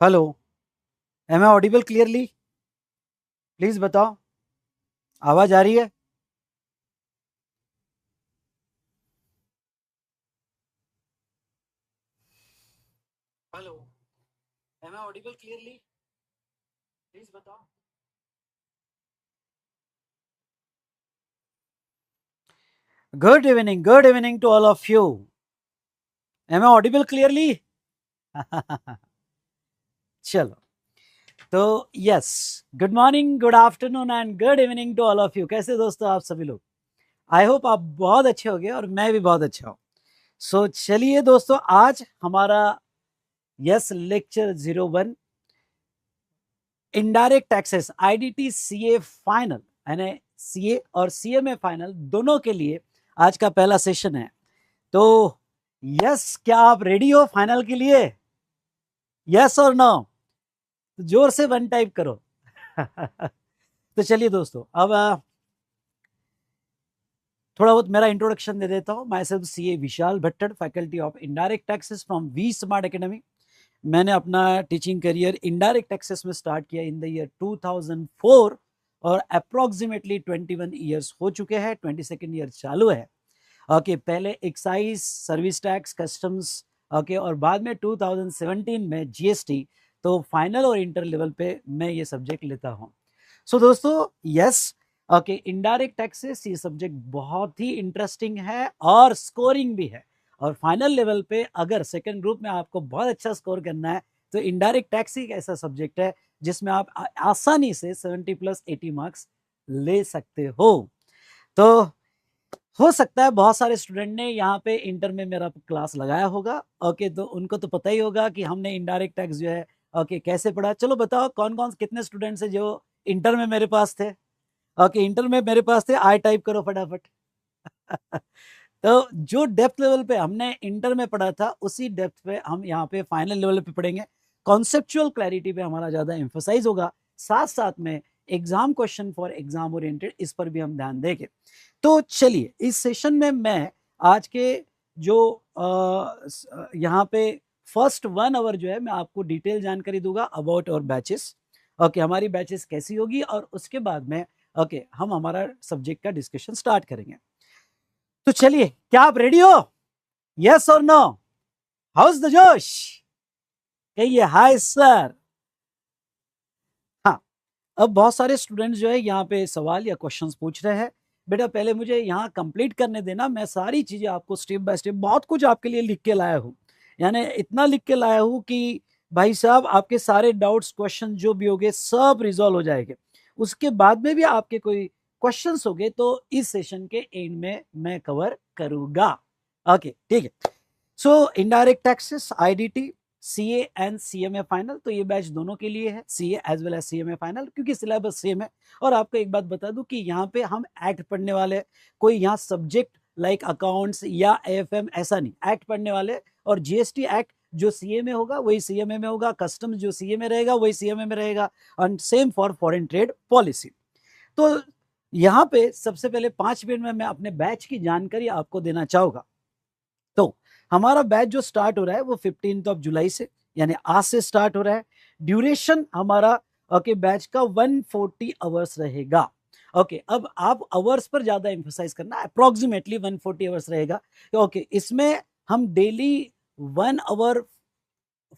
Hello. Am I audible clearly? Please बताओ, आवाज आ रही है? Hello. Am I audible clearly? Please बताओ। Good evening to all of you. Am I audible clearly? चलो, तो yes, good morning, good afternoon and good evening to all of you. कैसे दोस्तों आप सभी लोग? आई होप आप बहुत अच्छे होंगे और मैं भी बहुत अच्छा हूँ। सो चलिए दोस्तों, आज हमारा yes lecture 01 indirect taxes IDT CA final, यानी सीए और सीएमए फाइनल दोनों के लिए आज का पहला सेशन है। तो यस, क्या आप रेडी हो फाइनल के लिए? यस और नो? जोर से वन टाइप करो। तो चलिए दोस्तों, अब थोड़ा बहुत मेरा इंट्रोडक्शन दे देता हूँ। Myself CA Vishal Bhattad, faculty of indirect taxes from V Smart Academy. मैंने अपना टीचिंग करियर इनडायरेक्ट टैक्सेस में स्टार्ट किया इन द ईयर 2004 और अप्रोक्सीमेटली 21 ईयर्स हो चुके हैं, 22nd ईयर चालू है। ओके, पहले excise, service tax, customs, okay, और बाद में 2017 में जीएसटी। तो फाइनल और इंटर लेवल पे मैं ये सब्जेक्ट लेता हूँ। सो दोस्तों, यस, ओके, इनडायरेक्ट टैक्सेस ये सब्जेक्ट बहुत ही इंटरेस्टिंग है और स्कोरिंग भी है। और फाइनल लेवल पे अगर सेकंड ग्रुप में आपको बहुत अच्छा स्कोर करना है तो इनडायरेक्ट टैक्स एक ऐसा सब्जेक्ट है जिसमें आप आसानी से 70 प्लस 80 मार्क्स ले सकते हो। तो हो सकता है बहुत सारे स्टूडेंट ने यहाँ पे इंटर में मेरा क्लास लगाया होगा। ओके, तो उनको तो पता ही होगा कि हमने इनडायरेक्ट टैक्स जो है ओके कैसे पढ़ा। चलो बताओ, कौन कौन कितने स्टूडेंट्स है जो इंटर में मेरे पास थे? ओके, इंटर में मेरे पास थे, आई टाइप करो फटाफट। तो जो डेप्थ लेवल पे हमने इंटर में पढ़ा था उसी डेप्थ पे हम यहाँ पे फाइनल लेवल पे पढ़ेंगे। कॉन्सेप्चुअल क्लैरिटी पे हमारा ज्यादा एम्फोसाइज होगा, साथ साथ में exam question for exam oriented, इस पर भी हम ध्यान देंगे। तो चलिए, इस सेशन में मैं आज के जो यहाँ पे फर्स्ट 1 आवर जो है मैं आपको डिटेल जानकारी दूंगा अबाउट और बैचेस। ओके, हमारी बैचेस कैसी होगी और उसके बाद में ओके हम हमारा सब्जेक्ट का डिस्कशन स्टार्ट करेंगे। तो चलिए, क्या आप रेडी हो? यस और नो? हाउस द जोश? कहिए हाय सर। हाँ, अब बहुत सारे स्टूडेंट्स जो है यहाँ पे सवाल या क्वेश्चंस पूछ रहे हैं। बेटा पहले मुझे यहाँ कंप्लीट करने देना, मैं सारी चीजें आपको स्टेप बाय स्टेप बहुत कुछ आपके लिए लिख के लाया हूँ। यानी इतना लिख के लाया हूँ कि भाई साहब आपके सारे डाउट्स, क्वेश्चन जो भी होंगे सब रिजॉल्व हो जाएंगे। उसके बाद में भी आपके कोई क्वेश्चंस होंगे तो इस सेशन के एंड में मैं कवर करूंगा। ओके, ठीक है। So indirect taxes IDT CA and CMA final, तो ये बैच दोनों के लिए है, CA as well as CMA final, क्योंकि सिलेबस सेम है। और आपको एक बात बता दूं कि यहाँ पे हम एक्ट पढ़ने वाले, कोई यहाँ सब्जेक्ट लाइक अकाउंट्स या एएफएम ऐसा नहीं, एक्ट पढ़ने वाले। और जीएसटी एक्ट जो सीए में होगा वही सीएमए में होगा, कस्टम्स जो सीए में रहेगा वही सीएमए में रहेगा, and same for foreign trade policy. तो यहाँ पे सबसे पहले 5 मिनट में मैं अपने बैच की जानकारी आपको देना चाहूंगा। तो हमारा बैच जो स्टार्ट हो रहा है वो 15 जुलाई से, यानी आज से स्टार्ट हो रहा है। ड्यूरेशन हमारा ओके बैच का 140 आवर्स रहेगा। ओके, अब आप आवर्स पर ज्यादा एम्फोसाइज करना, अप्रोक्सीमेटली 140 आवर्स रहेगा। ओके, इसमें हम डेली 1 आवर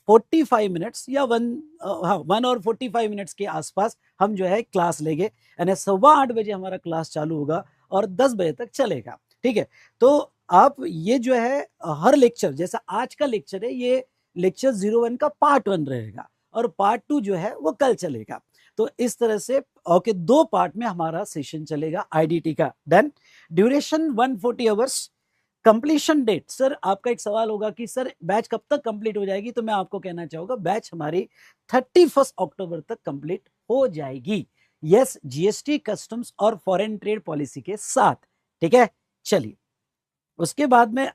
45 मिनट्स या 1 और 45 मिनट्स के आसपास हम जो है क्लास लेंगे, यानी 8:15 बजे हमारा क्लास चालू होगा और 10 बजे तक चलेगा। ठीक है, तो आप ये जो है हर लेक्चर, जैसा आज का लेक्चर है, ये लेक्चर 01 का पार्ट 1 रहेगा और पार्ट 2 जो है वो कल चलेगा। तो इस तरह से ओके 2 पार्ट में हमारा सेशन चलेगा आईडीटी का। Done. Duration 140 hours. Completion date, sir आपका एक सवाल होगा कि सर बैच कब तक कंप्लीट हो जाएगी, तो मैं आपको कहना चाहूंगा बैच हमारी 31 अक्टूबर तक कंप्लीट हो जाएगी। यस, जीएसटी, कस्टम्स और फॉरेन ट्रेड पॉलिसी के साथ। ठीक है, चलिए, उसके बाद में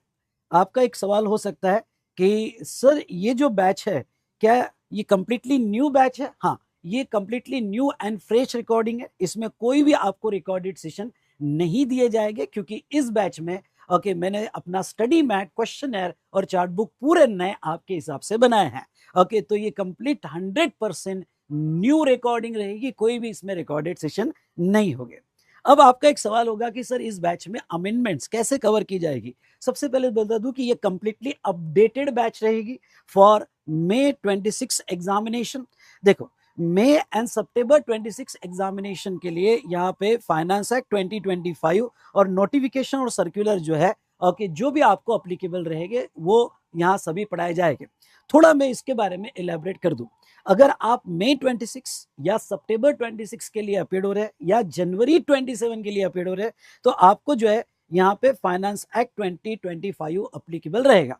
आपका एक सवाल हो सकता है कि सर ये जो बैच है क्या ये कंप्लीटली न्यू बैच है? हाँ, ये completely new and fresh recording है, इसमें कोई भी आपको रिकॉर्डेड सेशन नहीं दिए जाएंगे, क्योंकि इस बैच में ओके, मैंने अपना स्टडी मैट, क्वेश्चनर और चार्ट बुक पूरे नए आपके हिसाब से बनाए हैं। ओके, तो ये कंप्लीट 100% न्यू रिकॉर्डिंग रहेगी, कोई भी इसमें रिकॉर्डेड सेशन नहीं होंगे। अब आपका एक सवाल होगा कि सर इस बैच में अमेंडमेंट्स कैसे कवर की जाएगी। सबसे पहले बता दूं कि ये कंप्लीटली अपडेटेड बैच रहेगी फॉर May 26 एग्जामिनेशन। देखो, मई एंड सितंबर 26 एग्जामिनेशन के लिए यहाँ पे फाइनेंस एक्ट 2025 और नोटिफिकेशन और सर्कुलर जो है, ओके, जो भी आपको अप्लीकेबल रहेंगे वो यहाँ सभी पढ़ाए जाएंगे। थोड़ा मैं इसके बारे में इलेबरेट कर दूं। अगर आप मई 26 या सितंबर 26 के लिए अपीड हो रहे हैं या जनवरी 27 के लिए अपीड हो रहे हैं, तो आपको जो है यहाँ पे फाइनेंस एक्ट 2025 अप्लीकेबल रहेगा।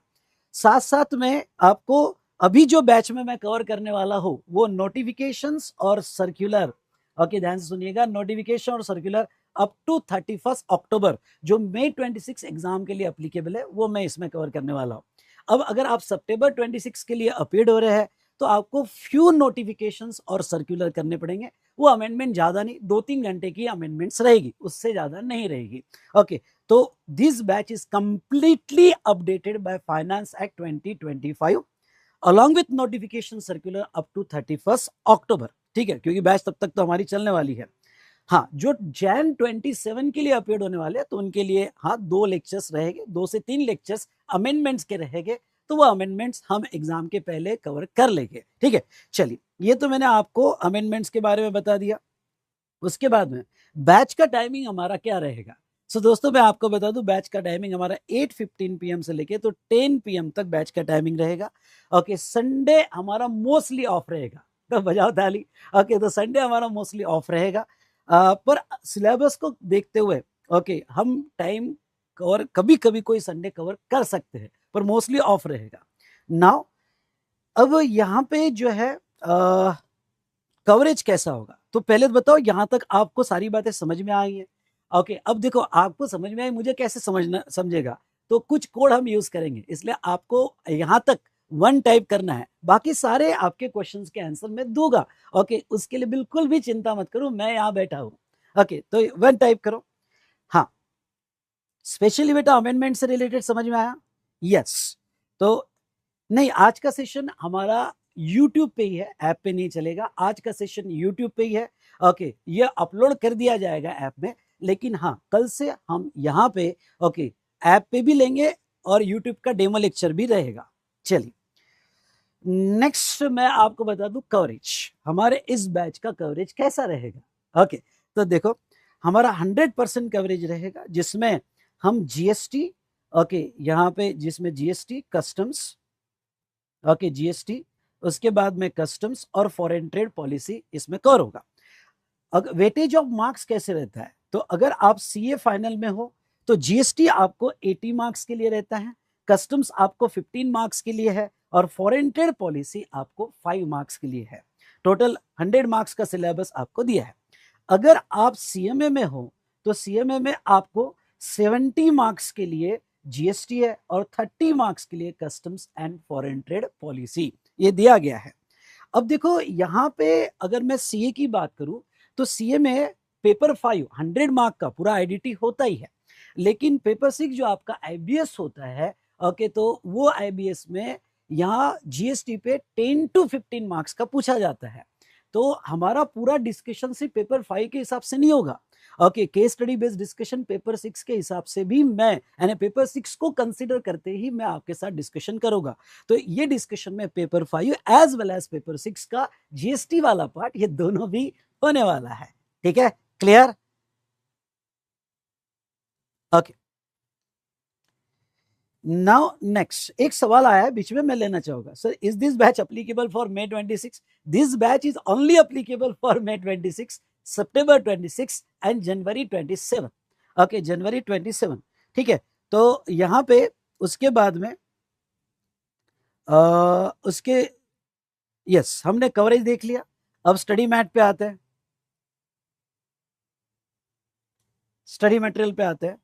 साथ साथ में आपको अभी जो बैच में मैं कवर करने वाला हूं वो नोटिफिकेशंस और सर्कुलर, ओके, ध्यान से सुनिएगा, नोटिफिकेशन और सर्कुलर अप टू 31 अक्टूबर जो मई 26 एग्जाम के लिए अप्लीकेबल है वो मैं इसमें कवर करने वाला हूं। अब अगर आप सितंबर 26 के लिए अपीड हो रहे हैं तो आपको फ्यू नोटिफिकेशंस और सर्कुलर करने पड़ेंगे। वो अमेंडमेंट ज्यादा नहीं, 2-3 घंटे की अमेंडमेंट्स रहेगी, उससे ज्यादा नहीं रहेगी। ओके, तो this batch is completely updated by finance act 2025 along with notification circular up to 31 October. ठीक है, क्योंकि बैच तब तक तो हमारी चलने वाली है। हाँ, जो जैन 27 के लिए अपीड होने वाले हैं तो उनके लिए हाँ 2 लेक्चर्स रहेंगे, 2 से 3 लेक्चर्स अमेंडमेंट्स के रहेंगे, तो वो अमेंडमेंट्स हम एग्जाम के पहले कवर कर लेंगे। ठीक है, चलिए, ये तो मैंने आपको अमेंडमेंट्स के बारे में बता दिया। उसके बाद में बैच का टाइमिंग हमारा क्या रहेगा। सो दोस्तों, मैं आपको बता दूं बैच का टाइमिंग हमारा 8:15 PM से लेके तो 10 PM तक बैच का टाइमिंग रहेगा। ओके, संडे हमारा मोस्टली ऑफ रहेगा, तो बजाओ ताली। ओके, तो संडे हमारा मोस्टली ऑफ रहेगा, पर सिलेबस को देखते हुए ओके हम टाइम कवर कभी कभी कोई संडे कवर कर सकते हैं, पर मोस्टली ऑफ रहेगा। नाउ अब यहाँ पे जो है कवरेज कैसा होगा, तो पहले तो बताओ यहां तक आपको सारी बातें समझ में आई है। ओके, अब देखो आपको समझ में आई, मुझे कैसे समझना समझेगा, तो कुछ कोड हम यूज करेंगे, इसलिए आपको यहां तक 1 टाइप करना है, बाकी सारे आपके क्वेश्चंस के आंसर मैं दूंगा। ओके, उसके लिए बिल्कुल भी चिंता मत करो, मैं यहां बैठा हूं। ओके, तो 1 टाइप करो। हाँ, स्पेशली बेटा अमेंडमेंट से रिलेटेड समझ में आया? यस। तो नहीं, आज का सेशन हमारा YouTube पे ही है, ऐप पे नहीं चलेगा। आज का सेशन YouTube पे ही है। ओके, ये अपलोड कर दिया जाएगा ऐप में, लेकिन हाँ कल से हम यहाँ पे ओके ऐप पे भी लेंगे और YouTube का डेमो लेक्चर भी रहेगा। चलिए, नेक्स्ट मैं आपको बता दूं कवरेज, हमारे इस बैच का कवरेज कैसा रहेगा। ओके, तो देखो हमारा 100% कवरेज रहेगा, जिसमें हम जीएसटी, ओके, यहाँ पे जिसमें जीएसटी, कस्टम्स, ओके, जीएसटी, उसके बाद में कस्टम्स और फॉरेन ट्रेड पॉलिसी इसमें कवर होगा। अगर वेटेज ऑफ मार्क्स कैसे रहता है, तो अगर आप सीए फाइनल में हो तो जीएसटी आपको 80 मार्क्स के लिए रहता है, कस्टम्स आपको 15 मार्क्स के लिए है और फॉरेन ट्रेड पॉलिसी आपको 5 मार्क्स के लिए है। टोटल 100 मार्क्स का सिलेबस आपको दिया है। अगर आप सीएमए में हो तो सीएमए में आपको 70 मार्क्स के लिए जीएसटी है और 30 मार्क्स के लिए customs and foreign trade policy, ये दिया गया है। अब देखो यहाँ पे अगर मैं सीए की बात करूं तो सीए में पेपर 5 100 मार्क का पूरा आईडीटी होता ही है, लेकिन पेपर 6 जो आपका आईबीएस होता है, ओके, तो वो आईबीएस में यहाँ जीएसटी पे 10 to 15 मार्क्स का पूछा जाता है। तो हमारा पूरा डिस्कशन सिर्फ पेपर 5 के हिसाब से नहीं होगा। Okay, case study based discussion paper 6 के हिसाब से भी मैं यानी पेपर 6 को कंसीडर करते ही मैं आपके साथ डिस्कशन करूंगा। तो ये डिस्कशन में paper 5 as well as paper 6 का जीएसटी वाला पार्ट, ये दोनों भी होने वाला है। ठीक है, क्लियर? ओके, नाउ नेक्स्ट एक सवाल आया है बीच में, मैं लेना चाहूंगा, sir is this batch applicable for May 26? This batch is only applicable for May 26, September 26 and January 27। Okay, जनवरी 27। ठीक है, तो यहाँ पे उसके बाद में उसके यस हमने कवरेज देख लिया। अब स्टडी मैट पे आते हैं, स्टडी मटेरियल पे आते हैं।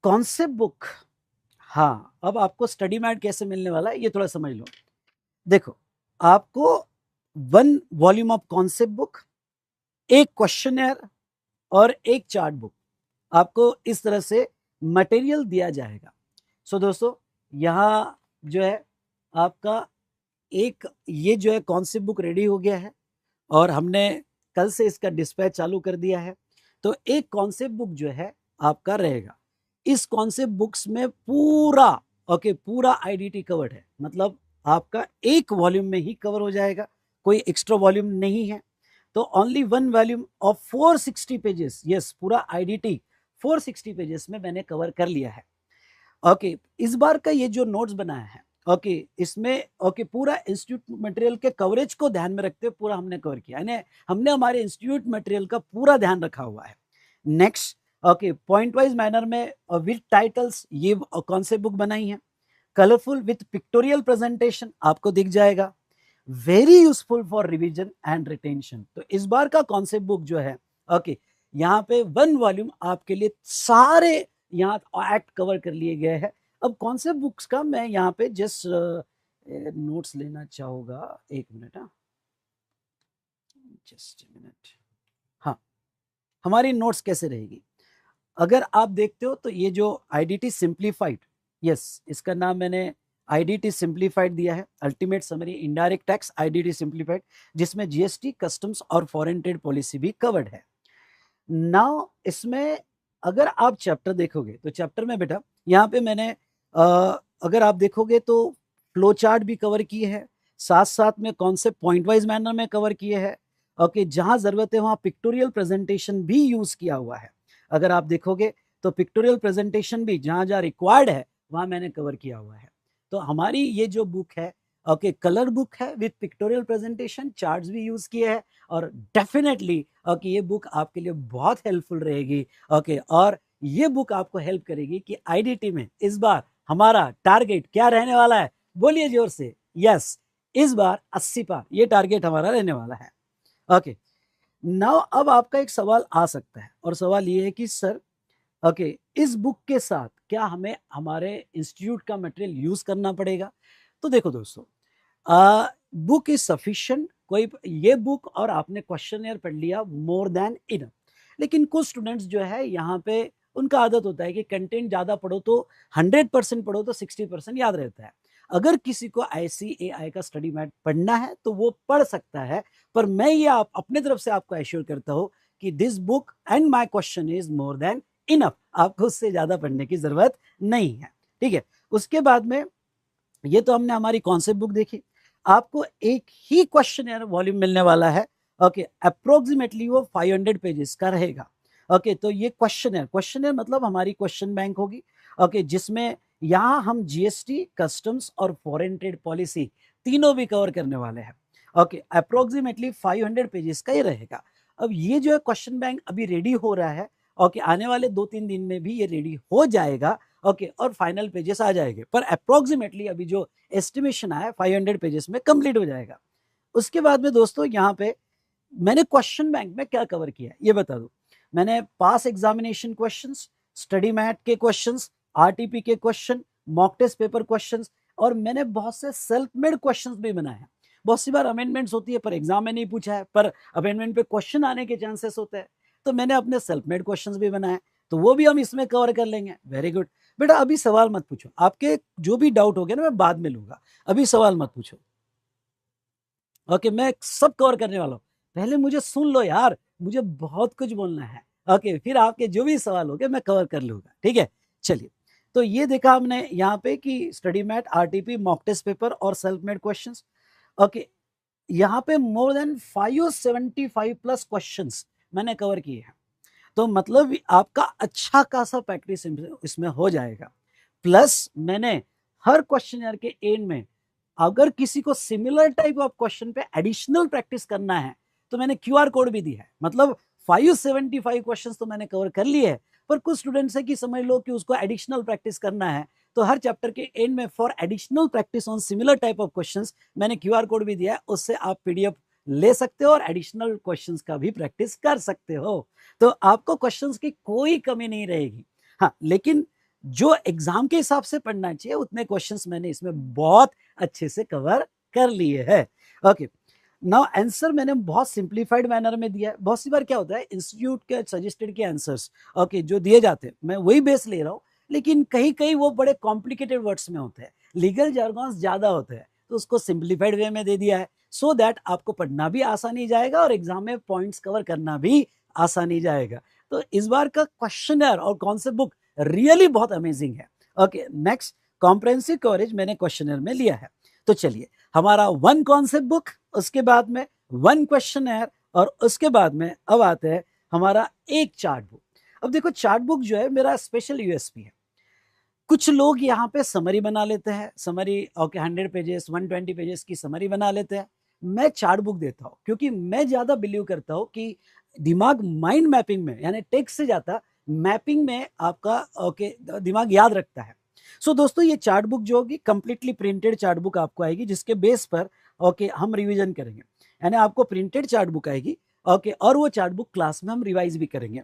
कॉन्सेप्ट बुक, हाँ, अब आपको स्टडी मैट कैसे मिलने वाला है ये थोड़ा समझ लो। देखो, आपको 1 वॉल्यूम ऑफ कॉन्सेप्ट बुक, एक क्वेश्चनर और एक चार्ट बुक आपको इस तरह से मटेरियल दिया जाएगा। सो दोस्तों यहाँ जो है आपका एक ये जो है कॉन्सेप्ट बुक रेडी हो गया है और हमने कल से इसका डिस्पैच चालू कर दिया है। तो एक कॉन्सेप्ट बुक जो है आपका रहेगा। इस कॉन्सेप्ट बुक्स में पूरा पूरा आईडीटी कवर्ड है, मतलब आपका एक वॉल्यूम में ही कवर हो जाएगा, कोई एक्स्ट्रा वॉल्यूम नहीं है। तो only one volume of 460 pages, yes पूरा आईडीटी 460 पेजेस में मैंने कवर कर लिया है। इस बार का ये जो नोट्स बनाया है इसमें पूरा इंस्टीट्यूट मटेरियल के कवरेज को ध्यान में रखते हुए पूरा हमने कवर किया, यानी हमने हमारे इंस्टीट्यूट मटेरियल का पूरा ध्यान रखा हुआ है। नेक्स्ट पॉइंट वाइज मैनर में विद टाइटल्स ये कॉन्सेप्ट बुक बनाई है, कलरफुल विथ पिक्टोरियल प्रेजेंटेशन आपको दिख जाएगा, very useful for revision and retention. तो इस बार का कॉन्सेप्ट बुक जो है यहाँ पे वन वॉल्यूम आपके लिए सारे यहाँ एक्ट कवर कर लिए गए हैं। अब कॉन्सेप्ट बुक्स का मैं यहाँ पे जस्ट नोट्स लेना चाहूंगा, एक मिनट, जस्ट मिनट। हाँ, हमारी नोट्स कैसे रहेगी अगर आप देखते हो तो ये जो आईडीटी सिंप्लीफाइड, यस इसका नाम मैंने आईडीटी सिंप्लीफाइड दिया है, ultimate summary indirect tax IDT simplified, जिसमें जीएसटी, कस्टम्स और फॉरेन ट्रेड पॉलिसी भी कवर्ड है। नाउ इसमें अगर आप चैप्टर देखोगे तो चैप्टर में बेटा यहाँ पे मैंने अगर आप देखोगे तो फ्लो चार्ट भी कवर किए हैं, साथ साथ में कॉन्सेप्ट पॉइंट वाइज मैनर में कवर किए हैं। जहां जरूरत है वहां पिक्टोरियल प्रेजेंटेशन भी यूज किया हुआ है। अगर आप देखोगे तो पिक्टोरियल प्रेजेंटेशन भी जहां जहां रिक्वायर्ड है वहां मैंने कवर किया हुआ है। तो हमारी ये जो बुक है कलर बुक है विथ पिक्टोरियल प्रेजेंटेशन, चार्ट्स भी यूज किए हैं और डेफिनेटली ये बुक आपके लिए बहुत हेल्पफुल रहेगी। और ये बुक आपको हेल्प करेगी कि आईडीटी में इस बार हमारा टारगेट क्या रहने वाला है, बोलिए जोर से, यस इस बार 80 पार ये टारगेट हमारा रहने वाला है। नाउ अब आपका एक सवाल आ सकता है और सवाल ये है कि सर इस बुक के साथ क्या हमें हमारे इंस्टीट्यूट का मटेरियल यूज करना पड़ेगा? तो देखो दोस्तों, बुक इज सफिशिएंट, कोई ये बुक और आपने क्वेश्चनर पढ़ लिया मोर देन इनफ। लेकिन कुछ स्टूडेंट्स जो है यहाँ पे उनका आदत होता है कि कंटेंट ज्यादा पढ़ो तो 100% पढ़ो तो 60% याद रहता है। अगर किसी को ICAI का स्टडी मैट पढ़ना है तो वो पढ़ सकता है, पर मैं ये अपने तरफ से आपको एश्योर करता हूँ कि this book and my question is more than enough, आपको उससे ज्यादा पढ़ने की जरूरत नहीं है। ठीक है, उसके बाद में ये तो हमने हमारी कॉन्सेप्ट बुक देखी, आपको एक ही क्वेश्चन वॉल्यूम मिलने वाला है। अप्रोक्सीमेटली वो 500 पेजेस का रहेगा। तो ये क्वेश्चन मतलब हमारी क्वेश्चन बैंक होगी। जिसमें यहाँ हम जीएसटी, कस्टम्स और फॉरेन ट्रेड पॉलिसी तीनों भी कवर करने वाले हैं। अप्रोक्सीमेटली 500 पेजेस का ये रहेगा। अब ये जो है क्वेश्चन बैंक अभी रेडी हो रहा है, आने वाले 2-3 दिन में भी ये रेडी हो जाएगा। और फाइनल पेजेस आ जाएंगे, पर अप्रोक्सीमेटली अभी जो एस्टिमेशन आया 500 पेजेस में कंप्लीट हो जाएगा। उसके बाद में दोस्तों यहाँ पे मैंने क्वेश्चन बैंक में क्या कवर किया है ये बता दूं। मैंने past examination questions, study mat के क्वेश्चंस, आरटीपी के question, mock test paper questions, और मैंने बहुत से सेल्फ मेड क्वेश्चंस भी बनाए हैं। बहुत सी बार अमेंडमेंट्स होती है पर एग्जाम में नहीं पूछा है, पर अमेंडमेंट पे क्वेश्चन आने के चांसेस होते हैं, तो मैंने अपने सेल्फ मेड क्वेश्चंस भी बनाए, तो वो भी हम इसमें कवर कर लेंगे। वेरी गुड बेटा, अभी सवाल मत पूछो, आपके जो भी डाउट हो गया ना मैं बाद में लूंगा, अभी सवाल मत पूछो। मैं सब कवर करने वाला हूँ, पहले मुझे सुन लो यार, मुझे बहुत कुछ बोलना है। फिर आपके जो भी सवाल हो गए मैं कवर कर लूंगा। ठीक है, चलिए, तो ये देखा हमने यहाँ पे कि study mat, RTP, mock test paper और सेल्फ मेड क्वेश्चंस। यहाँ पे मोर देन 575 प्लस क्वेश्चंस मैंने कवर किए हैं, तो मतलब आपका अच्छा खासा प्रैक्टिस इसमें हो जाएगा। प्लस मैंने हर क्वेश्चन के एंड में अगर किसी को सिमिलर टाइप ऑफ क्वेश्चन पे एडिशनल प्रैक्टिस करना है तो मैंने QR कोड भी दिया है। मतलब 575 क्वेश्चंस तो मैंने कवर कर लिए हैं, पर कुछ स्टूडेंट्स है कि समझ लो कि उसको एडिशनल प्रैक्टिस करना है, तो हर चैप्टर के एंड में for additional practice on similar type of questions मैंने QR कोड भी दिया है, उससे आप PDF ले सकते हो और एडिशनल क्वेश्चंस का भी प्रैक्टिस कर सकते हो, तो आपको क्वेश्चंस की कोई कमी नहीं रहेगी। हाँ, लेकिन जो एग्जाम के हिसाब से पढ़ना चाहिए उतने क्वेश्चंस मैंने इसमें बहुत अच्छे से कवर कर लिए हैं। नाउ आंसर मैंने बहुत सिंप्लीफाइड मैनर में दिया है। बहुत सी बार क्या होता है, इंस्टीट्यूट के सजेस्टेड के आंसर्स जो दिए जाते हैं मैं वही बेस ले रहा हूँ, लेकिन कहीं कहीं वो बड़े कॉम्प्लिकेटेड वर्ड्स में होते हैं, लीगल जार्गन्स ज़्यादा होते हैं, तो उसको सिंप्लीफाइड वे में दे दिया है सो दैट आपको पढ़ना भी आसानी जाएगा और एग्जाम में पॉइंट्स कवर करना भी आसानी जाएगा। तो इस बार का क्वेश्चनर और कॉन्सेप्ट बुक रियली बहुत अमेजिंग है। ओके, नेक्स्ट कॉम्प्रिहेंसिव कवरेज मैंने क्वेश्चनर में लिया है। तो चलिए, हमारा वन कॉन्सेप्ट बुक, उसके बाद में वन क्वेश्चनर, और उसके बाद में अब आते हैं हमारा एक चार्ट बुक। अब देखो, चार्ट बुक जो है मेरा स्पेशल यूएसपी है। कुछ लोग यहाँ पे समरी बना लेते हैं, समरी ओके 100 पेजेस 120 पेजेस की समरी बना लेते हैं। मैं चार्ट बुक देता हूँ क्योंकि मैं ज्यादा बिलीव करता हूँ कि दिमाग माइंड मैपिंग में, यानी टेक्स्ट से ज्यादा मैपिंग में आपका ओके दिमाग याद रखता है। सो दोस्तों, ये चार्ट बुक जो होगी कंप्लीटली प्रिंटेड चार्ट बुक आपको आएगी, जिसके बेस पर ओके हम रिवीजन करेंगे। यानी आपको प्रिंटेड चार्ट बुक आएगी ओके, और वो चार्ट बुक क्लास में हम रिवाइज भी करेंगे।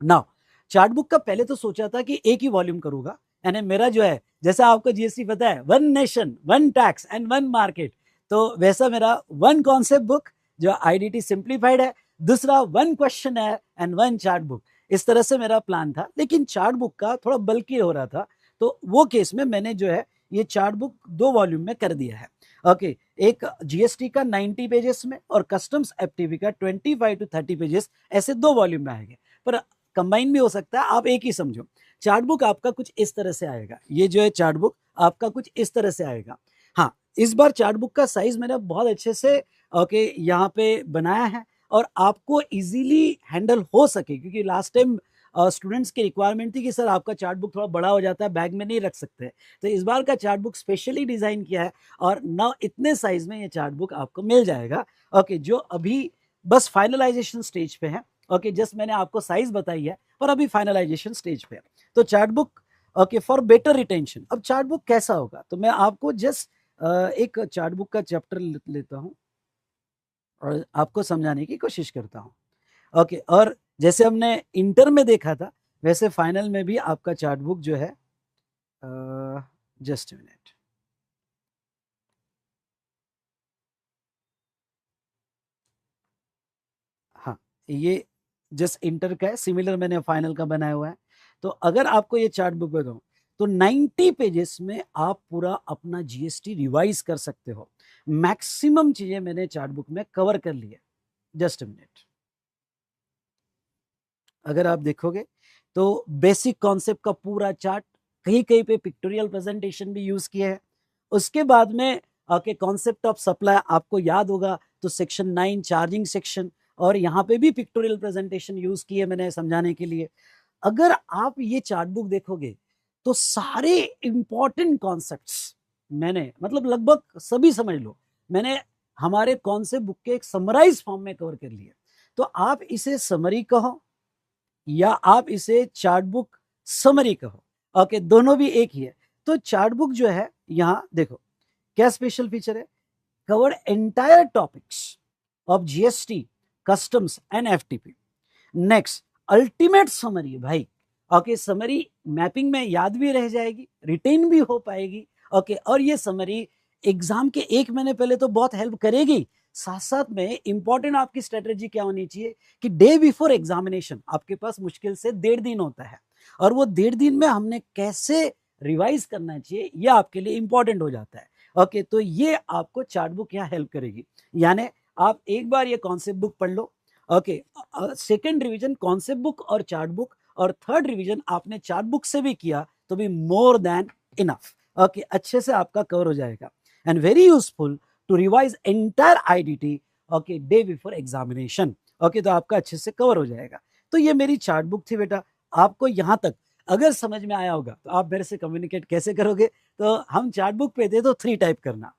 नाउ, चार्ट बुक का पहले तो सोचा था कि एक ही वॉल्यूम करूंगा, यानी मेरा जो है, जैसा आपको जीएसटी पता है, one nation one tax and one market, तो वैसा मेरा वन कॉन्सेप्ट बुक जो आईडीटी सिंप्लीफाइड है, दूसरा वन क्वेश्चन है एंड वन चार्ट बुक। इस तरह से मेरा प्लान था, लेकिन चार्ट बुक का थोड़ा बल्कि हो रहा था, तो वो केस में मैंने जो है ये चार्ट बुक दो वॉल्यूम में कर दिया है। ओके, एक जीएसटी का 90 पेजेस में और कस्टम्स एफटीवी का 25 to 30 पेजेस, ऐसे दो वॉल्यूम में आएंगे, पर कंबाइन भी हो सकता है, आप एक ही समझो। चार्ट बुक आपका कुछ इस तरह से आएगा, ये जो है चार्ट बुक आपका कुछ इस तरह से आएगा। हाँ, इस बार चार्ट बुक का साइज मैंने बहुत अच्छे से ओके यहाँ पे बनाया है, और आपको इजीली हैंडल हो सके, क्योंकि लास्ट टाइम स्टूडेंट्स की रिक्वायरमेंट थी कि सर आपका चार्ट बुक थोड़ा बड़ा हो जाता है, बैग में नहीं रख सकते, तो इस बार का चार्ट बुक स्पेशली डिजाइन किया है, और ना इतने साइज में ये चार्ट बुक आपको मिल जाएगा। ओके, जो अभी बस फाइनलाइजेशन स्टेज पे है। ओके, जस्ट मैंने आपको साइज बताई है, पर अभी फाइनलाइजेशन स्टेज पे है। तो chart book okay for better retention. अब चार्ट बुक कैसा होगा, तो मैं आपको जस्ट एक चार्ट बुक का चैप्टर लेता हूँ और आपको समझाने की कोशिश करता हूँ। ओके, और जैसे हमने इंटर में देखा था, वैसे फाइनल में भी आपका चार्ट बुक जो है, जस्ट मिनट, हाँ, ये जस्ट इंटर का है, सिमिलर मैंने फाइनल का बनाया हुआ है। तो अगर आपको ये चार्ट बुक बताऊं, तो 90 पेजेस में आप पूरा अपना जीएसटी रिवाइज कर सकते हो। मैक्सिमम चीजें मैंने चार्ट बुक में कवर कर ली है। जस्ट मिनट, अगर आप देखोगे तो बेसिक कॉन्सेप्ट का पूरा चार्ट, कहीं कहीं पे पिक्टोरियल प्रेजेंटेशन भी यूज किया है। उसके बाद में आपके कॉन्सेप्ट ऑफ सप्लाई आपको याद होगा, तो सेक्शन 9 चार्जिंग सेक्शन, और यहाँ पे भी पिक्टोरियल प्रेजेंटेशन यूज किए मैंने समझाने के लिए। अगर आप ये चार्ट बुक देखोगे तो सारे इंपॉर्टेंट कॉन्सेप्ट्स मैंने, मतलब लगभग सभी समझ लो, मैंने हमारे कॉन्सेप्ट बुक के एक समराइज फॉर्म में कवर कर लिए। तो आप इसे समरी कहो या आप इसे चार्ट बुक समरी कहो, ओके, दोनों भी एक ही है। तो चार्ट बुक जो है, यहां देखो क्या स्पेशल फीचर है, covered entire topics of GST, customs and FTP. Next, ultimate summary है भाई। ओके, समरी मैपिंग में याद भी रह जाएगी, रिटेन भी हो पाएगी। ओके, और ये समरी एग्जाम के एक महीने पहले तो बहुत हेल्प करेगी, साथ साथ में इंपॉर्टेंट आपकी स्ट्रेटेजी क्या होनी चाहिए कि डे बिफोर एग्जामिनेशन आपके पास मुश्किल से 1.5 दिन होता है, और वो 1.5 दिन में हमने कैसे रिवाइज करना चाहिए, ये आपके लिए इंपॉर्टेंट हो जाता है। ओके, तो ये आपको चार्ट बुक यहाँ हेल्प करेगी। यानी आप एक बार ये कॉन्सेप्ट बुक पढ़ लो, okay, second revision concept book और चार्ट बुक, और थर्ड रिवीजन आपने चार्ट बुक से भी किया तो भी मोर देन इनफ। ओके, अच्छे से आपका कवर हो जाएगा, and very useful to revise entire IDT okay day before examination. Okay, तो आपका अच्छे से कवर हो जाएगा। तो ये मेरी चार्ट बुक थी बेटा। आपको यहाँ तक अगर समझ में आया होगा तो आप मेरे से कम्युनिकेट कैसे करोगे, तो हम चार्ट बुक पे थे तो 3 टाइप करना।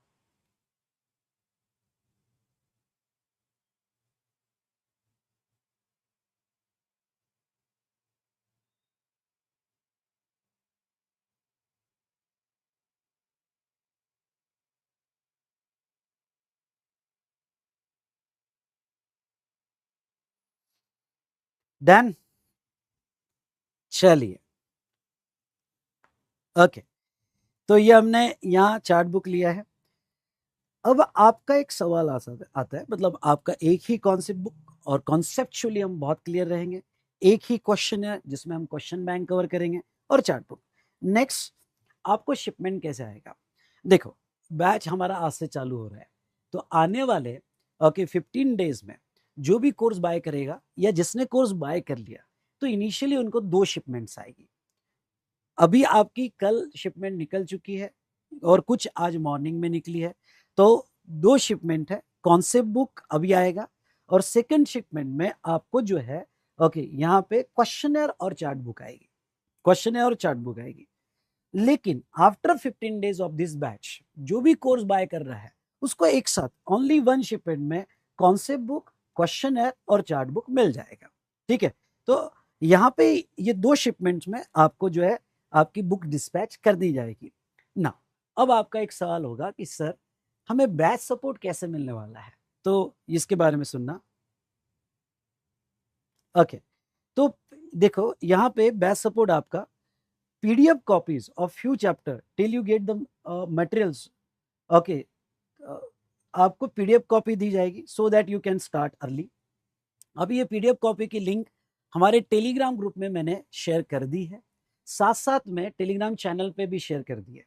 डन, चलिए, ओके, तो ये हमने यहाँ चार्ट बुक लिया है। अब आपका एक सवाल आता है, मतलब आपका एक ही कॉन्सेप्ट बुक, और कॉन्सेप्चुअली हम बहुत क्लियर रहेंगे। एक ही क्वेश्चन है जिसमें हम क्वेश्चन बैंक कवर करेंगे, और चार्ट बुक। नेक्स्ट आपको शिपमेंट कैसे आएगा? देखो बैच हमारा आज से चालू हो रहा है, तो आने वाले 15 डेज में जो भी कोर्स बाय करेगा या जिसने कोर्स बाय कर लिया, तो इनिशियली उनको 2 शिपमेंट्स आएगी। अभी आपकी कल शिपमेंट निकल चुकी है और कुछ आज मॉर्निंग में निकली है, तो 2 शिपमेंट है। कॉन्सेप्ट बुक अभी आएगा और सेकंड शिपमेंट में आपको जो है यहाँ पे क्वेश्चनर और चार्ट बुक आएगी, क्वेश्चनर और चार्ट बुक आएगी। लेकिन after 15 days of this batch जो भी कोर्स बाय कर रहा है उसको एक साथ ओनली 1 शिपमेंट में कॉन्सेप्ट बुक, क्वेश्चनर और चार्ट बुक मिल जाएगा। ठीक है, तो यहाँ पे ये 2 शिपमेंट्स में आपको जो है आपकी बुक डिस्पैच कर दी जाएगी ना। अब आपका एक सवाल होगा कि सर हमें बैच सपोर्ट कैसे मिलने वाला है, तो इसके बारे में सुनना। ओके, तो देखो यहाँ पे बैच सपोर्ट आपका PDF copies of few chapter till you get the materials. Okay, आपको PDF कॉपी दी जाएगी so that you can start early. अभी ये PDF कॉपी की लिंक हमारे टेलीग्राम ग्रुप में मैंने शेयर कर दी है, साथ साथ में टेलीग्राम चैनल पे भी शेयर कर दी है।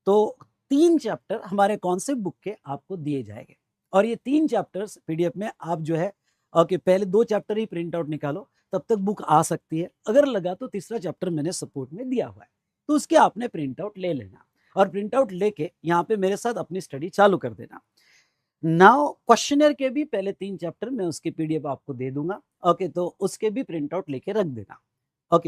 तो 3 चैप्टर हमारे कॉन्सेप्ट बुक के आपको दिए जाएंगे और ये 3 चैप्टर्स PDF में आप जो है पहले 2 चैप्टर ही प्रिंट आउट निकालो, तब तक बुक आ सकती है। अगर लगा तो तीसरा चैप्टर मैंने सपोर्ट में दिया हुआ है, तो उसके आपने प्रिंट आउट ले लेना और प्रिंट आउट लेके यहाँ पे मेरे साथ अपनी स्टडी चालू कर देना। नाउ क्वेश्चनर के भी पहले 3 चैप्टर मैं उसके PDF आपको दे दूंगा। तो उसके भी प्रिंट आउट लेके रख देना।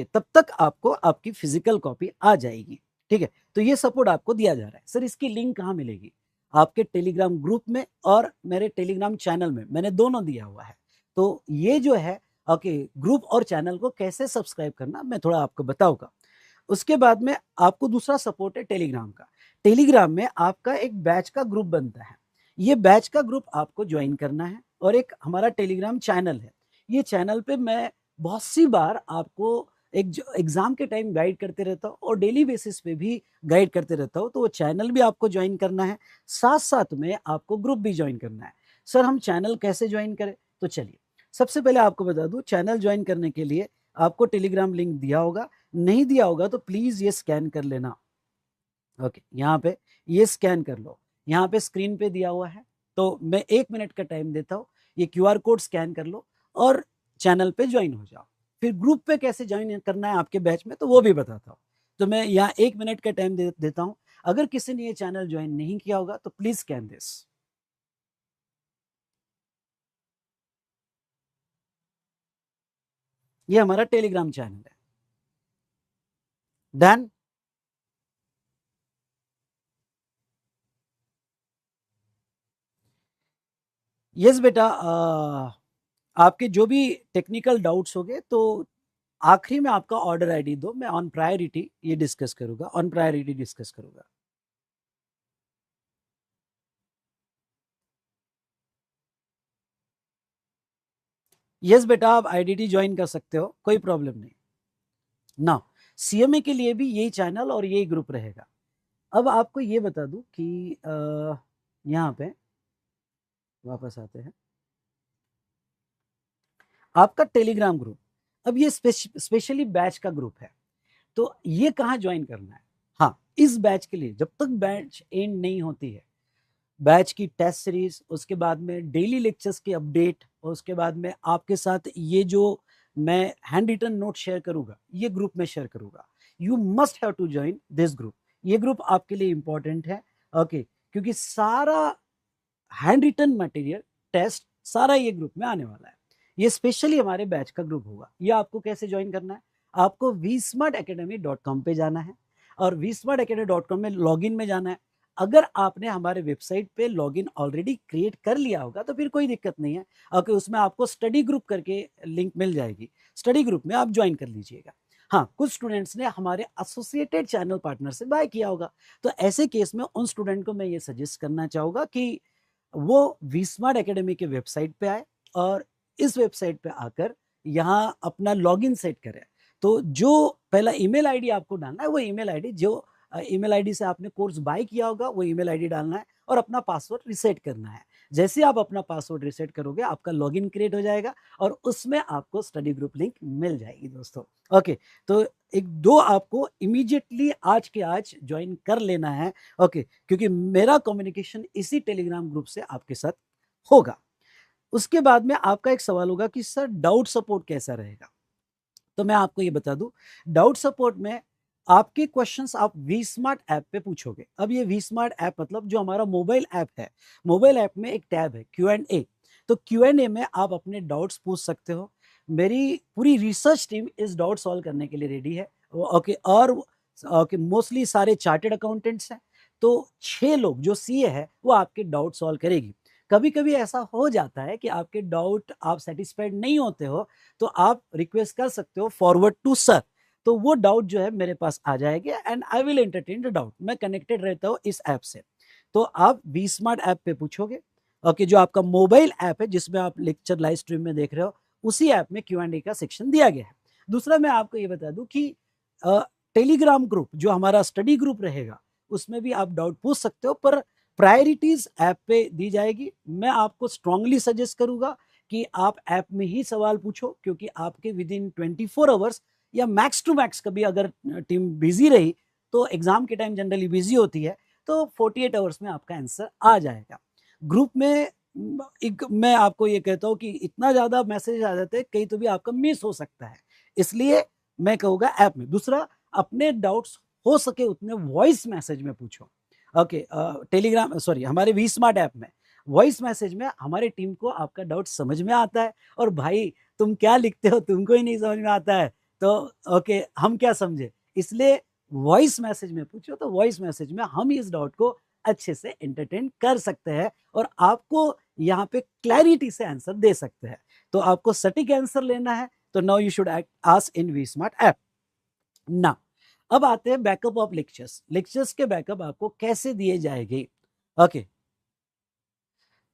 तब तक आपको आपकी फिजिकल कॉपी आ जाएगी। ठीक है, तो ये सपोर्ट आपको दिया जा रहा है। सर इसकी लिंक कहाँ मिलेगी? आपके टेलीग्राम ग्रुप में और मेरे टेलीग्राम चैनल में मैंने दोनों दिया हुआ है। तो ये जो है ग्रुप और चैनल को कैसे सब्सक्राइब करना मैं थोड़ा आपको बताऊंगा। उसके बाद में आपको दूसरा सपोर्ट है टेलीग्राम का। टेलीग्राम में आपका एक बैच का ग्रुप बनता है। ये बैच का ग्रुप आपको ज्वाइन करना है और एक हमारा टेलीग्राम चैनल है। ये चैनल पे मैं बहुत सी बार आपको एक एग्जाम के टाइम गाइड करते रहता हूँ और डेली बेसिस पे भी गाइड करते रहता हूँ। तो वो चैनल भी आपको ज्वाइन करना है, साथ साथ में आपको ग्रुप भी ज्वाइन करना है। सर हम चैनल कैसे ज्वाइन करें? तो चलिए सबसे पहले आपको बता दूं, चैनल ज्वाइन करने के लिए आपको टेलीग्राम लिंक दिया होगा, नहीं दिया होगा तो प्लीज ये स्कैन कर लेना। यहाँ पे ये स्कैन कर लो, यहाँ पे स्क्रीन पे दिया हुआ है। तो मैं 1 मिनट का टाइम देता हूँ, ये QR कोड स्कैन कर लो और चैनल पे ज्वाइन हो जाओ। फिर ग्रुप पे कैसे ज्वाइन करना है आपके बैच में, तो वो भी बताता हूँ। तो मैं यहाँ 1 मिनट का टाइम देता हूँ। अगर किसी ने ये चैनल ज्वाइन नहीं किया होगा तो प्लीज स्कैन दिस। ये हमारा टेलीग्राम चैनल है। डन? यस बेटा, आपके जो भी टेक्निकल डाउट्स होंगे तो आखिरी में आपका ऑर्डर आईडी दो, मैं ऑन प्रायोरिटी ये डिस्कस करूंगा, ऑन प्रायोरिटी डिस्कस करूंगा। यस बेटा, आप IDT ज्वाइन कर सकते हो, कोई प्रॉब्लम नहीं ना। CMA के लिए भी यही चैनल और यही ग्रुप रहेगा। अब आपको ये बता दूं कि यहाँ पे वापस आते हैं, आपका टेलीग्राम ग्रुप, अब ये स्पेशली बैच का ग्रुप है। तो ये कहाँ ज्वाइन करना है? हाँ, इस बैच के लिए जब तक बैच एंड नहीं होती है, बैच की टेस्ट सीरीज, उसके बाद में डेली लेक्चर्स की अपडेट, और उसके बाद में आपके साथ ये जो मैं हैंड रिटन नोट शेयर करूंगा, ये ग्रुप में शेयर करूंगा। You must have to join this group. ये ग्रुप आपके लिए इंपॉर्टेंट है। क्योंकि सारा हैंड रिटन मटेरियल, टेस्ट, सारा ये ग्रुप में आने वाला है। ये स्पेशली हमारे बैच का ग्रुप होगा। ये आपको कैसे ज्वाइन करना है? आपको vsmartacademy.com पे जाना है और vsmartacademy.com में लॉगिन में जाना है। अगर आपने हमारे वेबसाइट पे लॉगिन ऑलरेडी क्रिएट कर लिया होगा तो फिर कोई दिक्कत नहीं है। उसमें आपको स्टडी ग्रुप करके लिंक मिल जाएगी, स्टडी ग्रुप में आप ज्वाइन कर लीजिएगा। हाँ, कुछ स्टूडेंट्स ने हमारे एसोसिएटेड चैनल पार्टनर से बाय किया होगा, तो ऐसे केस में उन स्टूडेंट को मैं ये सजेस्ट करना चाहूँगा कि वो vsmart academy के वेबसाइट पे आए और इस वेबसाइट पे आकर यहाँ अपना लॉगिन सेट करें। तो जो पहला ईमेल आईडी आपको डालना है, वो ईमेल आईडी जो ईमेल आईडी से आपने कोर्स बाय किया होगा, वो ईमेल आईडी डालना है और अपना पासवर्ड रिसेट करना है। जैसे आप अपना पासवर्ड रीसेट करोगे आपका लॉगिन क्रिएट हो जाएगा और उसमें आपको स्टडी ग्रुप लिंक मिल जाएगी दोस्तों। ओके, तो एक दो आपको इमीडिएटली आज के आज ज्वाइन कर लेना है। ओके, क्योंकि मेरा कम्युनिकेशन इसी टेलीग्राम ग्रुप से आपके साथ होगा। उसके बाद में आपका एक सवाल होगा कि सर डाउट सपोर्ट कैसा रहेगा। तो मैं आपको ये बता दूं, डाउट सपोर्ट में आपके क्वेश्चंस आप वी स्मार्ट ऐप पे पूछोगे। अब ये वी स्मार्ट ऐप मतलब जो हमारा मोबाइल ऐप है, मोबाइल ऐप में एक टैब है Q&A। तो Q&A में आप अपने डाउट्स पूछ सकते हो। मेरी पूरी रिसर्च टीम इस डाउट सॉल्व करने के लिए रेडी है। ओके, और ओके, मोस्टली सारे चार्टेड अकाउंटेंट्स हैं, तो 6 लोग जो सीए है वो आपके डाउट सॉल्व करेगी। कभी कभी ऐसा हो जाता है कि आपके डाउट आप सेटिस्फाइड नहीं होते हो, तो आप रिक्वेस्ट कर सकते हो फॉरवर्ड टू सर, तो वो डाउट जो है मेरे पास आ जाएगी and I will entertain the doubt. मैं कनेक्टेड रहता हूँ इस ऐप से। तो आप वी स्मार्ट ऐप पे पूछोगे। ओके, जो आपका मोबाइल ऐप है जिसमें आप लेक्चर लाइव स्ट्रीम में देख रहे हो, उसी ऐप में Q&A का सेक्शन दिया गया है। दूसरा मैं आपको ये बता दूं कि टेलीग्राम ग्रुप जो हमारा स्टडी ग्रुप रहेगा उसमें भी आप डाउट पूछ सकते हो, पर प्रायोरिटीज ऐप पे दी जाएगी। मैं आपको स्ट्रांगली सजेस्ट करूंगा कि आप ऐप में ही सवाल पूछो, क्योंकि आपके विद इन 24 आवर्स या मैक्स टू मैक्स, कभी अगर टीम बिजी रही तो एग्जाम के टाइम जनरली बिजी होती है, तो 48 आवर्स में आपका आंसर आ जाएगा। ग्रुप में एक मैं आपको ये कहता हूँ कि इतना ज्यादा मैसेज आ जाते हैं, कहीं तो भी आपका मिस हो सकता है, इसलिए मैं कहूँगा ऐप में। दूसरा, अपने डाउट्स हो सके उतने वॉइस मैसेज में पूछो। ओके, टेलीग्राम सॉरी हमारे वी स्मार्ट ऐप में वॉइस मैसेज में हमारी टीम को आपका डाउट समझ में आता है, और भाई तुम क्या लिखते हो तुमको ही नहीं समझ में आता है, तो ओके हम क्या समझे, इसलिए वॉइस मैसेज में पूछो, तो वॉइस मैसेज में हम इस डाउट को अच्छे से एंटरटेन कर सकते हैं और आपको यहाँ पे क्लैरिटी से आंसर दे सकते हैं। तो आपको सटीक आंसर लेना है, तो now you should ask in we smart app. No, अब आते हैं बैकअप ऑफ लेक्चर्स। लेक्चर्स के बैकअप आपको कैसे दिए जाएंगे। ओके,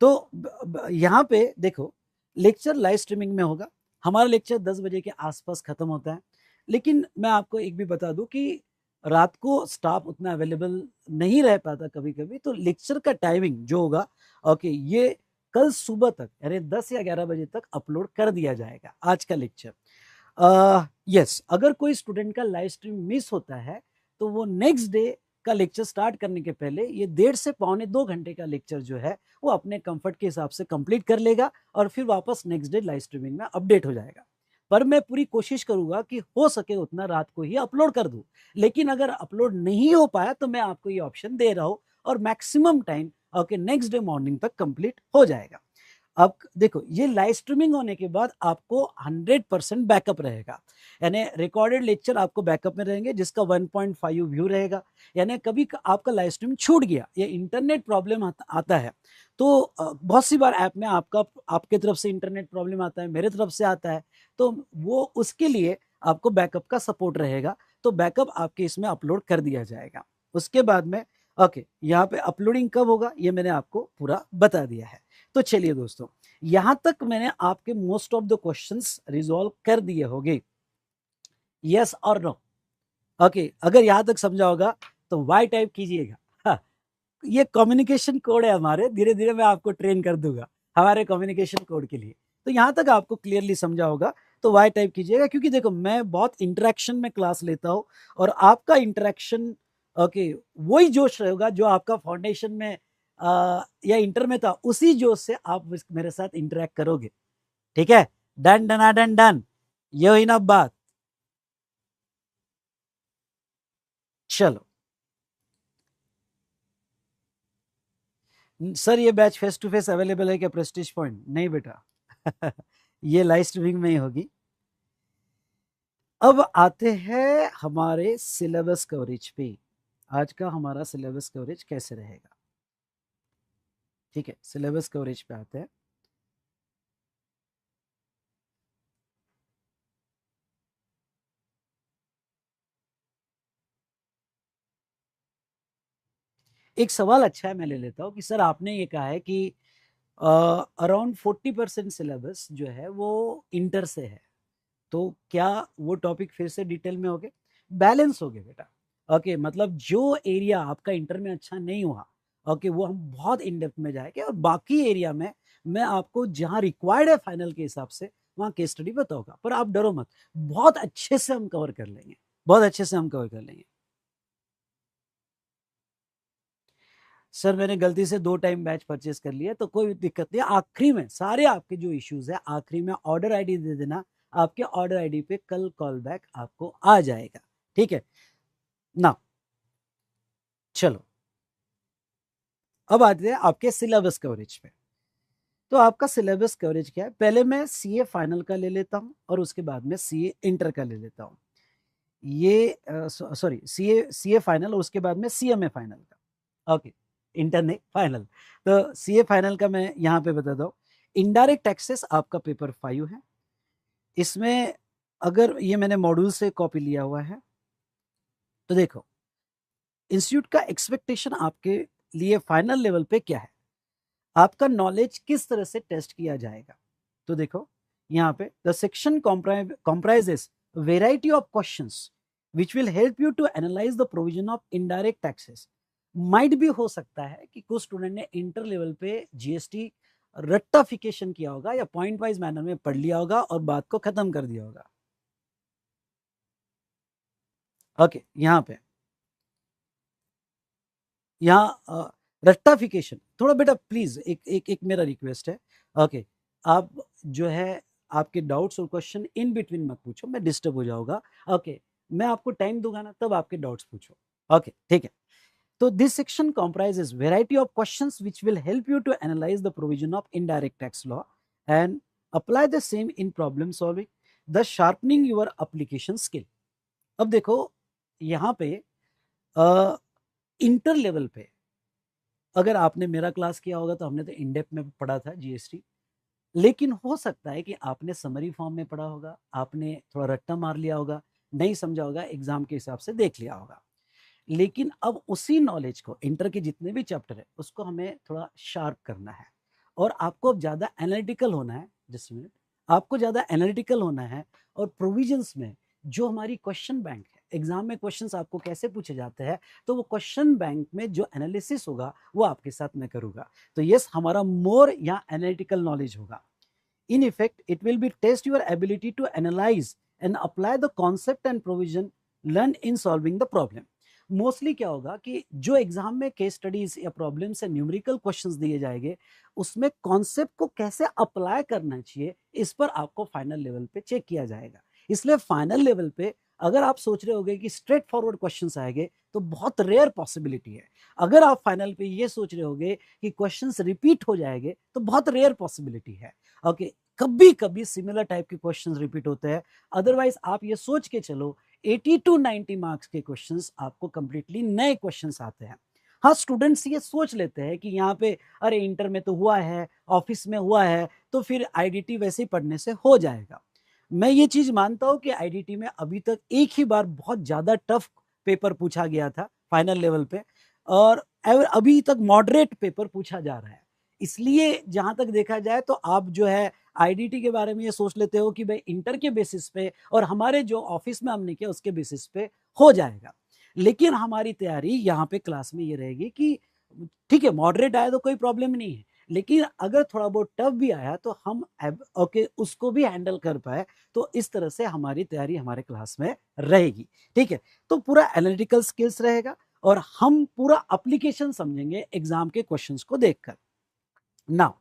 तो यहाँ पे देखो, लेक्चर लाइव स्ट्रीमिंग में होगा। हमारा लेक्चर 10 बजे के आसपास खत्म होता है, लेकिन मैं आपको एक भी बता दूं कि रात को स्टाफ उतना अवेलेबल नहीं रह पाता कभी कभी, तो लेक्चर का टाइमिंग जो होगा, ओके, ये कल सुबह तक यानी 10 या 11 बजे तक अपलोड कर दिया जाएगा आज का लेक्चर। यस, अगर कोई स्टूडेंट का लाइव स्ट्रीम मिस होता है तो वो नेक्स्ट डे का लेक्चर स्टार्ट करने के पहले ये 1.5 से 1.25 घंटे का लेक्चर जो है वो अपने कंफर्ट के हिसाब से कंप्लीट कर लेगा और फिर वापस नेक्स्ट डे लाइव स्ट्रीमिंग में अपडेट हो जाएगा। पर मैं पूरी कोशिश करूंगा कि हो सके उतना रात को ही अपलोड कर दूं, लेकिन अगर अपलोड नहीं हो पाया तो मैं आपको ये ऑप्शन दे रहा हूं और maximum time okay next day morning तक कंप्लीट हो जाएगा। अब देखो, ये लाइव स्ट्रीमिंग होने के बाद आपको 100% बैकअप रहेगा, यानी रिकॉर्डेड लेक्चर आपको बैकअप में रहेंगे जिसका 1.5 व्यू रहेगा। यानी कभी आपका लाइव स्ट्रीम छूट गया या इंटरनेट प्रॉब्लम आता है, तो बहुत सी बार ऐप में आपके तरफ से इंटरनेट प्रॉब्लम आता है, मेरे तरफ से आता है, तो वो उसके लिए आपको बैकअप का सपोर्ट रहेगा, तो बैकअप आपके इसमें अपलोड कर दिया जाएगा। उसके बाद में ओके, यहाँ पे अपलोडिंग कब होगा ये मैंने आपको पूरा बता दिया है। तो चलिए दोस्तों, यहां तक मैंने आपके most of the questions resolve कर दिए होंगे, यस और नो। ओके, अगर यहां तक समझा होगा तो वाई टाइप कीजिएगा। हाँ, ये कम्युनिकेशन कोड है हमारे, धीरे धीरे मैं आपको ट्रेन कर दूंगा हमारे कम्युनिकेशन कोड के लिए। तो यहां तक आपको क्लियरली समझा होगा तो वाई टाइप कीजिएगा, क्योंकि देखो मैं बहुत इंटरेक्शन में क्लास लेता हूं और आपका इंटरेक्शन ओके वही जोश रहेगा जो आपका फाउंडेशन में या इंटर में था, उसी जोश से आप मेरे साथ इंटरेक्ट करोगे। ठीक है, डन डना डन डन, ये हुई ना बात। चलो सर, ये batch face to face available है क्या प्रेस्टीज पॉइंट? नहीं बेटा ये लाइव स्ट्रीमिंग में ही होगी। अब आते हैं हमारे सिलेबस कवरेज पे। आज का हमारा सिलेबस कवरेज कैसे रहेगा। ठीक है, सिलेबस कवरेज पे आते हैं। एक सवाल अच्छा है, मैं ले लेता हूँ कि सर आपने ये कहा है कि अराउंड 40% सिलेबस जो है वो इंटर से है, तो क्या वो टॉपिक फिर से डिटेल में हो गए? बैलेंस हो गए बेटा। ओके, मतलब जो एरिया आपका इंटर में अच्छा नहीं हुआ ओके, वो हम बहुत इन डेप्थ में जाएंगे, और बाकी एरिया में मैं आपको जहां रिक्वायर्ड है फाइनल के हिसाब से वहां केस स्टडी बताऊंगा। पर आप डरो मत, बहुत अच्छे से हम कवर कर लेंगे, बहुत अच्छे से हम कवर कर लेंगे। सर मैंने गलती से 2 टाइम बैच परचेस कर लिया, तो कोई दिक्कत नहीं, आखिरी में सारे आपके जो इश्यूज है आखिरी में ऑर्डर आईडी दे देना, आपके ऑर्डर आईडी पे कल कॉल बैक आपको आ जाएगा, ठीक है ना। चलो अब आते हैं आपके सिलेबस कवरेज पे। तो आपका सिलेबस कवरेज क्या है, पहले मैं सीए फाइनल का ले लेता हूं और उसके बाद में सीए इंटर का ले लेता हूं। ये सॉरी, सीए सीए फाइनल और उसके बाद में सीएमए फाइनल का, ओके, इंटर नहीं, फाइनल। तो सीए फाइनल का मैं यहाँ पे बताता हूँ। इनडायरेक्ट टैक्सेस आपका पेपर 5 है। इसमें अगर ये मैंने मॉड्यूल से कॉपी लिया हुआ है, तो देखो इंस्टीट्यूट का एक्सपेक्टेशन आपके लिए फाइनल लेवल पे क्या है, आपका नॉलेज किस तरह से टेस्ट किया जाएगा। तो देखो यहाँ पे the section comprises variety of questions which will help you to analyse the provision of indirect taxes. Might भी हो सकता है कि कुछ स्टूडेंट ने इंटर लेवल पे जीएसटी रट्टाफिकेशन किया होगा या पॉइंट वाइज मैनर में पढ़ लिया होगा और बात को खत्म कर दिया होगा। ओके, यहाँ रट्टाफिकेशन थोड़ा बेटा प्लीज एक एक एक मेरा रिक्वेस्ट है। ओके, आप जो है आपके डाउट्स और क्वेश्चन इन बिटवीन मत पूछो, मैं डिस्टर्ब हो जाऊंगा। ओके, मैं आपको टाइम दूंगा ना, तब आपके डाउट्स पूछो। ओके, ठीक है। तो this section comprises variety of questions which will help you to analyze the provision of indirect tax law and apply the same in problem solving, thus sharpening your application skill। अब देखो यहाँ पे inter level पे अगर आपने मेरा class किया होगा तो हमने तो इन डेप्थ में पढ़ा था जीएसटी, लेकिन हो सकता है कि आपने समरी फॉर्म में पढ़ा होगा, आपने थोड़ा रट्टा मार लिया होगा, नहीं समझा होगा, एग्जाम के हिसाब से देख लिया होगा। लेकिन अब उसी नॉलेज को इंटर के जितने भी चैप्टर है उसको हमें थोड़ा शार्प करना है, और आपको अब ज़्यादा एनालिटिकल होना है। जस्ट मिनट, आपको ज़्यादा एनालिटिकल होना है, और प्रोविजंस में जो हमारी क्वेश्चन बैंक है, एग्जाम में क्वेश्चंस आपको कैसे पूछे जाते हैं, तो वो क्वेश्चन बैंक में जो एनालिसिस होगा वो आपके साथ मैं करूँगा। तो यस, हमारा मोर यहाँ एनालिटिकल नॉलेज होगा। In effect, it will be test your ability to analyze and apply the concept and provision learned in solving the problem। Mostly क्या होगा कि जो एग्जाम में केस स्टडीज या प्रॉब्लम से न्यूमेरिकल क्वेश्चंस दिए जाएंगे, उसमें कॉन्सेप्ट को कैसे अप्लाई करना चाहिए इस पर आपको फाइनल लेवल पे चेक किया जाएगा। इसलिए फाइनल लेवल पे अगर आप सोच रहे होगे कि स्ट्रेट फॉरवर्ड क्वेश्चंस आएंगे तो बहुत रेयर पॉसिबिलिटी है। अगर आप फाइनल पे ये सोच रहे होगे कि क्वेश्चंस रिपीट हो जाएंगे तो बहुत रेयर पॉसिबिलिटी है। ओके, कभी कभी सिमिलर टाइप के क्वेश्चंस रिपीट होते हैं, अदरवाइज आप ये सोच के चलो 80 to 90 मार्क्स के क्वेश्चंस आपको कंप्लीटली नए क्वेश्चंस आते हैं। हाँ, स्टूडेंट्स ये सोच लेते हैं कि यहाँ पे अरे इंटर में तो हुआ है, ऑफिस में हुआ है, तो फिर आईडीटी वैसे ही पढ़ने से हो जाएगा। मैं ये चीज मानता हूँ कि आईडीटी में अभी तक एक ही बार बहुत ज्यादा टफ पेपर पूछा गया था फाइनल लेवल पे, और अभी तक मॉडरेट पेपर पूछा जा रहा है। इसलिए जहां तक देखा जाए तो आप जो है आईडीटी के बारे में ये सोच लेते हो कि भाई इंटर के बेसिस पे और हमारे जो ऑफिस में हमने किया उसके बेसिस पे हो जाएगा। लेकिन हमारी तैयारी यहाँ पे क्लास में ये रहेगी कि ठीक है, मॉडरेट आया तो कोई प्रॉब्लम नहीं है, लेकिन अगर थोड़ा बहुत टफ भी आया तो हम ओके उसको भी हैंडल कर पाए। तो इस तरह से हमारी तैयारी हमारे क्लास में रहेगी, ठीक है। तो पूरा एनालिटिकल स्किल्स रहेगा और हम पूरा एप्लीकेशन समझेंगे एग्जाम के क्वेश्चंस को देखकर। नाउ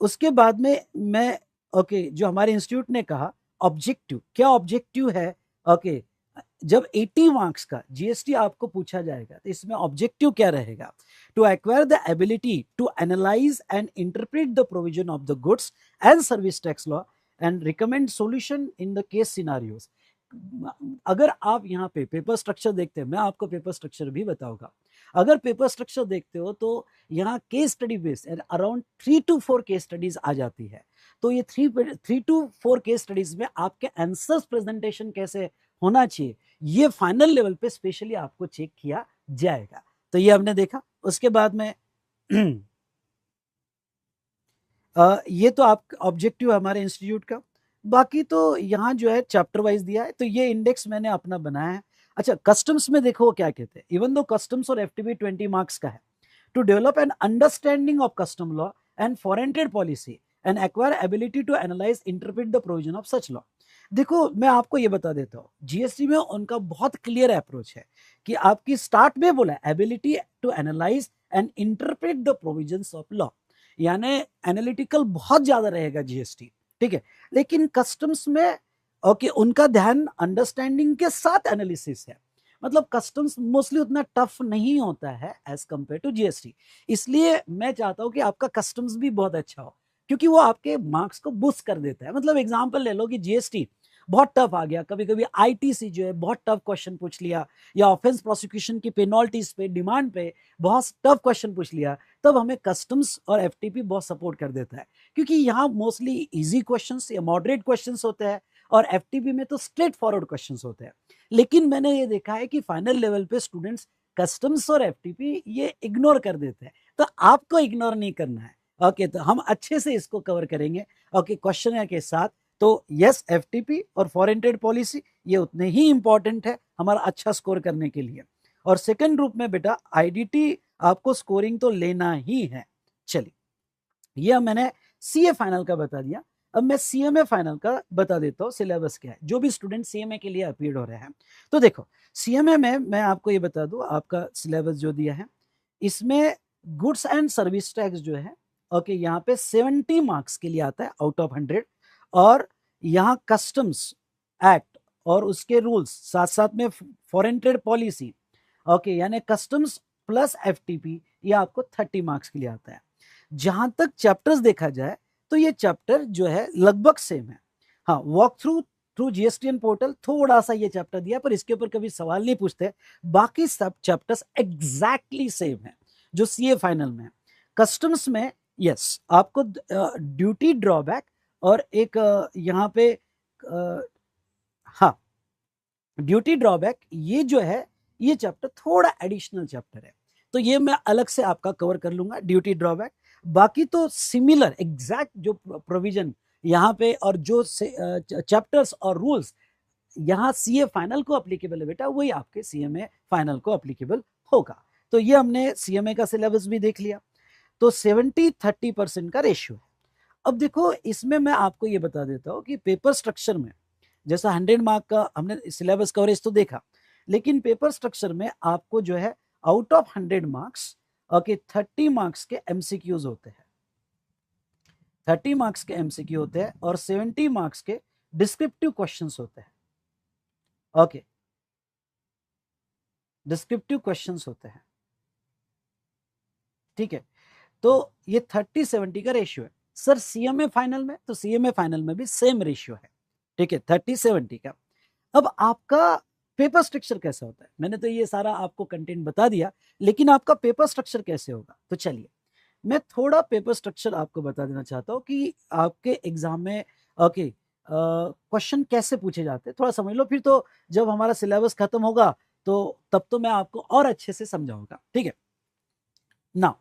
उसके बाद में मैं ओके जो हमारे इंस्टीट्यूट ने कहा ऑब्जेक्टिव, क्या ऑब्जेक्टिव है। ओके, जब 80 मार्क्स का जीएसटी आपको पूछा जाएगा तो इसमें ऑब्जेक्टिव क्या रहेगा, to acquire the ability to analyse and interpret the provision of the goods and service tax law and recommend solution in the case scenarios. अगर आप यहाँ पे पेपर स्ट्रक्चर देखते हैं, मैं आपको पेपर स्ट्रक्चर भी बताऊंगा। अगर पेपर स्ट्रक्चर देखते हो तो यहाँ case study based around 3 to 4 case studies आ जाती है। तो ये 3 to 4 केस स्टडीज में आपके आंसर्स प्रेजेंटेशन कैसे होना चाहिए, ये फाइनल लेवल पे स्पेशली आपको चेक किया जाएगा। तो ये हमने देखा। उसके बाद में ये तो आप ऑब्जेक्टिव हमारे इंस्टीट्यूट का। बाकी तो यहाँ जो है चैप्टर वाइज दिया है, तो ये इंडेक्स मैंने अपना बनाया है। अच्छा, कस्टम्स में देखो क्या कहते हैं, इवन दो कस्टम्स और एफटीबी 20 मार्क्स का है, to develop an understanding of custom law and foreign trade policy and acquire ability to analyse interpret the provision of such law. देखो मैं आपको ये बता देता हूँ, जीएसटी में उनका बहुत क्लियर अप्रोच है कि आपकी स्टार्ट में बोला ability to analyse and interpret the provisions of law, यानी एनालिटिकल बहुत ज्यादा रहेगा जीएसटी, ठीक है। लेकिन कस्टम्स में ओके उनका ध्यान अंडरस्टैंडिंग के साथ एनालिसिस है, मतलब कस्टम्स मोस्टली उतना टफ नहीं होता है एज कंपेयर टू जीएसटी। इसलिए मैं चाहता हूं कि आपका कस्टम्स भी बहुत अच्छा हो, क्योंकि वो आपके मार्क्स को बूस्ट कर देता है। मतलब एग्जांपल ले लो कि जीएसटी बहुत टफ आ गया, कभी कभी आईटीसी जो है बहुत टफ क्वेश्चन पूछ लिया, या ऑफेंस प्रोसिक्यूशन की पेनल्टीज पे डिमांड पे बहुत टफ क्वेश्चन पूछ लिया, तब हमें कस्टम्स और एफटीपी बहुत सपोर्ट कर देता है, क्योंकि यहाँ मोस्टली इजी क्वेश्चंस या मॉडरेट क्वेश्चंस होते हैं, और एफटीपी में तो स्ट्रेट फॉरवर्ड क्वेश्चंस होते हैं। लेकिन मैंने ये देखा है कि फाइनल लेवल पे स्टूडेंट्स कस्टम्स और एफटीपी ये इग्नोर कर देते हैं, तो आपको इग्नोर नहीं करना है। ओके, तो हम अच्छे से इसको कवर करेंगे ओके क्वेश्चन के साथ। तो यस, एफटीपी और फॉरेन ट्रेड पॉलिसी ये उतने ही इंपॉर्टेंट है हमारा अच्छा स्कोर करने के लिए। और सेकंड ग्रुप में बेटा आईडीटी आपको स्कोरिंग तो लेना ही है। चलिए, यह मैंने सीए फाइनल का बता दिया, अब मैं सीएमए फाइनल का बता देता हूँ सिलेबस क्या है, जो भी स्टूडेंट सीएमए के लिए अपीयर हो रहे हैं। तो देखो सीएमए में मैं आपको ये बता दूं, आपका सिलेबस जो दिया है इसमें गुड्स एंड सर्विस टैक्स जो है ओके यहाँ पे 70 मार्क्स के लिए आता है आउट ऑफ 100, और यहाँ कस्टम्स एक्ट और उसके रूल्स साथ साथ में फॉरेन ट्रेड पॉलिसी ओके यानी कस्टम्स प्लस एफटीपी ये आपको 30 मार्क्स के लिए आता है। जहां तक चैप्टर्स देखा जाए तो ये चैप्टर जो है लगभग सेम है। हाँ, वॉक थ्रू जीएसटीएन पोर्टल थोड़ा सा ये चैप्टर दिया, पर इसके ऊपर कभी सवाल नहीं पूछते, बाकी सब चैप्टर्स एग्जैक्टली सेम है जो सीए फाइनल में है। कस्टम्स में यस आपको ड्यूटी ड्रॉबैक और एक यहाँ पे हाँ ड्यूटी ड्रॉबैक ये जो है ये चैप्टर थोड़ा एडिशनल चैप्टर है, तो ये मैं अलग से आपका कवर कर लूंगा ड्यूटी ड्रॉबैक। बाकी तो सिमिलर एग्जैक्ट जो प्रोविजन यहाँ पे और जो चैप्टर्स और रूल्स यहाँ सीए फाइनल को अप्लीकेबल है बेटा, वही आपके सीएमए फाइनल को अप्लीकेबल होगा। तो ये हमने सीएमए का सिलेबस भी देख लिया। तो 70-30% का रेशियो है। अब देखो इसमें मैं आपको ये बता देता हूँ कि पेपर स्ट्रक्चर में जैसा 100 मार्क का हमने सिलेबस कवरेज तो देखा, लेकिन पेपर स्ट्रक्चर में आपको जो है out of 100 marks okay 30 marks के एमसीक्यूज होते हैं, 30 मार्क्स के एमसीक्यू होते हैं और 70 मार्क्स के डिस्क्रिप्टिव क्वेश्चंस होते हैं। ओके, डिस्क्रिप्टिव क्वेश्चंस होते हैं, ठीक है। तो ये 30-70 का रेशियो है। सर सीएमए फाइनल में, तो सीएमए फाइनल में भी सेम रेशियो है, ठीक है 30-70 का। अब आपका पेपर स्ट्रक्चर कैसा होता है, मैंने तो ये सारा आपको कंटेंट बता दिया, लेकिन आपका पेपर स्ट्रक्चर कैसे होगा, तो चलिए मैं थोड़ा पेपर स्ट्रक्चर आपको बता देना चाहता हूँ कि आपके एग्जाम में ओके क्वेश्चन कैसे पूछे जाते हैं, थोड़ा समझ लो, फिर तो जब हमारा सिलेबस खत्म होगा तो तब तो मैं आपको और अच्छे से समझाऊंगा, ठीक है ना।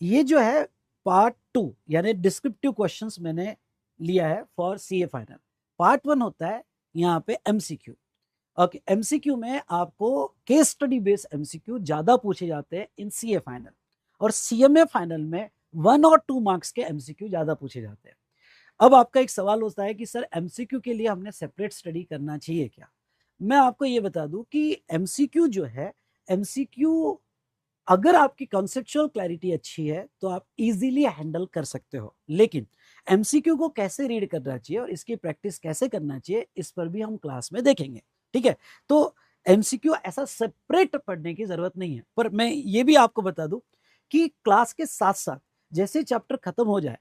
ये जो है पार्ट 2 यानी डिस्क्रिप्टिव क्वेश्चंस मैंने लिया है फॉर सीए फाइनल। पार्ट 1 होता है यहाँ पे एमसीक्यू। ओके, एमसीक्यू में आपको केस स्टडी बेस्ड एमसीक्यू ज्यादा पूछे जाते हैं इन सीए फाइनल, और सीएमए फाइनल में 1 और 2 मार्क्स के एमसीक्यू ज्यादा पूछे जाते हैं। अब आपका एक सवाल होता है कि सर एमसीक्यू के लिए हमने सेपरेट स्टडी करना चाहिए क्या। मैं आपको ये बता दूं कि एमसीक्यू जो है, एमसीक्यू अगर आपकी कॉन्सेप्चुअल क्लैरिटी अच्छी है तो आप इजीली हैंडल कर सकते हो, लेकिन एमसीक्यू को कैसे रीड करना चाहिए और इसकी प्रैक्टिस कैसे करना चाहिए इस पर भी हम क्लास में देखेंगे, ठीक है। तो एमसीक्यू ऐसा सेपरेट पढ़ने की जरूरत नहीं है, पर मैं ये भी आपको बता दूं कि क्लास के साथ साथ जैसे चैप्टर खत्म हो जाए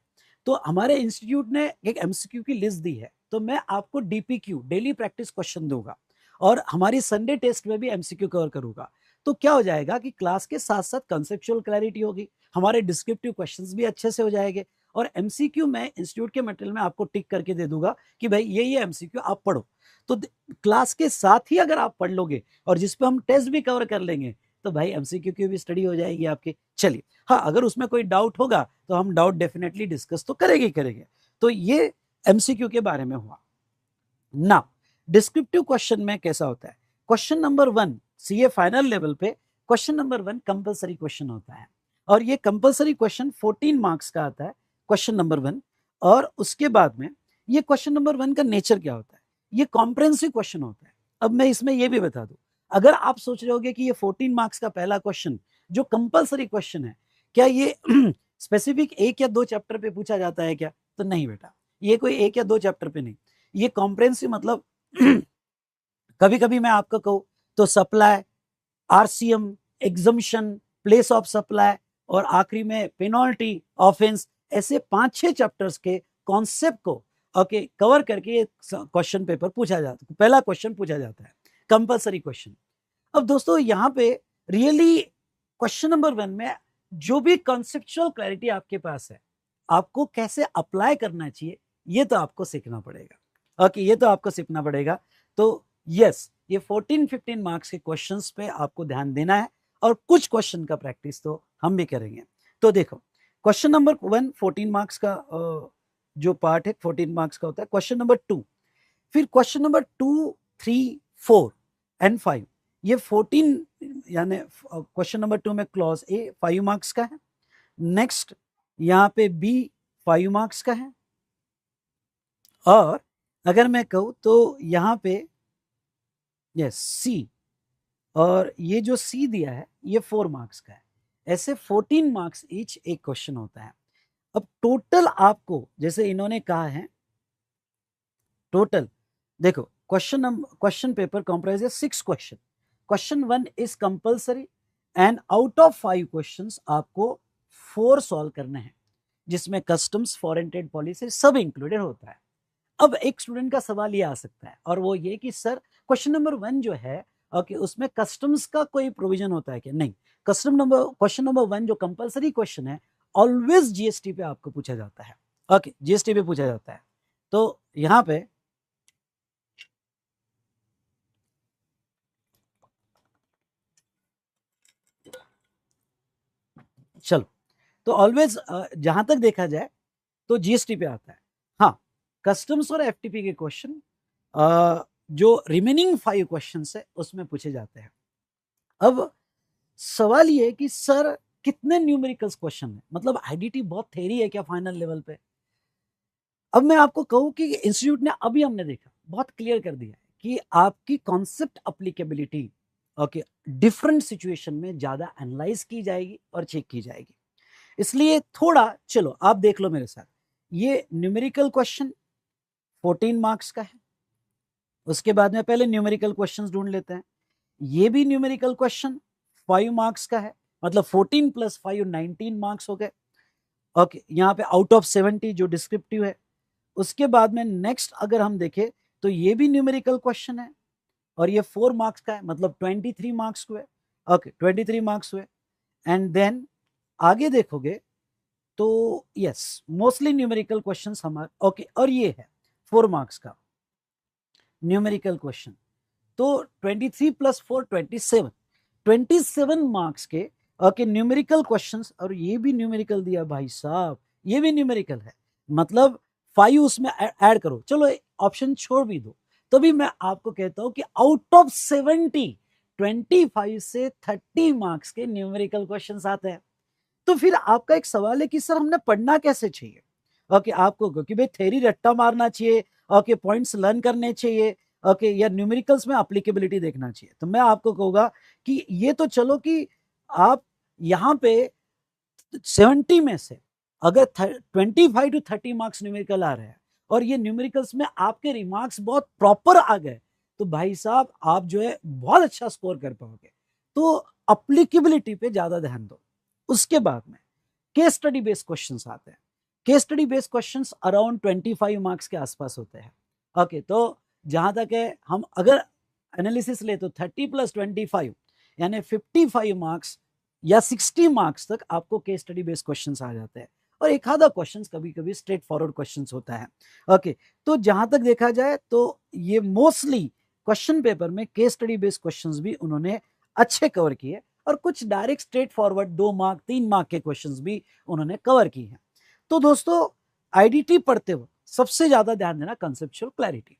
तो हमारे इंस्टीट्यूट ने एक एमसीक्यू की लिस्ट दी है, तो मैं आपको डीपीक्यू डेली प्रैक्टिस क्वेश्चन दूंगा और हमारी संडे टेस्ट में भी एमसीक्यू कवर करूंगा। तो क्या हो जाएगा कि क्लास के साथ साथ कंसेप्चुअल क्लैरिटी होगी, हमारे डिस्क्रिप्टिव क्वेश्चंस भी अच्छे से हो जाएंगे, और एमसीक्यू मैं इंस्टीट्यूट के मटेरियल में आपको टिक करके दे दूंगा कि भाई ये एमसीक्यू आप पढ़ो। तो क्लास के साथ ही अगर आप पढ़ लोगे और जिसपे हम टेस्ट भी कवर कर लेंगे तो भाई एमसीक्यू की भी स्टडी हो जाएगी आपकी। चलिए, हाँ अगर उसमें कोई डाउट होगा तो हम डाउट डेफिनेटली डिस्कस तो करेंगे। तो ये एमसीक्यू के बारे में हुआ ना। डिस्क्रिप्टिव क्वेश्चन में कैसा होता है, question number 1 CA final level पे क्वेश्चन नंबर 1 कंपलसरी क्वेश्चन होता है, और ये कंपलसरी क्वेश्चन 14 मार्क्स का आता है, क्वेश्चन नंबर 1। और उसके बाद में ये क्वेश्चन नंबर 1 का नेचर क्या होता है, ये कॉम्प्रिहेंसिव क्वेश्चन होता है। अब मैं इसमें ये भी बता दूं, अगर आप सोच रहे होगे कि ये 14 मार्क्स का पहला क्वेश्चन जो कंपलसरी क्वेश्चन है, क्या ये स्पेसिफिक 1 या 2 चैप्टर पे पूछा जाता है क्या? तो नहीं बेटा, ये कोई 1 या 2 चैप्टर पे नहीं, ये कॉम्प्रिहेंसिव मतलब कभी कभी मैं आपको कहूँ तो supply, RCM, exemption, place of supply और आखिरी में पेनल्टी, ऑफेंस, ऐसे 5-6 चैप्टर्स के कॉन्सेप्ट को ओके कवर करके क्वेश्चन पेपर पूछा जाता है, पहला क्वेश्चन पूछा जाता है, कंपलसरी क्वेश्चन। अब दोस्तों यहाँ पे रियली क्वेश्चन नंबर 1 में जो भी कॉन्सेप्चुअल क्लैरिटी आपके पास है, आपको कैसे अप्लाई करना चाहिए ये तो आपको सीखना पड़ेगा। ओके, ये तो आपको सीखना पड़ेगा। तो यस, ये 14-15 मार्क्स के क्वेश्चंस पे आपको ध्यान देना है और कुछ क्वेश्चन का प्रैक्टिस तो हम भी करेंगे। तो देखो, क्वेश्चन नंबर 1 14 मार्क्स का जो पार्ट है 14 मार्क्स का होता है। क्वेश्चन नंबर 2, फिर क्वेश्चन नंबर 2, 3, 4 एंड 5, ये 14 यानी क्वेश्चन नंबर 2 में क्लॉज ए 5 मार्क्स का है, नेक्स्ट यहाँ पे बी 5 मार्क्स का है, और अगर मैं कहूँ तो यहाँ पे यस सी, और ये जो सी दिया है ये 4 मार्क्स का है। ऐसे 14 मार्क्स ईच एक क्वेश्चन होता है। अब टोटल आपको, जैसे इन्होंने कहा है टोटल, देखो question paper comprise 6 question, question 1 is compulsory and out of 5 questions आपको 4 सॉल्व करने हैं, जिसमें कस्टम्स, फॉरेन ट्रेड पॉलिसी सब इंक्लूडेड होता है। अब एक स्टूडेंट का सवाल ये आ सकता है, और वो ये कि सर क्वेश्चन नंबर 1 जो है ओके उसमें कस्टम्स का कोई प्रोविजन होता है क्या? नहीं, क्वेश्चन नंबर 1 जो कंपलसरी क्वेश्चन है ऑलवेज जीएसटी पे आपको पूछा जाता है। ओके, जीएसटी पे पूछा जाता है। तो यहां पे चलो, तो ऑलवेज जहां तक देखा जाए तो जीएसटी पे आता है। हाँ, कस्टम्स और एफटीपी के क्वेश्चन जो रिमेनिंग 5 क्वेश्चन है उसमें पूछे जाते हैं। अब सवाल ये है कि सर कितने न्यूमेरिकल्स क्वेश्चन है, मतलब आईडीटी बहुत थेरी है क्या फाइनल लेवल पे? अब मैं आपको कहूं कि इंस्टीट्यूट ने अभी हमने देखा बहुत क्लियर कर दिया है कि आपकी concept applicability okay different situation में ज्यादा एनालाइज की जाएगी और चेक की जाएगी। इसलिए थोड़ा चलो आप देख लो मेरे साथ, ये न्यूमेरिकल क्वेश्चन 14 मार्क्स का है। उसके बाद में पहले न्यूमेरिकल क्वेश्चंस ढूंढ लेते हैं। ये भी न्यूमेरिकल क्वेश्चन 5 मार्क्स का है, मतलब 14 + 5 19 मार्क्स हो गए। ओके, यहाँ पे आउट ऑफ 70 जो डिस्क्रिप्टिव है। उसके बाद में नेक्स्ट अगर हम देखें तो ये भी न्यूमेरिकल क्वेश्चन है और ये 4 मार्क्स का है, मतलब 23 मार्क्स हुए। ओके, 23 मार्क्स हुए। एंड देन आगे देखोगे तो यस मोस्टली न्यूमेरिकल क्वेश्चंस हमारे ओके, और ये है 4 मार्क्स का न्यूमेरिकल क्वेश्चन। तो 23 + 4 27 मार्क्स के ओके न्यूमेरिकल क्वेश्चंस, और ये भी न्यूमेरिकल दिया भाई साहब, ये भी न्यूमेरिकल है, मतलब 5 उसमें ऐड करो। चलो ऑप्शन छोड़ भी दो, तो भी मैं आपको कहता हूं कि आउट ऑफ 70 25 से 30 मार्क्स के न्यूमेरिकल क्वेश्चंस आते हैं। तो फिर आपका एक सवाल है कि सर हमने पढ़ना कैसे चाहिए? ओके, आपको क्योंकि भाई थ्योरी रट्टा मारना चाहिए, ओके पॉइंट्स लर्न करने चाहिए, ओके या न्यूमेरिकल्स में एप्लीकेबिलिटी देखना चाहिए। तो मैं आपको कहूंगा कि ये तो चलो कि आप यहाँ पे 70 में से अगर 25 to 30 मार्क्स न्यूमेरिकल आ रहे हैं और ये न्यूमेरिकल्स में आपके रिमार्क्स बहुत प्रॉपर आ गए, तो भाई साहब आप जो है बहुत अच्छा स्कोर कर पाओगे। तो अप्लीकेबिलिटी पे ज्यादा ध्यान दो। उसके बाद में केस स्टडी बेस्ड क्वेश्चंस आते हैं। Case study based questions around 25 marks के आसपास होते हैं। ओके, तो जहां तक है हम अगर एनालिसिस ले तो 30 + 25 यानी 55 मार्क्स या 60 मार्क्स तक आपको केस स्टडी बेस्ड क्वेश्चंस आ जाते हैं, और एक आधा क्वेश्चंस कभी कभी स्ट्रेट फॉरवर्ड क्वेश्चंस होता है। ओके, तो जहां तक देखा जाए तो ये मोस्टली क्वेश्चन पेपर में केस स्टडी बेस्ड क्वेश्चंस भी उन्होंने अच्छे कवर किए, और कुछ direct straight forward 2 mark 3 mark के क्वेश्चंस भी उन्होंने कवर किए हैं। तो दोस्तों आईडीटी पढ़ते वक्त सबसे ज्यादा ध्यान देना कंसेप्चुअल क्लैरिटी।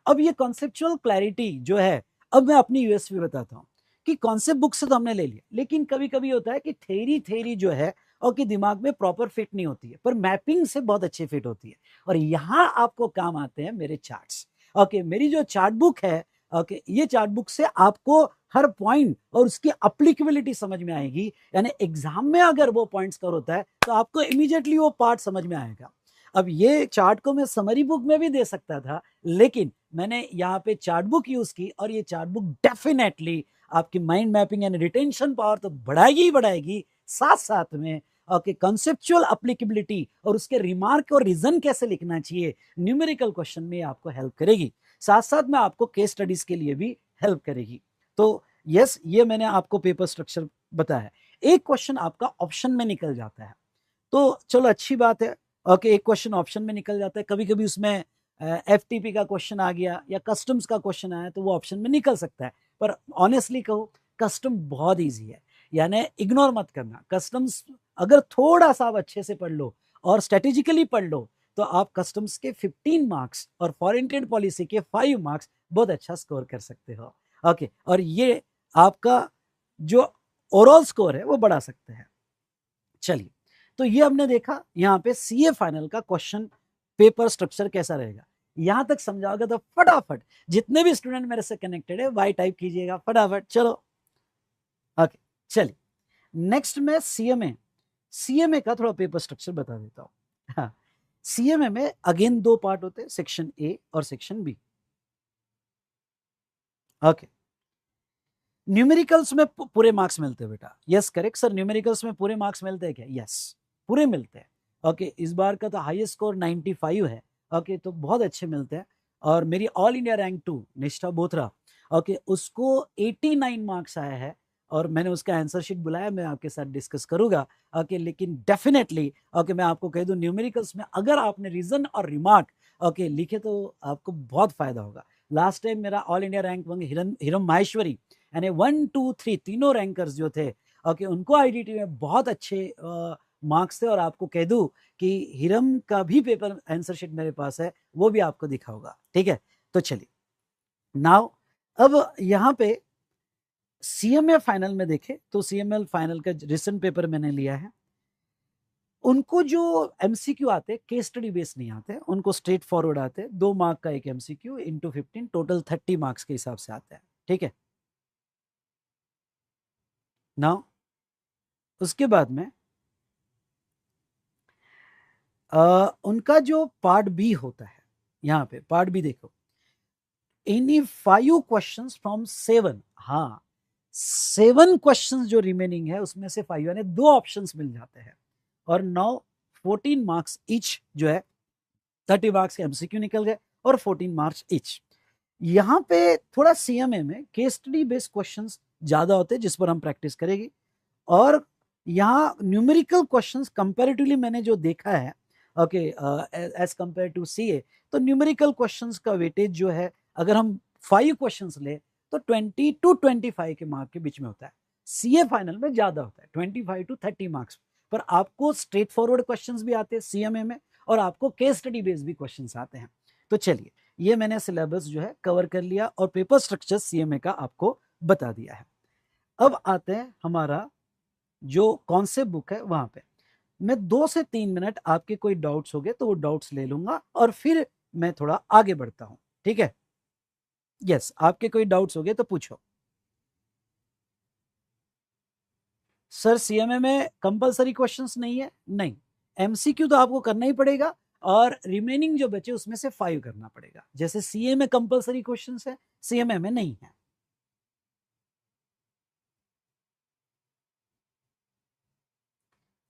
अब ये कंसेप्चुअल क्लैरिटी जो है, अब मैं अपनी यूएसपी बताता हूं कि कॉन्सेप्ट बुक से तो हमने ले लिया, लेकिन कभी कभी होता है कि थेरी जो है और कि दिमाग में प्रॉपर फिट नहीं होती है, पर मैपिंग से बहुत अच्छी फिट होती है। और यहाँ आपको काम आते हैं मेरे चार्ट्स। ओके, मेरी जो चार्ट बुक है, ओके, ये चार्ट बुक से आपको हर पॉइंट और उसकी अप्लीकेबिलिटी समझ में आएगी। यानी एग्जाम में अगर वो पॉइंट्स कवर होता है तो आपको इमीडिएटली वो पार्ट समझ में आएगा। अब ये चार्ट को मैं समरी बुक में भी दे सकता था, लेकिन मैंने यहाँ पे चार्ट बुक यूज की, और ये चार्ट बुक डेफिनेटली आपकी mind mapping and retention power तो बढ़ाएगी ही बढ़ाएगी, साथ साथ में ओके कंसेप्चुअल एप्लीकेबिलिटी और उसके रिमार्क और रीजन कैसे लिखना चाहिए न्यूमेरिकल क्वेश्चन में आपको हेल्प करेगी, साथ साथ में आपको केस स्टडीज के लिए भी हेल्प करेगी। तो यस, ये मैंने आपको पेपर स्ट्रक्चर बताया। एक क्वेश्चन आपका ऑप्शन में निकल जाता है, तो चलो अच्छी बात है। ओके, एक क्वेश्चन ऑप्शन में निकल जाता है, कभी कभी उसमें एफटीपी का क्वेश्चन आ गया या कस्टम्स का क्वेश्चन आया तो वो ऑप्शन में निकल सकता है। पर ऑनेस्टली कहो, कस्टम बहुत इजी है, यानी इग्नोर मत करना। कस्टम्स अगर थोड़ा सा आप अच्छे से पढ़ लो और स्ट्रेटेजिकली पढ़ लो तो आप कस्टम्स के 15 मार्क्स और फॉरेन ट्रेड पॉलिसी के 5 मार्क्स बहुत अच्छा स्कोर कर सकते हो। ओके, और ये आपका जो ओवरऑल स्कोर है वो बढ़ा सकते हैं। चलिए, तो ये हमने देखा यहाँ पे सीए फाइनल का क्वेश्चन पेपर स्ट्रक्चर कैसा रहेगा। यहां तक समझाओगे तो फटाफट जितने भी स्टूडेंट मेरे से कनेक्टेड है वाई टाइप कीजिएगा फटाफट। चलो ओके, चलिए नेक्स्ट में सीएमए का थोड़ा पेपर स्ट्रक्चर बता देता हूँ। हाँ, सीएमए में अगेन 2 पार्ट होते हैं, सेक्शन ए और सेक्शन बी। ओके, न्यूमेरिकल्स में पूरे मार्क्स मिलते हैं बेटा। यस करेक्ट सर, न्यूमेरिकल्स में पूरे मार्क्स मिलते हैं क्या? यस, पूरे मिलते हैं। ओके, इस बार का तो हाईएस्ट स्कोर 95 है। ओके, तो बहुत अच्छे मिलते हैं। और मेरी ऑल इंडिया रैंक 2 निष्ठा बोथरा, ओके, उसको 89 मार्क्स आया है, और मैंने उसका आंसर शीट बुलाया, मैं आपके साथ डिस्कस करूंगा। ओके, लेकिन डेफिनेटली ओके मैं आपको कह दूं, न्यूमेरिकल्स में अगर आपने रीजन और रिमार्क ओके लिखे तो आपको बहुत फायदा होगा। लास्ट टाइम मेरा all India rank Hiram Maheshwari यानी 1 2 3 तीनों रैंकर्स जो थे ओके उनको आईडीटी में बहुत अच्छे मार्क्स थे। और आपको कह दूं कि हिरम का भी पेपर आंसर शीट मेरे पास है, वो भी आपको दिखा होगा। ठीक है, तो चलिए नाउ अब यहाँ पे सीएमए फाइनल में देखे तो सीएमएल फाइनल का रिसेंट पेपर मैंने लिया है। उनको जो एमसीक्यू आते हैं केस स्टडी बेस नहीं आते, उनको स्ट्रेट फॉरवर्ड आते हैं। 2 मार्क का एक एमसीक्यू इंटू 15 टोटल 30 मार्क्स के हिसाब से आता है। ठीक है, नाउ उसके बाद में उनका जो पार्ट बी होता है, यहाँ पे पार्ट बी देखो, एनी 5 क्वेश्चंस फ्रॉम 7, हाँ 7 क्वेश्चंस जो रिमेनिंग है उसमें से 5 यानी 2 ऑप्शंस मिल जाते हैं। और 14 मार्क्स ईच जो है, 30 मार्क्स के एमसीक्यू निकल गए और 14 मार्क्स ईच। यहाँ पे थोड़ा सीएमए में केस स्टडी बेस्ड क्वेश्चंस ज्यादा होते हैं जिस पर हम प्रैक्टिस करेंगे। और यहाँ न्यूमेरिकल क्वेश्चंस कंपैरेटिवली मैंने जो देखा है okay as compare to CA, तो न्यूमेरिकल क्वेश्चंस का वेटेज जो है अगर हम 5 क्वेश्चंस ले तो 20 टू 25 के मार्क के बीच में होता है। सीए फाइनल में ज्यादा होता है 25 टू 30 मार्क्स। पर आपको स्ट्रेट फॉरवर्ड क्वेश्चंस भी आते हैं सीएमए में, और आपको केस स्टडी बेस्ड भी क्वेश्चंस आते हैं। तो चलिए, ये मैंने सिलेबस जो है कवर कर लिया और पेपर स्ट्रक्चर सीएमए का आपको बता दिया है। अब आते हैं हमारा जो कॉन्सेप्ट बुक है वहां पे। मैं 2 से 3 मिनट आपके कोई डाउट्स हो गए तो वो डाउट्स ले लूंगा और फिर मैं थोड़ा आगे बढ़ता हूं। ठीक है, यस, आपके कोई डाउट्स हो गए तो पूछो। सर सीएमए में कंपलसरी क्वेश्चंस नहीं है, नहीं, एमसीक्यू तो आपको करना ही पड़ेगा और रिमेनिंग जो बचे उसमें से 5 करना पड़ेगा। जैसे सीए में कंपलसरी क्वेश्चंस है, सीएमए में नहीं है।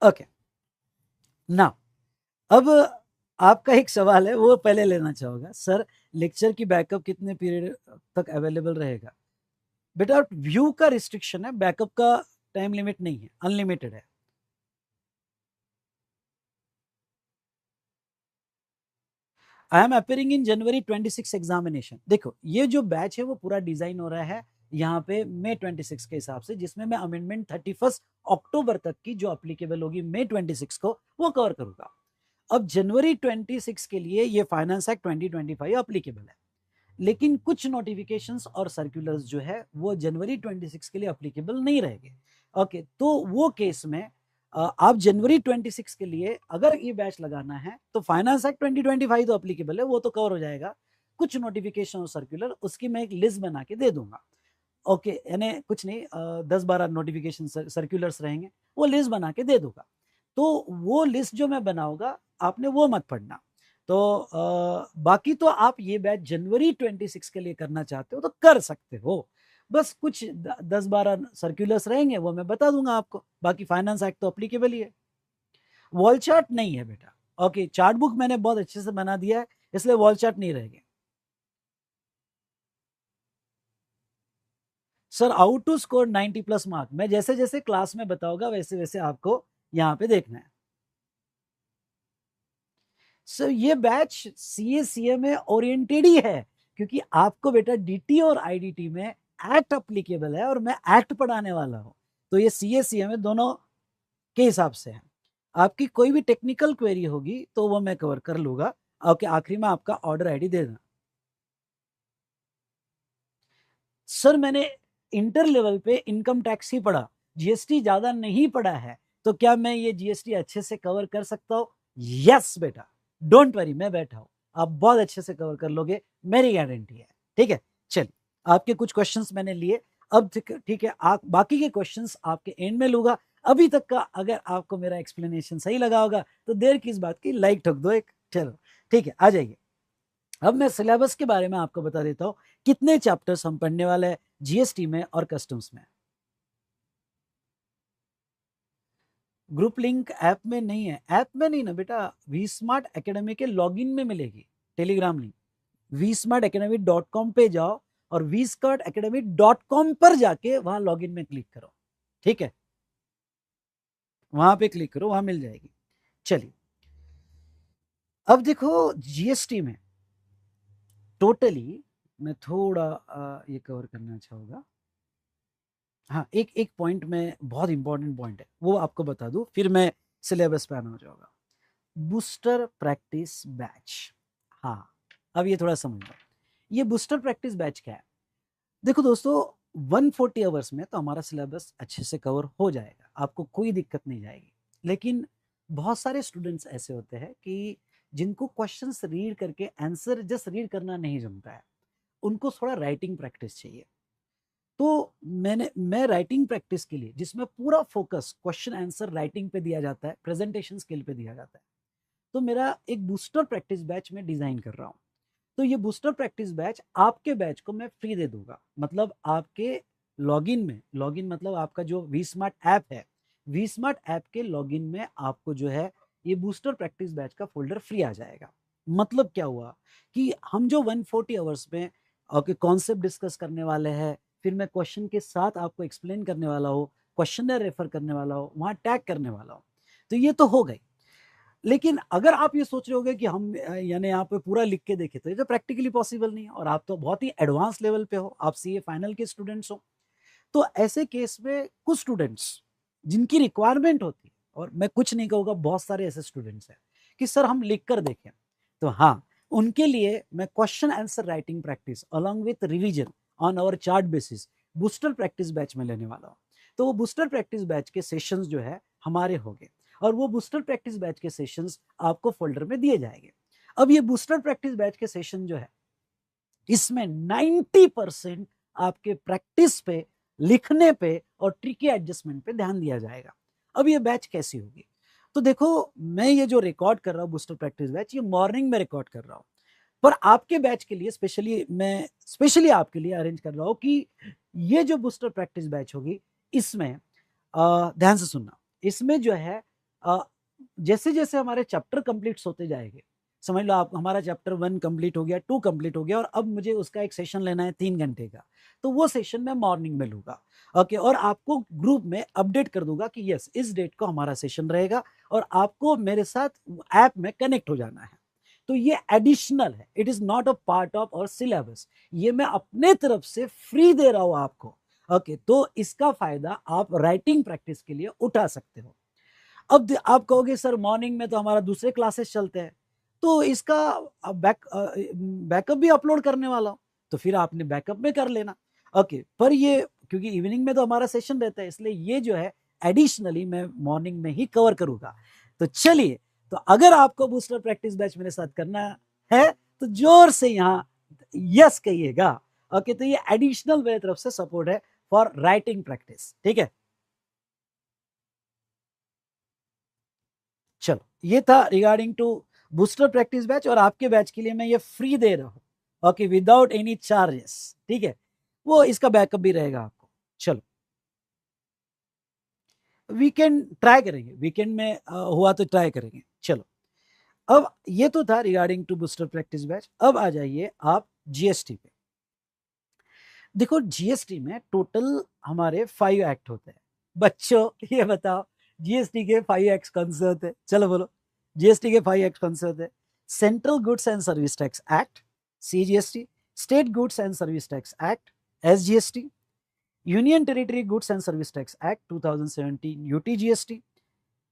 ओके, ना अब आपका एक सवाल है वो पहले लेना चाहूंगा, सर लेक्चर की बैकअप कितने पीरियड तक अवेलेबल रहेगा? बेटा व्यू का रिस्ट्रिक्शन है, बैकअप का टाइम लिमिट नहीं है, अनलिमिटेड है। I am appearing in January 26 examination. देखो ये जो बैच है वो पूरा डिजाइन हो रहा है यहाँ पे मई 26 के हिसाब से, जिसमें मैं अमेंडमेंट 31 अक्टूबर तक की जो अप्लीकेबल होगी मई 26 को वो कवर करूंगा। अब जनवरी 26 के लिए ये फाइनेंस एक्ट 2025 अप्लीकेबल है। लेकिन कुछ नोटिफिकेशंस और सर्कुलर्स जो है वो जनवरी 26 के लिए अप्लीकेबल नहीं रहेंगे। ओके, तो वो केस में आप जनवरी 26 के लिए अगर ये बैच लगाना है तो फाइनेंस एक्ट 2025 तो अप्लीकेबल है, वो तो कवर हो जाएगा। कुछ नोटिफिकेशन और सर्कुलर उसकी मैं एक लिस्ट बना के दे दूंगा। ओके, यानी कुछ नहीं, 10-12 नोटिफिकेशन सर्कुलर्स रहेंगे, वो लिस्ट बना के दे दूंगा। तो वो लिस्ट जो मैं बनाऊंगा आपने वो मत पढ़ना। तो बाकी तो आप ये बैच जनवरी 26 के लिए करना चाहते हो तो कर सकते हो। बस कुछ 10-12 सर्कुलर्स रहेंगे, वो मैं बता दूंगा आपको। बाकी फाइनेंस एक्ट तो अप्लीकेबल ही है। वॉल चार्ट नहीं है बेटा। ओके, चार्ट बुक मैंने बहुत अच्छे से बना दिया है, इसलिए वॉल चार्ट नहीं रहेगा। Sir how to score 90 plus mark, मैं जैसे जैसे क्लास में बताऊंगा वैसे वैसे आपको यहाँ पे देखना है। सर ये बैच सीए सीए में ओरिएंटेड ही है, क्योंकि आपको बेटा डीटी और आईडीटी में एक्ट अप्लीकेबल है और मैं एक्ट पढ़ाने वाला हूँ। तो ये सीए सीए में दोनों के हिसाब से है। आपकी कोई भी टेक्निकल क्वेरी होगी तो वो मैं कवर कर लूंगा। ओके, आखिरी में आपका ऑर्डर आईडी दे देना। सर मैंने इंटर लेवल पे इनकम टैक्स ही पढ़ा, जीएसटी ज्यादा नहीं पढ़ा है, तो क्या मैं ये जीएसटी अच्छे से कवर कर सकता हूँ? यस बेटा, डोंट वरी, मैं बैठा हूँ, आप बहुत अच्छे से कवर कर लोगे, मेरी गारंटी है। ठीक है, चलिए, आपके कुछ क्वेश्चंस मैंने लिए। अब ठीक है, आप बाकी के क्वेश्चंस आपके एंड में लूंगा। अभी तक का अगर आपको मेरा एक्सप्लेनेशन सही लगा होगा तो देर किस बात की, लाइक ठोक दो एक। चलो ठीक है, आ जाइए। अब मैं सिलेबस के बारे में आपको बता देता हूं, कितने चैप्टर्स हम पढ़ने वाले हैं जीएसटी में और कस्टम्स में। ग्रुप लिंक ऐप में नहीं है, ऐप में नहीं ना बेटा, वी स्मार्ट एकेडमी के लॉगिन में मिलेगी टेलीग्राम लिंक। vsmartacademy.com पे जाओ और vsmartacademy.com पर जाके वहां लॉगिन में क्लिक करो। ठीक है, वहां पे क्लिक करो, वहां मिल जाएगी। चलिए, अब देखो जीएसटी में टोटली मैं थोड़ा ये कवर करना चाहूंगा। हाँ, एक एक पॉइंट में, बहुत इंपॉर्टेंट पॉइंट है, वो आपको बता दूं, फिर मैं सिलेबस पे आना हो जाऊंगा। Booster practice batch. हाँ, अब ये थोड़ा समझ लो, ये बूस्टर प्रैक्टिस बैच क्या है। देखो दोस्तों, 140 आवर्स में तो हमारा सिलेबस अच्छे से कवर हो जाएगा, आपको कोई दिक्कत नहीं जाएगी। लेकिन बहुत सारे स्टूडेंट्स ऐसे होते हैं कि जिनको क्वेश्चंस रीड करके आंसर जस्ट रीड करना नहीं जमता है, उनको थोड़ा राइटिंग प्रैक्टिस चाहिए। तो मैं राइटिंग प्रैक्टिस के लिए, जिसमें पूरा फोकस क्वेश्चन आंसर राइटिंग पे दिया जाता है, प्रेजेंटेशन स्किल पे दिया जाता है, तो मेरा एक बूस्टर प्रैक्टिस बैच में डिजाइन कर रहा हूँ। तो ये बूस्टर प्रैक्टिस बैच, आपके बैच को मैं फ्री दे दूंगा। मतलब आपके लॉगिन में, लॉगिन मतलब आपका जो वी स्मार्ट ऐप है, वी स्मार्ट ऐप के लॉगिन में आपको जो है ये बूस्टर प्रैक्टिस बैच का फोल्डर फ्री आ जाएगा। मतलब क्या हुआ कि हम जो 140 आवर्स में ओके कॉन्सेप्ट डिस्कस करने वाले हैं, फिर मैं क्वेश्चन के साथ आपको एक्सप्लेन करने वाला हूँ, क्वेश्चनर रेफर करने वाला हूँ, वहां टैग करने वाला हूँ, तो ये तो हो गई। लेकिन अगर आप ये सोच रहे होगे कि हम यानी यहाँ पे पूरा लिख के देखे, तो ये तो प्रैक्टिकली पॉसिबल नहीं है, और आप तो बहुत ही एडवांस लेवल पे हो, आप सीए फाइनल के स्टूडेंट्स हो। तो ऐसे केस में कुछ स्टूडेंट्स जिनकी रिक्वायरमेंट होती है, और मैं कुछ नहीं कहूँगा, बहुत सारे ऐसे स्टूडेंट्स हैं कि सर हम लिख कर देखें, तो हाँ, उनके लिए मैं question answer writing practice along with revision on our chart basis booster practice batch में लेने वाला हूँ। तो वो बूस्टर प्रैक्टिस बैच के सेशंस जो है हमारे हो गए, और वो बूस्टर प्रैक्टिस बैच के सेशंस आपको फोल्डर में दिए जाएंगे। अब ये बूस्टर प्रैक्टिस बैच के सेशन जो है, इसमें 90% आपके प्रैक्टिस पे, लिखने पे और ट्रिकी एडजस्टमेंट पे ध्यान दिया जाएगा। अब ये बैच कैसी होगी, तो देखो, मैं ये जो रिकॉर्ड कर रहा हूँ बूस्टर प्रैक्टिस बैच, ये मॉर्निंग में रिकॉर्ड कर रहा हूँ, पर आपके बैच के लिए स्पेशली आपके लिए अरेंज कर रहा हूँ कि ये जो बूस्टर प्रैक्टिस बैच होगी, इसमें ध्यान से सुनना, इसमें जो है जैसे जैसे हमारे चैप्टर कंप्लीट होते जाएंगे, समझ लो आप, हमारा चैप्टर 1 कंप्लीट हो गया, 2 कंप्लीट हो गया, और अब मुझे उसका एक सेशन लेना है 3 घंटे का, तो वो सेशन मैं मॉर्निंग में लूंगा। ओके, और आपको ग्रुप में अपडेट कर दूंगा कि यस, इस डेट को हमारा सेशन रहेगा, और आपको मेरे साथ ऐप में कनेक्ट हो जाना है। तो ये एडिशनल है, it is not a part of और सिलेबस, ये मैं अपने तरफ से फ्री दे रहा हूं आपको। ओके, तो इसका फायदा आप राइटिंग प्रैक्टिस के लिए उठा सकते हो। अब आप कहोगे सर मॉर्निंग में तो हमारा दूसरे क्लासेस चलते हैं, तो इसका बैकअप भी अपलोड करने वाला हूं। तो फिर आपने बैकअप में कर लेना। ओके, पर ये क्योंकि इवनिंग में तो हमारा सेशन रहता है, इसलिए ये जो है एडिशनली मैं मॉर्निंग में ही कवर करूंगा। तो चलिए, तो अगर आपको बूस्टर प्रैक्टिस बैच मेरे साथ करना है तो जोर से यहाँ यस कहिएगा। ओके, तो ये एडिशनल मेरी तरफ से सपोर्ट है फॉर राइटिंग प्रैक्टिस, ठीक है। चलो, ये था regarding to booster practice batch, और आपके बैच के लिए मैं ये फ्री दे रहा हूं, ओके, विदाउट एनी चार्जेस, ठीक है। वो इसका बैकअप भी रहेगा आपको। चलो, वीकेंड ट्राई करेंगे, वीकेंड में हुआ तो ट्राई करेंगे। चलो, अब ये तो था regarding to booster practice batch. अब आ जाइए आप जीएसटी पे। देखो, जीएसटी में टोटल हमारे 5 एक्ट होते हैं। बच्चों, ये बताओ जीएसटी के 5 एक्ट कौन से होते हैं? चलो बोलो, जीएसटी के 5 एक्ट कौन से होते हैं? Central goods and service tax act, CGST, state goods and service tax act, SGST, union territory goods and service tax act 2017, UTGST,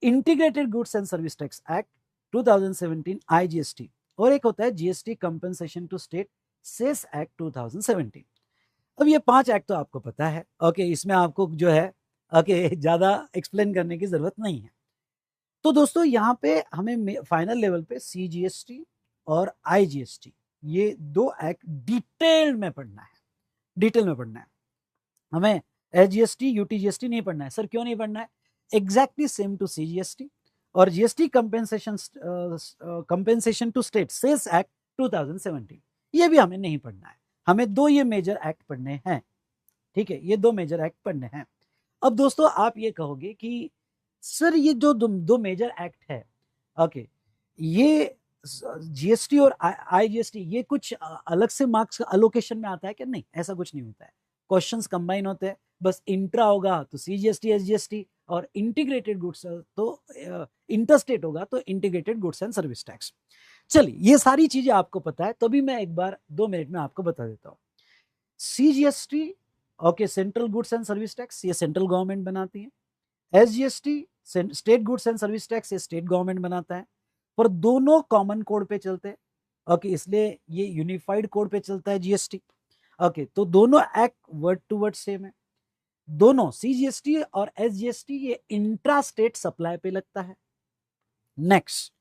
integrated goods and service tax act 2017, IGST, और एक होता है GST compensation to state cess act 2017। अब ये 5 act तो आपको पता है, ओके, इसमें आपको जो है ओके ज्यादा एक्सप्लेन करने की जरूरत नहीं है। तो दोस्तों, यहाँ पे हमें फाइनल लेवल पे सीजीएसटी और आईजीएसटी, ये 2 एक्ट डिटेल में पढ़ना है, डिटेल में पढ़ना है हमें। एसजीएसटी यूटीजीएसटी नहीं पढ़ना है। सर क्यों नहीं पढ़ना है? एग्जैक्टली सेम टू सीजीएसटी और GST compensation to state cess act 2017, ये भी हमें नहीं पढ़ना है। हमें 2 ये मेजर एक्ट पढ़ने हैं, ठीक है, ये 2 मेजर एक्ट पढ़ने हैं। अब दोस्तों, आप ये कहोगे कि सर ये जो 2 मेजर एक्ट है, ओके, ये जीएसटी और आईजीएसटी, ये कुछ अलग से मार्क्स अलोकेशन में आता है क्या? नहीं, ऐसा कुछ नहीं होता है। क्वेश्चंस कंबाइन होते हैं, बस इंट्रा होगा तो सीजीएसटी एसजीएसटी, और इंटीग्रेटेड गुड्स तो इंटरस्टेट होगा तो integrated goods and service tax. चलिए, ये सारी चीजें आपको पता है, तो भी मैं एक बार 2 मिनट में आपको बता देता हूँ। CGST, okay, central goods and service tax, ये सेंट्रल गवर्नमेंट बनाती है। SGST, state goods and service tax, ये स्टेट गवर्नमेंट बनाता है। पर दोनों कॉमन कोड पे चलते हैं, ओके, इसलिए ये यूनिफाइड कोड पे चलता है जीएसटी। ओके, तो दोनों act word to word same है। दोनों सीजीएसटी और एसजीएसटी ये इंट्रा स्टेट सप्लाई पे लगता है। नेक्स्ट,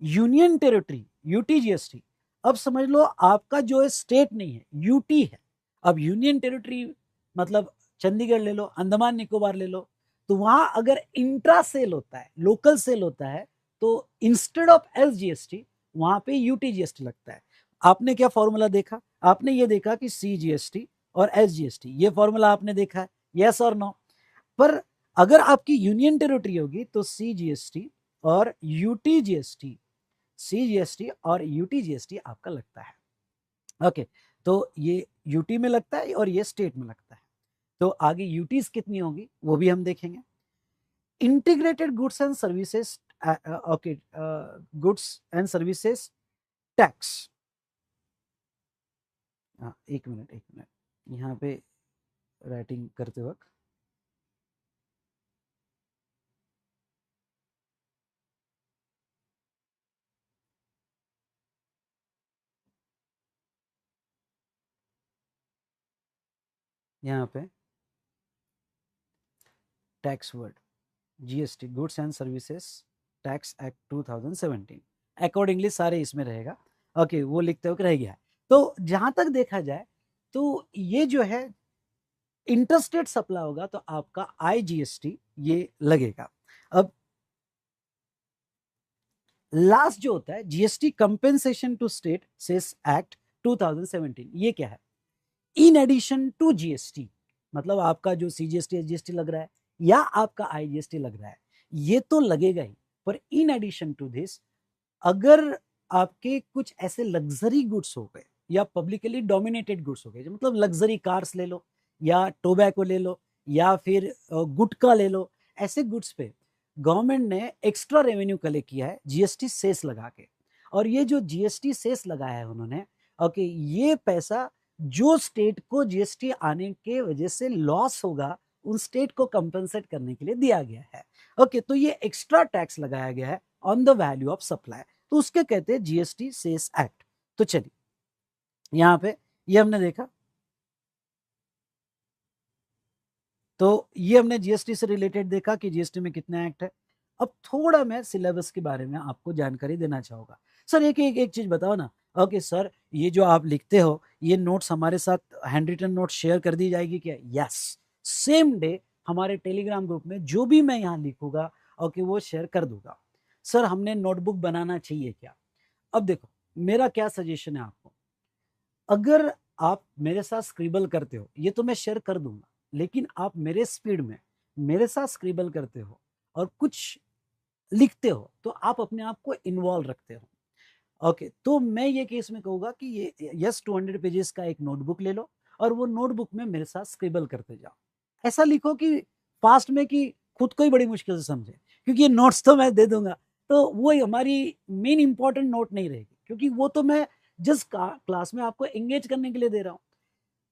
यूनियन टेरिटरी यूटीजीएसटी, अब समझ लो आपका जो है स्टेट नहीं है, यूटी है। अब यूनियन टेरिटरी मतलब चंडीगढ़ ले लो, अंडमान निकोबार ले लो, तो वहां अगर इंट्रा सेल होता है, लोकल सेल होता है, तो इंस्टेड ऑफ एसजीएसटी वहां पे यूटीजीएसटी लगता है। आपने क्या फॉर्मूला देखा? आपने ये देखा कि सीजीएसटी और एसजीएसटी, ये फॉर्मूला आपने देखा है, यस और नो? पर अगर आपकी यूनियन टेरिटरी होगी तो सीजीएसटी और यूटीजीएसटी, सीजीएसटी और यूटीजीएसटी आपका लगता है। ओके, तो ये यूटी में लगता है और ये स्टेट में लगता है। तो आगे यूटीज कितनी होगी वो भी हम देखेंगे। Integrated goods and services, okay, goods and services tax, एक मिनट एक मिनट, यहाँ पे राइटिंग करते वक्त यहाँ पे tax word, GST, goods and services tax act 2017, accordingly सारे इसमें रहेगा। ओके, वो लिखते हुए रह गया है। तो जहां तक देखा जाए तो ये जो है इंटरस्टेट सप्लाई होगा तो आपका आईजीएसटी ये लगेगा। अब लास्ट जो होता है GST compensation to state cess act 2017, ये क्या है? इन एडिशन टू जीएसटी, मतलब आपका जो सीजीएसटी एसजीएसटी लग रहा है या आपका आईजीएसटी लग रहा है, ये तो लगेगा ही, पर इन एडिशन टू दिस अगर आपके कुछ ऐसे लग्जरी गुड्स हो गए या पब्लिकली डोमिनेटेड गुड्स हो गए, मतलब लग्जरी कार्स ले लो या टोबैको ले लो या फिर गुटखा ले लो, ऐसे गुड्स पे गवर्नमेंट ने एक्स्ट्रा रेवेन्यू कलेक्ट किया है जीएसटी सेस लगा के। और ये जो जीएसटी सेस लगाया है उन्होंने, ओके, ये पैसा जो स्टेट को जीएसटी आने के वजह से लॉस होगा उन स्टेट को कंपनसेट करने के लिए दिया गया है। ओके, तो ये एक्स्ट्रा टैक्स लगाया गया है on the value of supply, तो उसके कहते हैं जीएसटी सेस एक्ट। तो चलिए, यहाँ पे ये हमने देखा। तो ये हमने जीएसटी से रिलेटेड देखा कि जीएसटी में कितने एक्ट है। अब थोड़ा मैं सिलेबस के बारे में आपको जानकारी देना चाहूँगा। सर एक चीज़ बताओ ना, ओके सर ये जो आप लिखते हो ये नोट्स हमारे साथ हैंड रिटन नोट्स शेयर कर दी जाएगी क्या? यस, सेम डे हमारे टेलीग्राम ग्रुप में जो भी मैं यहाँ लिखूँगा ओके वो शेयर कर दूँगा। सर हमने नोटबुक बनाना चाहिए क्या? अब देखो मेरा क्या सजेशन है आपको, अगर आप मेरे साथ स्क्रिबल करते हो ये तो मैं शेयर कर दूंगा, लेकिन आप मेरे स्पीड में मेरे साथ स्क्रिबल करते हो और कुछ लिखते हो तो आप अपने आप को इन्वॉल्व रखते हो। ओके तो मैं ये केस में कहूँगा कि ये यस 200 पेजेस का एक नोटबुक ले लो और वो नोटबुक में मेरे साथ स्क्रिबल करते जाओ। ऐसा लिखो कि फास्ट में कि खुद को ही बड़ी मुश्किल से समझे, क्योंकि ये नोट्स तो मैं दे दूंगा तो वो हमारी मेन इंपॉर्टेंट नोट नहीं रहेगी, क्योंकि वो तो मैं जस्ट क्लास में आपको एंगेज करने के लिए दे रहा हूँ।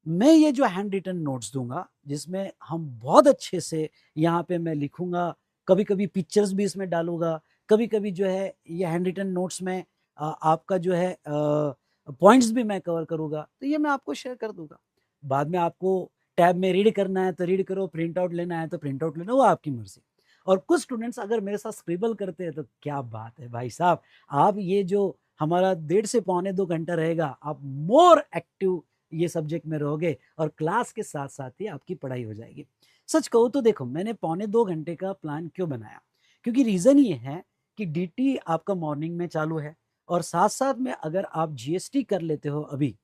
मैं ये जो हैंड रिटन नोट्स दूंगा जिसमें हम बहुत अच्छे से यहाँ पे मैं लिखूंगा, कभी कभी पिक्चर्स भी इसमें डालूंगा, कभी कभी जो है ये हैंड रिटन नोट्स में आपका जो है पॉइंट्स भी मैं कवर करूंगा, तो ये मैं आपको शेयर कर दूंगा। बाद में आपको टैब में रीड करना है तो रीड करो, प्रिंट आउट लेना है तो प्रिंट आउट लेना, वो आपकी मर्जी। और कुछ स्टूडेंट्स अगर मेरे साथ स्क्रिबल करते हैं तो क्या बात है भाई साहब, आप ये जो हमारा 1.5 से पौने 2 घंटा रहेगा आप मोर एक्टिव ये सब्जेक्ट में रहोगे और क्लास के साथ साथ ही आपकी पढ़ाई हो जाएगी। सच कहूँ तो देखो मैंने पौने 2 घंटे का प्लान क्यों बनाया, क्योंकि रीज़न ये है कि डीटी आपका मॉर्निंग में चालू है और साथ साथ में अगर आप जीएसटी कर लेते हो अभी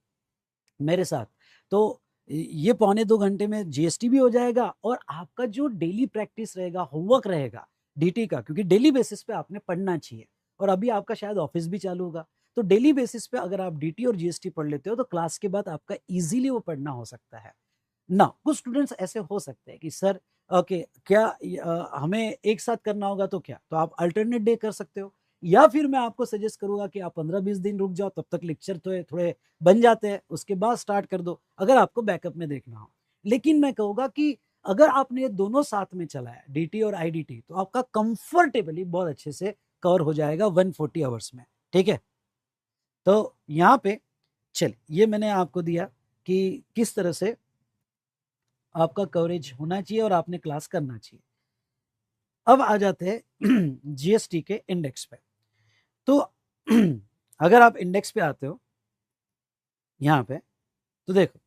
मेरे साथ तो ये पौने 2 घंटे में जीएसटी भी हो जाएगा और आपका जो डेली प्रैक्टिस रहेगा, होमवर्क रहेगा डीटी का, क्योंकि डेली बेसिस पे आपने पढ़ना चाहिए और अभी आपका शायद ऑफिस भी चालू होगा, तो डेली बेसिस पे अगर आप डीटी और जीएसटी पढ़ लेते हो तो क्लास के बाद आपका इजीली वो पढ़ना हो सकता है ना। कुछ स्टूडेंट्स ऐसे हो सकते हैं कि सर ओके क्या हमें एक साथ करना होगा तो क्या, तो आप अल्टरनेट डे कर सकते हो, या फिर मैं आपको सजेस्ट करूंगा कि आप 15-20 दिन रुक जाओ, तब तक लेक्चर तो थोड़े बन जाते हैं, उसके बाद स्टार्ट कर दो अगर आपको बैकअप में देखना हो। लेकिन मैं कहूँगा कि अगर आपने ये दोनों साथ में चलाया डीटी और आईडीटी तो आपका कंफर्टेबली बहुत अच्छे से कवर हो जाएगा 140 आवर्स में। ठीक है, तो यहाँ पे चल ये मैंने आपको दिया कि किस तरह से आपका कवरेज होना चाहिए और आपने क्लास करना चाहिए। अब आ जाते हैं जीएसटी के इंडेक्स पे। तो अगर आप इंडेक्स पे आते हो यहाँ पे तो देखो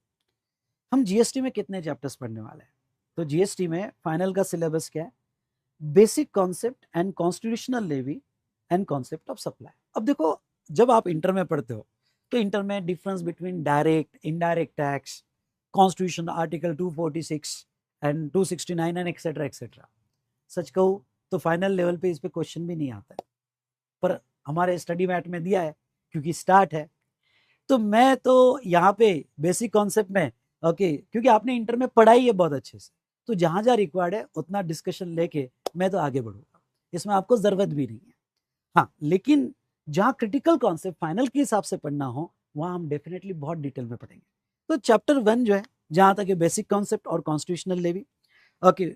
हम जीएसटी में कितने चैप्टर्स पढ़ने वाले हैं। तो जीएसटी में फाइनल का सिलेबस क्या है, basic concept and constitutional levy and concept of supply. अब देखो जब आप इंटर में पढ़ते हो तो इंटर में difference between direct indirect tax, constitution article 246 and 269 and etcetera etcetera. सच कहूँ तो फाइनल लेवल पे इस पे क्वेश्चन भी नहीं आता है, पर हमारे स्टडी मैट में दिया है क्योंकि स्टार्ट है। तो मैं तो यहाँ पे बेसिक कॉन्सेप्ट में ओके क्योंकि आपने इंटर में पढ़ाई है बहुत अच्छे से, तो जहां जहां रिक्वायर्ड है उतना डिस्कशन लेके मैं तो आगे बढ़ूंगा, इसमें आपको जरूरत भी नहीं है। हाँ लेकिन जहां क्रिटिकल कॉन्सेप्ट फाइनल के हिसाब से पढ़ना हो वहां हम डेफिनेटली बहुत डिटेल में पढ़ेंगे। तो चैप्टर 1 जो है जहां तक बेसिक कॉन्सेप्ट और कॉन्स्टिट्यूशनल लेवी ओके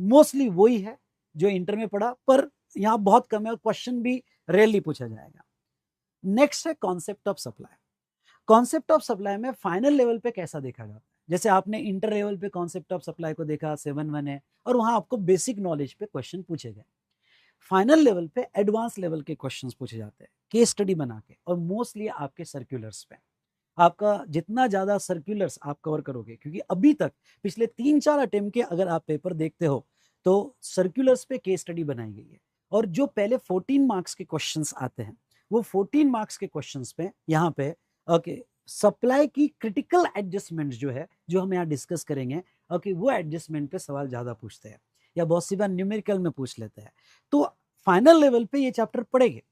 मोस्टली वही है जो इंटर में पढ़ा, पर यहाँ बहुत कम है और क्वेश्चन भी रेयरली पूछा जाएगा। नेक्स्ट है concept of supply. Concept of supply में फाइनल लेवल पे कैसा देखा जाता है, जैसे आपने इंटर लेवल पे कॉन्सेप्ट ऑफ सप्लाई को देखा 7-1 है और वहां आपको बेसिक नॉलेज पे क्वेश्चन पूछे गए। फाइनल लेवल पे एडवांस लेवल के क्वेश्चंस पूछे जाते हैं केस स्टडी बना के, और मोस्टली आपके सर्कुलर्स पे। आपका जितना ज्यादा सर्कुलर्स आप कवर करोगे, क्योंकि अभी तक पिछले 3-4 अटेम्प्ट के अगर आप पेपर देखते हो तो सर्कुलर्स पे केस स्टडी बनाई गई है, और जो पहले 14 मार्क्स के क्वेश्चंस आते हैं वो 14 मार्क्स के क्वेश्चंस पे यहाँ पे ओके सप्लाई की क्रिटिकल एडजस्टमेंट जो है जो हम यहाँ डिस्कस करेंगे ओके वो एडजस्टमेंट पे सवाल ज्यादा पूछते हैं या बहुत सी बार न्यूमेरिकल में पूछ लेते हैं। तो फाइनल लेवल पे ये चैप्टर पढ़ेंगे,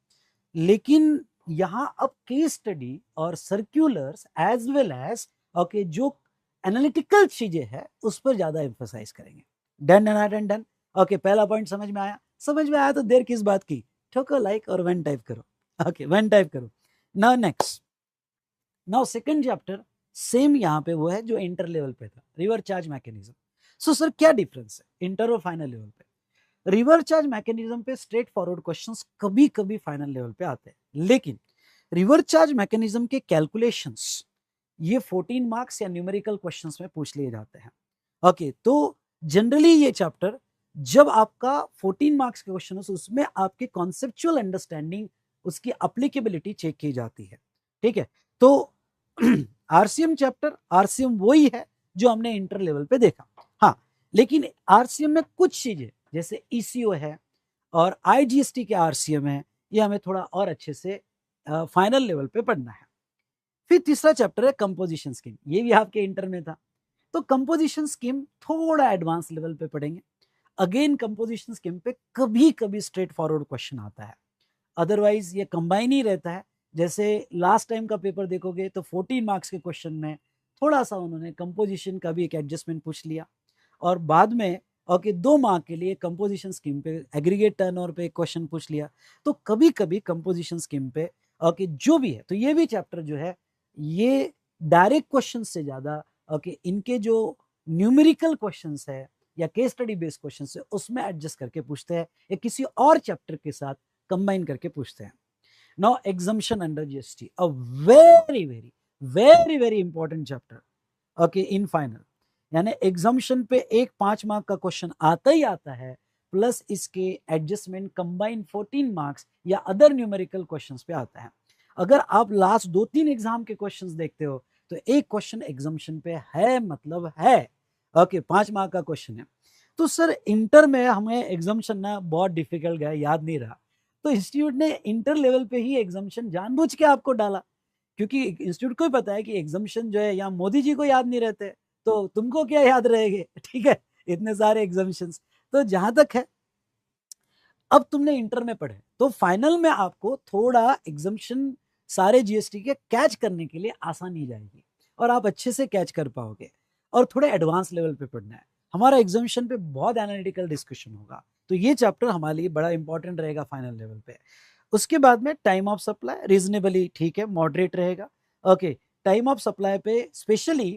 लेकिन यहाँ अब केस स्टडी और circulars as well as okay जो एनालिटिकल चीजें हैं उस पर ज्यादा एम्फोसाइज करेंगे। Done done done done okay पहला पॉइंट समझ में आया, समझ में आया तो देर किस बात की, ठोको लाइक और वन टाइप करो। ओके वन टाइप करो। Now next, now second chapter same यहाँ पे वो है जो इंटर लेवल पे था, reverse charge mechanism. So sir क्या डिफरेंस है इंटर और फाइनल लेवल पे? रिवर चार्ज मैकेनिज्म पे स्ट्रेट फॉरवर्ड क्वेश्चंस कभी कभी फाइनल लेवल पे आते हैं, लेकिन रिवर चार्ज मैकेनिज्म के कैलकुलेशंस ये 14 मार्क्स या न्यूमेरिकल क्वेश्चंस में पूछ लिए जाते हैं। ओके, तो जनरली ये चैप्टर जब आपका 14 मार्क्स के क्वेश्चन हो, उसमें आपके कॉन्सेप्चुअल अंडरस्टैंडिंग, उसकी अप्लीकेबिलिटी चेक की जाती है। ठीक है, तो आरसीएम चैप्टर, आरसीएम वही है जो हमने इंटर लेवल पे देखा। हाँ, लेकिन आरसीएम में कुछ चीजें जैसे ईसीओ है और आईजीएसटी के आरसीएम है, ये हमें थोड़ा और अच्छे से फाइनल लेवल पे पढ़ना है। फिर तीसरा चैप्टर है कंपोजिशन स्कीम, ये भी आपके इंटर में था। तो कंपोजिशन स्कीम थोड़ा एडवांस लेवल पे पढ़ेंगे। अगेन कंपोजिशन स्कीम पे कभी कभी स्ट्रेट फॉरवर्ड क्वेश्चन आता है, अदरवाइज ये कंबाइन ही रहता है। जैसे लास्ट टाइम का पेपर देखोगे तो 14 मार्क्स के क्वेश्चन में थोड़ा सा उन्होंने कंपोजिशन का भी एक एडजस्टमेंट पूछ लिया, और बाद में ओके 2 मार्क के लिए कंपोजिशन स्कीम पे एग्रीगेट टर्नओवर पे एक क्वेश्चन पूछ लिया। तो कभी कभी कंपोजिशन स्कीम पे ओके जो भी है, तो ये भी चैप्टर जो है ये डायरेक्ट क्वेश्चन से ज्यादा ओके इनके जो न्यूमेरिकल क्वेश्चंस है या केस स्टडी बेस्ड क्वेश्चंस है उसमें एडजस्ट करके पूछते हैं, या किसी और चैप्टर के साथ कंबाइन करके पूछते हैं। Now exemption under GST, a very very very very important chapter okay in final. यानी एग्जम्पशन पे एक 5 मार्क का क्वेश्चन आता ही आता है, प्लस इसके एडजस्टमेंट कंबाइन 14 मार्क्स या अदर न्यूमेरिकल क्वेश्चंस पे आता है। अगर आप लास्ट 2-3 एग्जाम के क्वेश्चंस देखते हो तो एक क्वेश्चन एग्जम्पशन पे है, मतलब है ओके 5 मार्क का क्वेश्चन है। तो सर इंटर में हमें एग्जम्पशन ना बहुत डिफिकल्ट गया, याद नहीं रहा, तो इंस्टीट्यूट ने इंटर लेवल पे ही एग्जम्पशन जानबूझ के आपको डाला, क्योंकि इंस्टीट्यूट को ही पता है कि एग्जम्पशन जो है यहाँ मोदी जी को याद नहीं रहते, तो तुमको क्या याद रहेंगे। ठीक है, इतने सारे एग्जम्पशंस। तो जहां तक है अब तुमने इंटर में पढ़े, तो फाइनल में आपको थोड़ा एग्जम्पशन सारे जीएसटी के कैच करने के लिए आसानी हो जाएगी और आप अच्छे से कैच कर पाओगे, और थोड़े एडवांस लेवल पे पढ़ना है। हमारा एग्जामिनेशन पे बहुत एनालिटिकल डिस्कशन होगा, तो ये चैप्टर हमारे लिए बड़ा इंपॉर्टेंट रहेगा फाइनल लेवल पे। उसके बाद में टाइम ऑफ सप्लाई रीजनेबली ठीक है, मॉडरेट रहेगा। ओके, टाइम ऑफ सप्लाई पे specially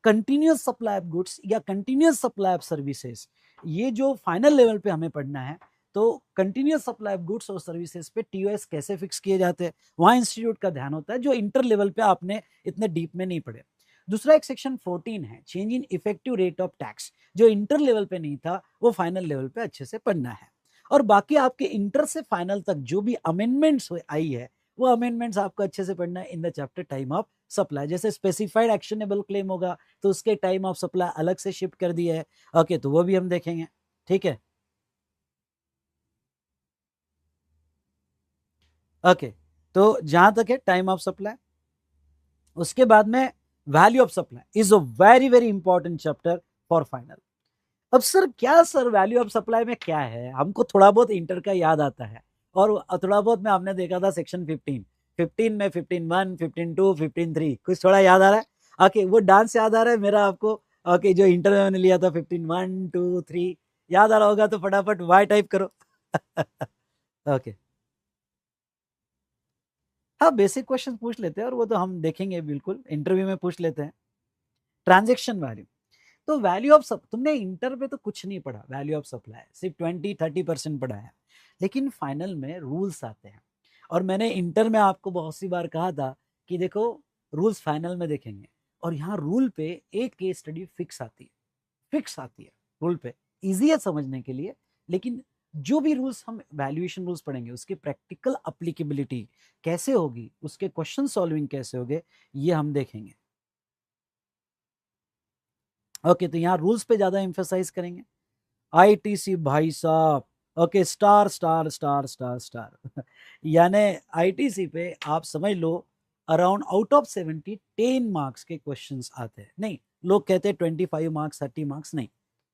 continuous supply of goods या कंटिन्यूस सप्लाई ऑफ सर्विसेज, ये जो फाइनल लेवल पे हमें पढ़ना है, तो कंटिन्यूस सप्लाई ऑफ गुड्स और सर्विसेज पे टीओएस कैसे फिक्स किए जाते हैं, वहां इंस्टीट्यूट का ध्यान होता है, जो इंटर लेवल पे आपने इतने डीप में नहीं पढ़े। दूसरा एक सेक्शन 14 है, change in effective rate of tax, जो इंटर लेवल पे नहीं था वो फाइनल लेवल पे अच्छे से पढ़ना है। और बाकी आपके इंटर से फाइनल तक जो भी अमेंडमेंट्स आई है, वो अमेंडमेंट्स आपको अच्छे से पढ़ना है in the chapter time of supply. जैसे स्पेसिफाइड एक्शनेबल क्लेम होगा तो उसके टाइम ऑफ सप्लाई अलग से शिफ्ट कर दिया है, ओके, तो वो भी हम देखेंगे। ठीक है, ओके, तो जहां तक है टाइम ऑफ सप्लाई, उसके बाद में value of supply is a very very important chapter for final. अब सर क्या सर वैल्यू ऑफ सप्लाई में क्या है, हमको थोड़ा बहुत इंटर का याद आता है, और थोड़ा बहुत में हमने देखा था सेक्शन 15 में 15(1), 15(2), 15(3) कुछ थोड़ा याद आ रहा है। ओके, वो डांस याद आ रहा है मेरा आपको। ओके, जो इंटर में मैंने लिया था 15(1), 2, 3 याद आ रहा होगा तो फटाफट वाई टाइप करो। ओके, हाँ बेसिक क्वेश्चन पूछ लेते हैं, और वो तो हम देखेंगे बिल्कुल इंटरव्यू में पूछ लेते हैं। ट्रांजेक्शन वैल्यू, तो वैल्यू ऑफ सब तुमने इंटर पे तो कुछ नहीं पढ़ा, वैल्यू ऑफ सप्लाई सिर्फ 20-30% पढ़ा है, लेकिन फाइनल में रूल्स आते हैं। और मैंने इंटर में आपको बहुत सी बार कहा था कि देखो रूल्स फाइनल में देखेंगे, और यहाँ रूल पे एक केस स्टडी फिक्स आती है रूल पे, इजी है समझने के लिए, लेकिन जो भी रूल्स हम वैल्यूएशन रूल्स पढ़ेंगे उसकी प्रैक्टिकल अप्लीकेबिलिटी कैसे होगी, उसके क्वेश्चन सॉल्विंग कैसे होंगे, ये हम देखेंगे। ओके, तो यहाँ रूल्स पे ज्यादा एम्फेसाइज करेंगे। आईटीसी भाई साहब, okay, star star star star star यानी आईटीसी पे आप समझ लो अराउंड आउट ऑफ 70 10 मार्क्स के क्वेश्चंस आते हैं। नहीं, लोग कहते हैं 25 मार्क्स 30 मार्क्स, नहीं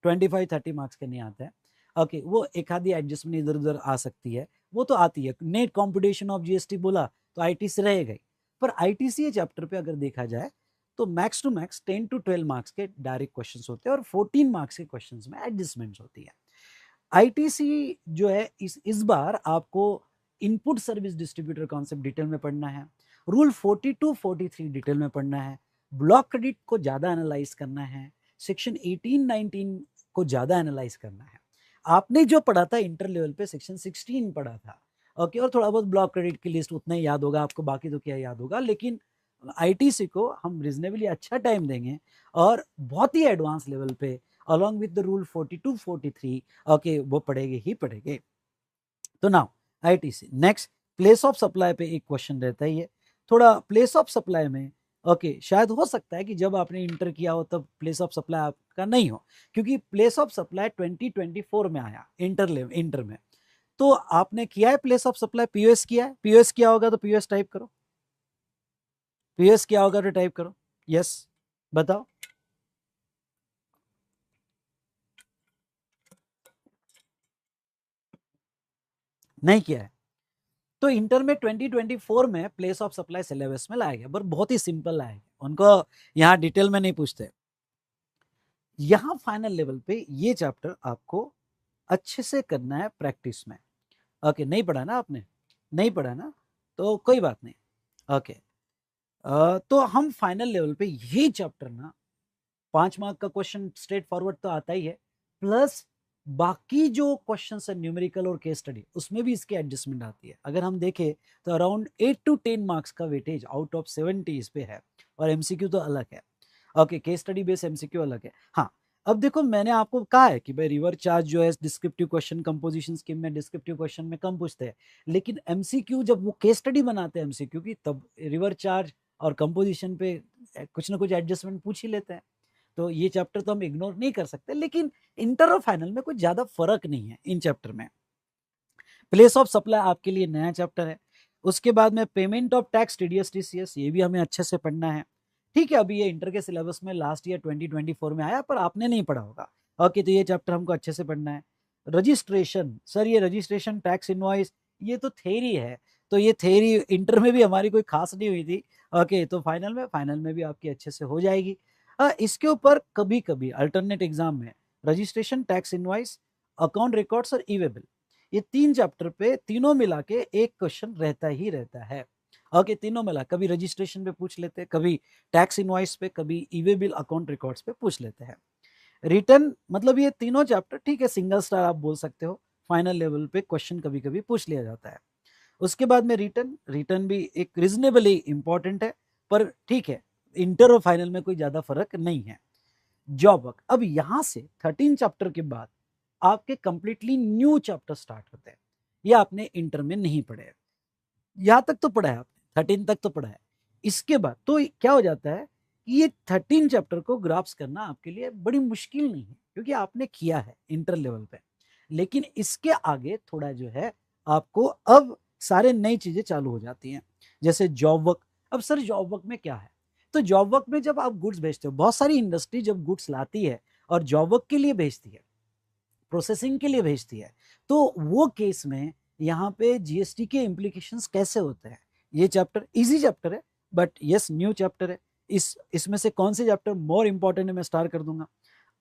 25-30 मार्क्स के नहीं आते हैं। ओके, वो एक आधी एडजस्टमेंट इधर उधर आ सकती है, वो तो आती है। नेट कॉम्पिटिशन ऑफ जीएसटी बोला तो आईटीसी रहेगा ही, पर आईटीसी चैप्टर पे अगर देखा जाए तो मैक्स टू मैक्स 10-12 मार्क्स के डायरेक्ट क्वेश्चंस होते हैं, और 14 मार्क्स के क्वेश्चंस में एडजस्टमेंट्स होती है। आईटीसी जो है इस बार आपको input service distributor concept detail में पढ़ना है, रूल 42-43 डिटेल में पढ़ना है, ब्लॉक क्रेडिट को ज्यादा एनालाइज करना है, सेक्शन 18-19 को ज्यादा एनालाइज करना है। आपने जो पढ़ा था इंटर लेवल पे सेक्शन 16 पढ़ा था, ओके, और थोड़ा बहुत ब्लॉक क्रेडिट की लिस्ट उतना ही याद होगा आपको, बाकी तो क्या याद होगा, लेकिन आईटीसी को हम रिजनेबली अच्छा टाइम देंगे और बहुत ही एडवांस लेवल पे along with the rule 42 43 okay वो पढ़ेंगे ही पढ़ेंगे। तो now ITC next place of supply पे एक क्वेश्चन रहता है, ये थोड़ा प्लेस ऑफ सप्लाई में ओके शायद हो सकता है कि जब आपने इंटर किया हो तब प्लेस ऑफ सप्लाई आपका नहीं हो, क्योंकि प्लेस ऑफ सप्लाई 2024 में आया इंटर में। तो आपने किया है प्लेस ऑफ सप्लाई, पीओएस किया है, पीओएस किया होगा तो पीओएस टाइप करो, पीओएस किया होगा तो टाइप करो, यस बताओ। नहीं किया है तो इंटर में 2024 में प्लेस ऑफ सप्लाई सिलेबस में लाया गया, पर बहुत ही सिंपल लाया गया, उनको यहाँ डिटेल में नहीं पूछते। यहाँ फाइनल लेवल पे ये चैप्टर आपको अच्छे से करना है प्रैक्टिस में। ओके नहीं पढ़ा ना आपने, नहीं पढ़ा ना तो कोई बात नहीं। ओके तो हम फाइनल लेवल पे ये चैप्टर ना 5 मार्क का क्वेश्चन स्ट्रेट फॉरवर्ड तो आता ही है, प्लस बाकी जो क्वेश्चन है न्यूमेरिकल और केस स्टडी उसमें भी इसकी एडजस्टमेंट आती है। अगर हम देखें तो अराउंड 8 to 10 मार्क्स का वेटेज आउट ऑफ 70 इस पे है, और एमसीक्यू तो अलग है। Okay case study base MCQ अलग है। हाँ अब देखो मैंने आपको कहा है कि भाई रिवर चार्ज जो है डिस्क्रिप्टिव क्वेश्चन कंपोजिशन स्कीम में डिस्क्रिप्टिव क्वेश्चन में कम पूछते हैं, लेकिन एमसीक्यू जब वो केस स्टडी बनाते हैं एमसीक्यू की तब रिवर चार्ज और कंपोजिशन पे कुछ ना कुछ एडजस्टमेंट पूछ ही लेते हैं। तो ये चैप्टर तो हम इग्नोर नहीं कर सकते, लेकिन इंटर और फाइनल में कुछ ज्यादा फर्क नहीं है इन चैप्टर में। प्लेस ऑफ सप्लाई आपके लिए नया चैप्टर है। उसके बाद में payment of tax TDS TCS ये भी हमें अच्छे से पढ़ना है। ठीक है अभी ये इंटर के सिलेबस में लास्ट ईयर 2024 में आया पर आपने नहीं पढ़ा होगा। ओके तो ये चैप्टर हमको अच्छे से पढ़ना है। रजिस्ट्रेशन, सर ये रजिस्ट्रेशन टैक्स इनवॉइस ये तो थ्योरी है, तो ये थ्योरी इंटर में भी हमारी कोई खास नहीं हुई थी। ओके तो फाइनल में भी आपकी अच्छे से हो जाएगी। इसके ऊपर कभी कभी अल्टरनेट एग्जाम में registration tax invoice account records और ई वे बिल ये 3 चैप्टर पे तीनों मिला के एक क्वेश्चन रहता ही रहता है। ओके तीनों मिला कभी रजिस्ट्रेशन पे पूछ लेते हैं, कभी टैक्स इनवॉइस पे, कभी ई वे बिल अकाउंट रिकॉर्ड्स पे पूछ लेते हैं। रिटर्न मतलब ये तीनों चैप्टर ठीक है सिंगल स्टार आप बोल सकते हो, फाइनल लेवल पे क्वेश्चन कभी कभी पूछ लिया जाता है। उसके बाद में रिटर्न भी एक रिजनेबली इंपॉर्टेंट है, पर ठीक है इंटर और फाइनल में कोई ज्यादा फर्क नहीं है। जॉब वर्क अब यहां से 13 चैप्टर के बाद आपके कंप्लीटली न्यू चैप्टर स्टार्ट होते हैं, ये आपने इंटर में नहीं पढ़े। यहां तक तो पढ़ा है आपने, 13 तक तो पढ़ा है। इसके बाद तो क्या हो जाता है कि ये 13 चैप्टर को ग्राफ्स करना आपके लिए बड़ी मुश्किल नहीं है, क्योंकि आपने किया है इंटर लेवल पे। लेकिन इसके आगे थोड़ा जो है आपको अब सारे नई चीजें चालू हो जाती हैं, जैसे जॉब वर्क। अब सर जॉब वर्क में क्या है, तो जॉब वर्क में जब आप गुड्स भेजते हो, बहुत सारी इंडस्ट्री जब गुड्स लाती है और जॉब वर्क के लिए भेजती है, प्रोसेसिंग के लिए भेजती है, तो वो केस में यहाँ पे जीएसटी के इम्प्लीकेशंस कैसे होते हैं। ये चैप्टर इजी चैप्टर है, बट यस न्यू चैप्टर है। इसमें से कौन से चैप्टर मोर इंपॉर्टेंट है मैं स्टार्ट कर दूंगा।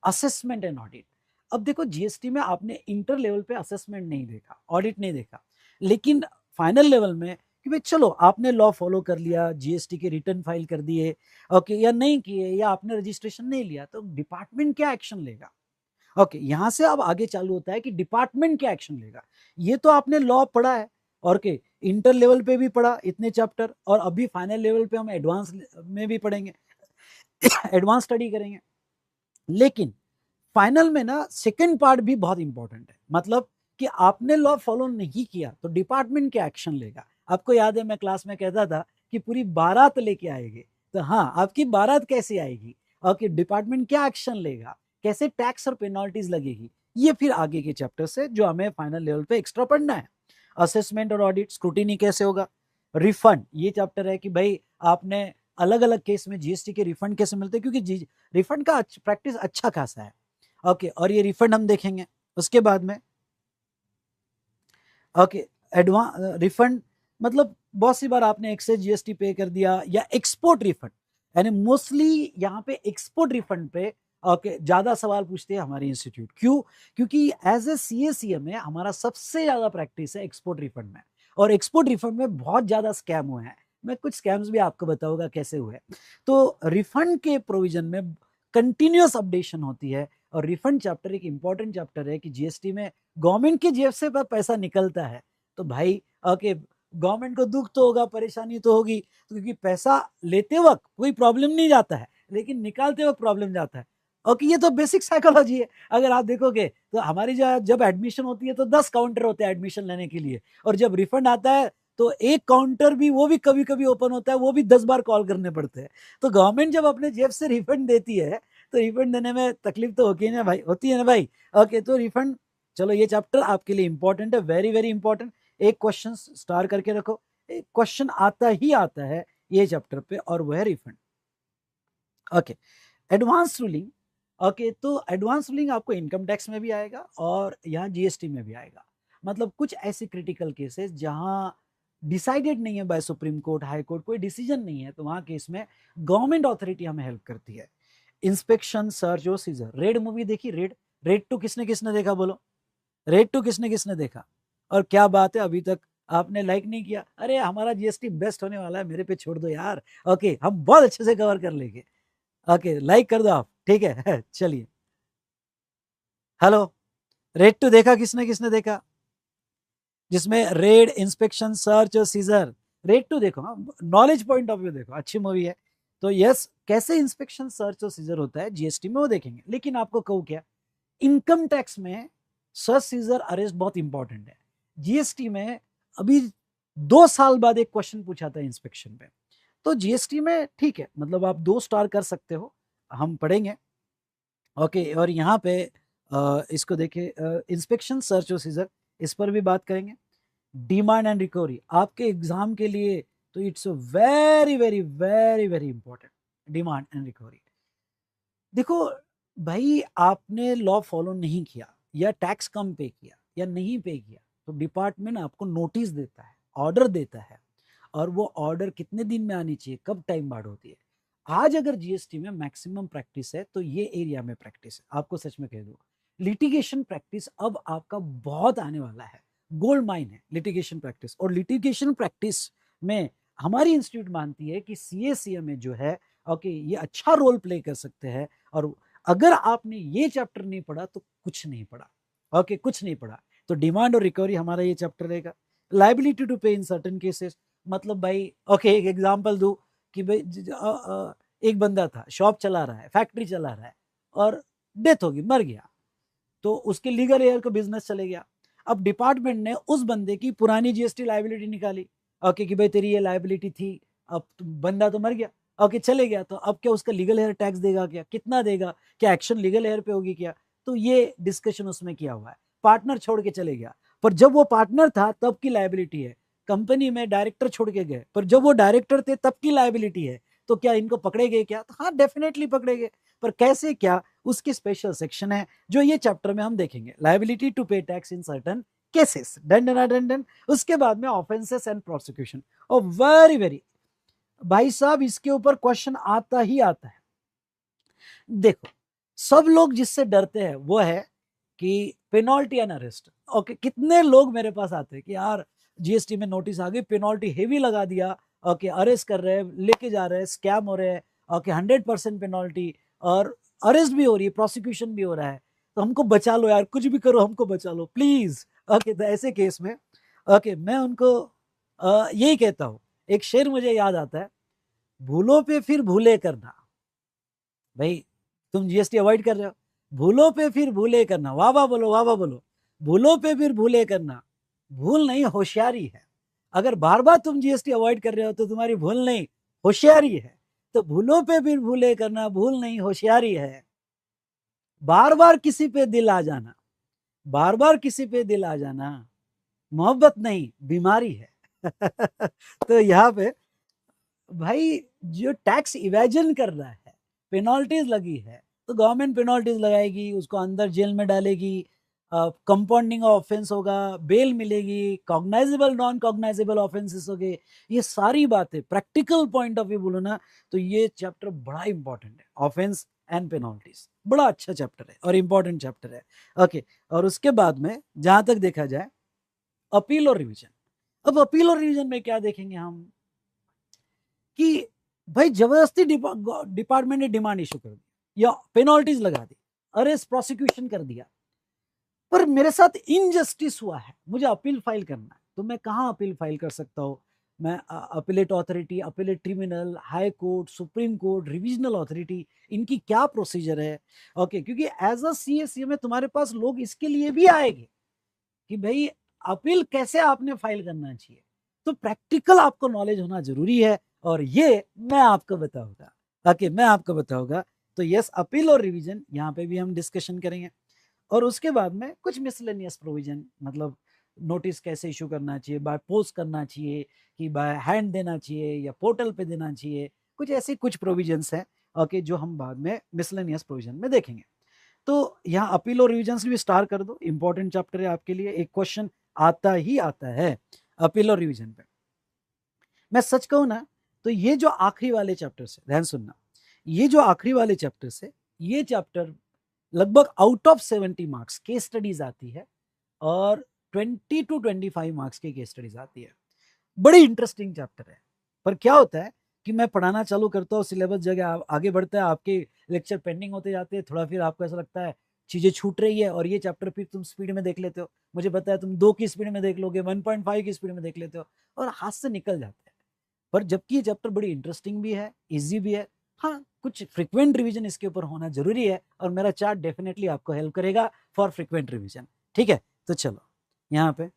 Assessment and audit. अब देखो जीएसटी में आपने इंटर लेवल पे असेसमेंट नहीं देखा, ऑडिट नहीं देखा, लेकिन फाइनल लेवल में कि भाई चलो आपने लॉ फॉलो कर लिया, जीएसटी के रिटर्न फाइल कर दिए ओके, या नहीं किए, या आपने रजिस्ट्रेशन नहीं लिया, तो डिपार्टमेंट क्या एक्शन लेगा। ओके यहां से अब आगे चालू होता है कि डिपार्टमेंट क्या एक्शन लेगा। ये तो आपने लॉ पढ़ा है और के इंटर लेवल पे भी पढ़ा इतने चैप्टर, और अभी फाइनल लेवल पे हम एडवांस में भी पढ़ेंगे एडवांस स्टडी करेंगे। लेकिन फाइनल में ना सेकंड पार्ट भी बहुत इंपॉर्टेंट है, मतलब कि आपने लॉ फॉलो नहीं किया तो डिपार्टमेंट क्या एक्शन लेगा। आपको याद है मैं क्लास में कहता था कि पूरी बारात लेके आएंगे, तो हाँ आपकी बारात कैसे आएगी, और कि डिपार्टमेंट क्या एक्शन लेगा, कैसे टैक्स और पेनल्टीज लगेगी, ये फिर आगे के चैप्टर से जो हमें फाइनल लेवल पे एक्स्ट्रा पढ़ना है। असेसमेंट और ऑडिट, स्क्रूटिनी कैसे होगा, रिफंड ये चैप्टर है कि भाई आपने अलग अलग केस में जीएसटी के रिफंड कैसे मिलते हैं, क्योंकि रिफंड का प्रैक्टिस अच्छा खासा है। ओके और ये रिफंड हम देखेंगे। उसके बाद में ओके एडवांस रिफंड मतलब बहुत सी बार आपने एक्सेस जीएसटी पे कर दिया, या एक्सपोर्ट रिफंड, यानी मोस्टली यहाँ पे एक्सपोर्ट रिफंड पे ओके ज्यादा सवाल पूछते हैं हमारे इंस्टीट्यूट। क्यों, क्योंकि एज ए सीएसीए में हमारा सबसे ज्यादा प्रैक्टिस है एक्सपोर्ट रिफंड में, और एक्सपोर्ट रिफंड में बहुत ज्यादा स्कैम हुए हैं। मैं कुछ स्कैम्स भी आपको बताऊंगा कैसे हुए। तो रिफंड के प्रोविजन में कंटिन्यूअस अपडेशन होती है, और रिफंड चैप्टर एक इंपॉर्टेंट चैप्टर है कि जीएसटी में गवर्नमेंट की जेब से पैसा निकलता है, तो भाई ओके गवर्नमेंट को दुख तो होगा, परेशानी तो होगी, तो क्योंकि पैसा लेते वक्त कोई प्रॉब्लम नहीं जाता है, लेकिन निकालते वक्त प्रॉब्लम जाता है। ओके, ये तो बेसिक साइकोलॉजी है। अगर आप देखोगे तो हमारी जब एडमिशन होती है तो 10 काउंटर होते हैं एडमिशन लेने के लिए, और जब रिफंड आता है तो एक काउंटर भी, वो भी कभी कभी ओपन होता है, वो भी 10 बार कॉल करने पड़ते हैं। तो गवर्नमेंट जब अपने जेब से रिफंड देती है तो रिफंड देने में तकलीफ तो होती है ना भाई, होती है ना भाई। ओके, तो रिफंड, चलो ये चैप्टर आपके लिए इंपॉर्टेंट है, वेरी वेरी इंपॉर्टेंट। एक क्वेश्चन स्टार करके रखो, एक क्वेश्चन आता ही आता है ये चैप्टर पे, और वो है refund. Okay, advance ruling. Okay, तो एडवांस रूलिंग आपको इनकम टैक्स में भी आएगा और यहाँ जीएसटी में भी आएगा। मतलब कुछ ऐसे क्रिटिकल केसेस जहाँ डिसाइडेड नहीं है by supreme court, high court, कोई डिसीजन नहीं है, तो वहाँ केस में गवर्नमेंट अथॉरिटी हमें हेल्प करती है। इंस्पेक्शन, सर्च और सीजर। रेड मूवी देखी? रेड, रेड टू किसने किसने देखा बोलो? रेड टू किसने किसने देखा? और क्या बात है, अभी तक आपने लाइक नहीं किया? अरे हमारा जीएसटी बेस्ट होने वाला है, मेरे पे छोड़ दो यार। ओके, हम बहुत अच्छे से कवर कर लेंगे। ओके, लाइक कर दो आप, ठीक है। चलिए, हेलो, रेड टू देखा किसने किसने देखा? जिसमें रेड, इंस्पेक्शन, सर्च और सीजर। रेड टू देखो, हाँ, नॉलेज पॉइंट ऑफ व्यू देखो, अच्छी मूवी है। तो यस, कैसे इंस्पेक्शन, सर्च और सीजर होता है जीएसटी में वो देखेंगे। लेकिन आपको कहूँ क्या, इनकम टैक्स में सर्च, सीजर, अरेस्ट बहुत इंपॉर्टेंट है। जीएसटी में अभी 2 साल बाद एक क्वेश्चन पूछा था इंस्पेक्शन पे, तो जीएसटी में ठीक है, मतलब आप 2 स्टार कर सकते हो, हम पढ़ेंगे। ओके, और यहाँ पे इसको देखिए, इंस्पेक्शन, सर्च और सीजर, इस पर भी बात करेंगे। डिमांड एंड रिकवरी आपके एग्जाम के लिए तो it's very very very very important. Demand and recovery, देखो भाई, आपने लॉ फॉलो नहीं किया या टैक्स कम पे किया या नहीं पे किया, तो डिपार्टमेंट आपको नोटिस देता है, ऑर्डर देता है, और वो ऑर्डर कितने दिन में आनी चाहिए, कब टाइम बार्ड होती है। आज अगर जीएसटी में मैक्सिमम प्रैक्टिस है तो ये एरिया में प्रैक्टिस है, आपको सच में कह दूं। लिटिगेशन प्रैक्टिस अब आपका बहुत आने वाला है, गोल्ड माइन है लिटिगेशन प्रैक्टिस। और लिटिगेशन प्रैक्टिस में हमारी इंस्टीट्यूट मानती है कि सीए में जो है, ओके, ये अच्छा रोल प्ले कर सकते हैं। और अगर आपने ये चैप्टर नहीं पढ़ा तो कुछ नहीं पढ़ा, ओके, कुछ नहीं पढ़ा। तो डिमांड और रिकवरी हमारा ये चैप्टर रहेगा। लाइबिलिटी टू पे इन सर्टेन केसेस, मतलब भाई, ओके, एक एग्जांपल दूं कि भाई एक बंदा था, शॉप चला रहा है, फैक्ट्री चला रहा है, और डेथ होगी, मर गया, तो उसके लीगल एयर का बिजनेस चले गया। अब डिपार्टमेंट ने उस बंदे की पुरानी जीएसटी लाइबिलिटी निकाली, ओके, कि भाई तेरी ये लाइबिलिटी थी, अब बंदा तो मर गया, ओके, चले गया, तो अब क्या उसका लीगल हेयर टैक्स देगा क्या, कितना देगा, क्या एक्शन लीगल हेयर पे होगी क्या? तो ये डिस्कशन उसमें किया हुआ है। पार्टनर छोड़ के चले गया, पर जब वो पार्टनर था तब की लाइबिलिटी है। कंपनी में डायरेक्टर छोड़ के गए, पर जब वो डायरेक्टर थे तब की लाइबिलिटी है। तो क्या इनको पकड़ेगे क्या? तो हाँ, डेफिनेटली पकड़ेंगे, पर कैसे, क्या, उसकी स्पेशल सेक्शन है जो ये चैप्टर में हम देखेंगे। लाइबिलिटी टू पे tax in certain cases, done done done done. उसके बाद में ऑफेंसेस एंड प्रोसिक्यूशन, और वेरी वेरी, भाई साहब, इसके ऊपर क्वेश्चन आता ही आता है। देखो, सब लोग जिससे डरते हैं वो है कि पेनल्टी एंड अरेस्ट। ओके, कितने लोग मेरे पास आते हैं कि यार जीएसटी में नोटिस आ गई, पेनल्टी हेवी लगा दिया, ओके, अरेस्ट कर रहे हैं, लेके जा रहे हैं, स्कैम हो रहे हैं, ओके, 100% पेनल्टी, और अरेस्ट भी हो रही है, प्रोसिक्यूशन भी हो रहा है, तो हमको बचा लो यार, कुछ भी करो, हमको बचा लो प्लीज। ओके, तो ऐसे केस में, ओके, मैं उनको यही कहता हूँ। एक शेर मुझे याद आता है, भूलों पे फिर भूले करना। भाई, तुम जीएसटी अवॉइड कर रहे हो, भूलों पे फिर भूले करना, वाह वाह बोलो, वाह वाह बोलो। भूलों पे फिर भूले करना, भूल नहीं होशियारी है। अगर बार बार तुम जीएसटी अवॉइड कर रहे हो तो तुम्हारी भूल नहीं, होशियारी है। तो भूलों पे फिर भूले करना, भूल नहीं होशियारी है। बार बार किसी पे दिल आ जाना, बार बार किसी पे दिल आ जाना, मोहब्बत नहीं बीमारी है। तो यहाँ पे भाई, जो टैक्स इवेजन कर रहा है, पेनल्टीज लगी है, तो गवर्नमेंट पेनल्टीज लगाएगी, उसको अंदर जेल में डालेगी, कंपाउंडिंग ऑफेंस होगा, बेल मिलेगी, कॉग्नाइजेबल नॉन कॉग्नाइजेबल ऑफेंसेस हो गए। ये सारी बातें प्रैक्टिकल पॉइंट ऑफ व्यू बोलो ना, तो ये चैप्टर बड़ा इंपॉर्टेंट है। ऑफेंस एंड पेनल्टीज बड़ा अच्छा चैप्टर है और इंपॉर्टेंट चैप्टर है। ओके, और उसके बाद में जहां तक देखा जाए, अपील और रिविजन। अब अपील और रिविजन में क्या देखेंगे हम कि भाई जबरदस्ती डिपार्टमेंट ने डिमांड इशू कर दी या पेनल्टीज लगा दी, अरेस्ट प्रोसिक्यूशन कर दिया, पर मेरे साथ इनजस्टिस हुआ है, मुझे अपील फाइल करना है। तो मैं कहाँ अपील फाइल कर सकता हूँ? मैं appellate authority, appellate tribunal, high court, supreme court, revisional authority, इनकी क्या प्रोसीजर है? ओके, क्योंकि एज अ सीए में तुम्हारे पास लोग इसके लिए भी आएंगे कि भाई अपील कैसे आपने फाइल करना चाहिए। तो प्रैक्टिकल आपको नॉलेज होना जरूरी है, और ये मैं आपको बताऊंगा। ओके, मैं आपको बताऊंगा। तो यस, अपील और रिवीजन यहाँ पे भी हम डिस्कशन करेंगे। और उसके बाद में कुछ मिसलेनियस प्रोविजन, मतलब नोटिस कैसे इशू करना चाहिए, बाय पोस्ट करना चाहिए कि बाय हैंड देना चाहिए या पोर्टल पे देना चाहिए, कुछ ऐसी कुछ प्रोविजंस हैं ओके, जो हम बाद में मिसलेनियस प्रोविजन में देखेंगे। तो यहाँ अपील और रिविजन भी स्टार कर दो, इंपॉर्टेंट चैप्टर है आपके लिए, एक क्वेश्चन आता ही आता है अपील और रिविजन पे। मैं सच कहूँ ना, तो ये जो आखिरी वाले चैप्टर से, ध्यान सुनना, ये जो आखिरी वाले चैप्टर से, ये चैप्टर लगभग out of 70 marks case studies आती है, और 20 to 25 मार्क्स की केस स्टडीज आती है। बड़ी इंटरेस्टिंग चैप्टर है। पर क्या होता है कि मैं पढ़ाना चालू करता हूँ, सिलेबस जगह आगे बढ़ता है, आपके लेक्चर पेंडिंग होते जाते हैं, थोड़ा फिर आपको ऐसा लगता है चीजें छूट रही है, और ये चैप्टर फिर तुम स्पीड में देख लेते हो। मुझे पता है तुम 2 की स्पीड में देख लोगे, 1.5 की स्पीड में देख लेते हो, और हाथ से निकल जाते हैं। पर जबकि ये चैप्टर बड़ी इंटरेस्टिंग भी है, इजी भी है। हाँ, कुछ फ्रिक्वेंट रिवीजन इसके ऊपर होना जरूरी है, और मेरा चार्ट डेफिनेटली आपको हेल्प करेगा फॉर फ्रिक्वेंट रिवीजन। ठीक है, तो चलो यहाँ पे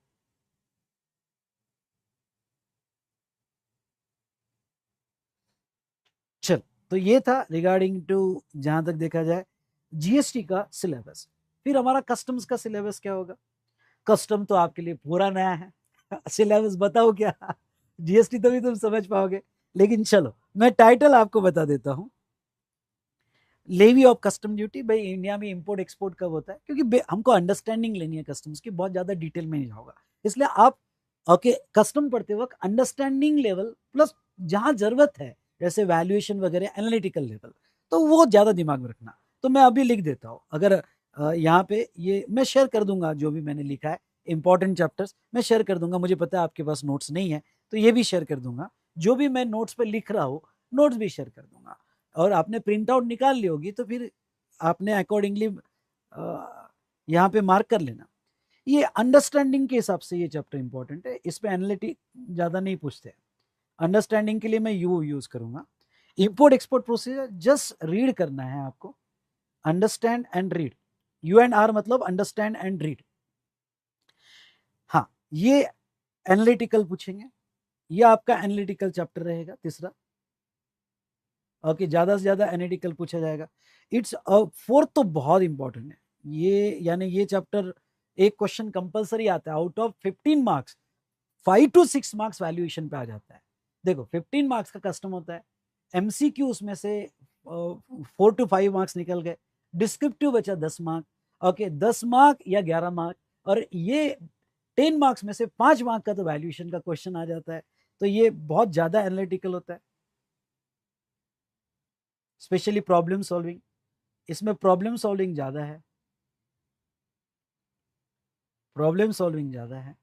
चल, तो ये था रिगार्डिंग टू, जहां तक देखा जाए, जीएसटी का सिलेबस। फिर हमारा कस्टम्स का सिलेबस क्या होगा? कस्टम तो आपके लिए पूरा नया है सिलेबस बताओ क्या जीएसटी तो भी तुम समझ पाओगे, लेकिन चलो मैं टाइटल आपको बता देता हूँ। Levy of custom duty. भाई इंडिया में इंपोर्ट एक्सपोर्ट कब होता है? क्योंकि हमको अंडरस्टैंडिंग लेनी है कस्टम्स की, बहुत ज्यादा डिटेल में नहीं जाऊंगा, इसलिए आप ओके कस्टम पढ़ते वक्त अंडरस्टैंडिंग लेवल प्लस जहां जरूरत है, जैसे वैल्यूएशन वगैरह एनालिटिकल लेवल, तो वो ज्यादा दिमाग में रखना। तो मैं अभी लिख देता हूँ, अगर यहाँ पे ये मैं शेयर कर दूंगा, जो भी मैंने लिखा है इंपॉर्टेंट चैप्टर्स मैं शेयर कर दूंगा। मुझे पता है आपके पास नोट्स नहीं है, तो ये भी शेयर कर दूंगा। जो भी मैं नोट्स पे लिख रहा हूँ, नोट्स भी शेयर कर दूंगा, और आपने प्रिंट आउट निकाल ली होगी, तो फिर आपने अकॉर्डिंगली यहाँ पे मार्क कर लेना। ये अंडरस्टैंडिंग के हिसाब से ये चैप्टर इंपॉर्टेंट है, इस पे एनालिटिक ज्यादा नहीं पूछते। अंडरस्टैंडिंग के लिए मैं यू यूज करूंगा। Import export procedure just read करना है आपको, understand and read. U and R मतलब अंडरस्टैंड एंड रीड। हाँ, ये एनालिटिकल पूछेंगे, ये आपका एनालिटिकल चैप्टर रहेगा तीसरा। ओके, ज्यादा से ज्यादा एनालिटिकल पूछा जाएगा। इट्स फोर्थ तो बहुत इंपॉर्टेंट है ये, यानी ये चैप्टर एक क्वेश्चन कंपलसरी आता है, out of 15 marks 5 to 6 marks valuation पे आ जाता है। देखो 15 मार्क्स का कस्टम होता है, एमसीक्यू उसमें से 4 to 5 मार्क्स निकल गए, डिस्क्रिप्टिव बचा 10 मार्क। ओके, 10 मार्क या 11 मार्क, और ये 10 मार्क्स में से 5 मार्क का तो वैल्यूएशन का क्वेश्चन आ जाता है। तो ये बहुत ज्यादा एनालिटिकल होता है, स्पेशली प्रॉब्लम सॉल्विंग, इसमें प्रॉब्लम सॉल्विंग ज्यादा है, प्रॉब्लम सॉल्विंग ज्यादा है।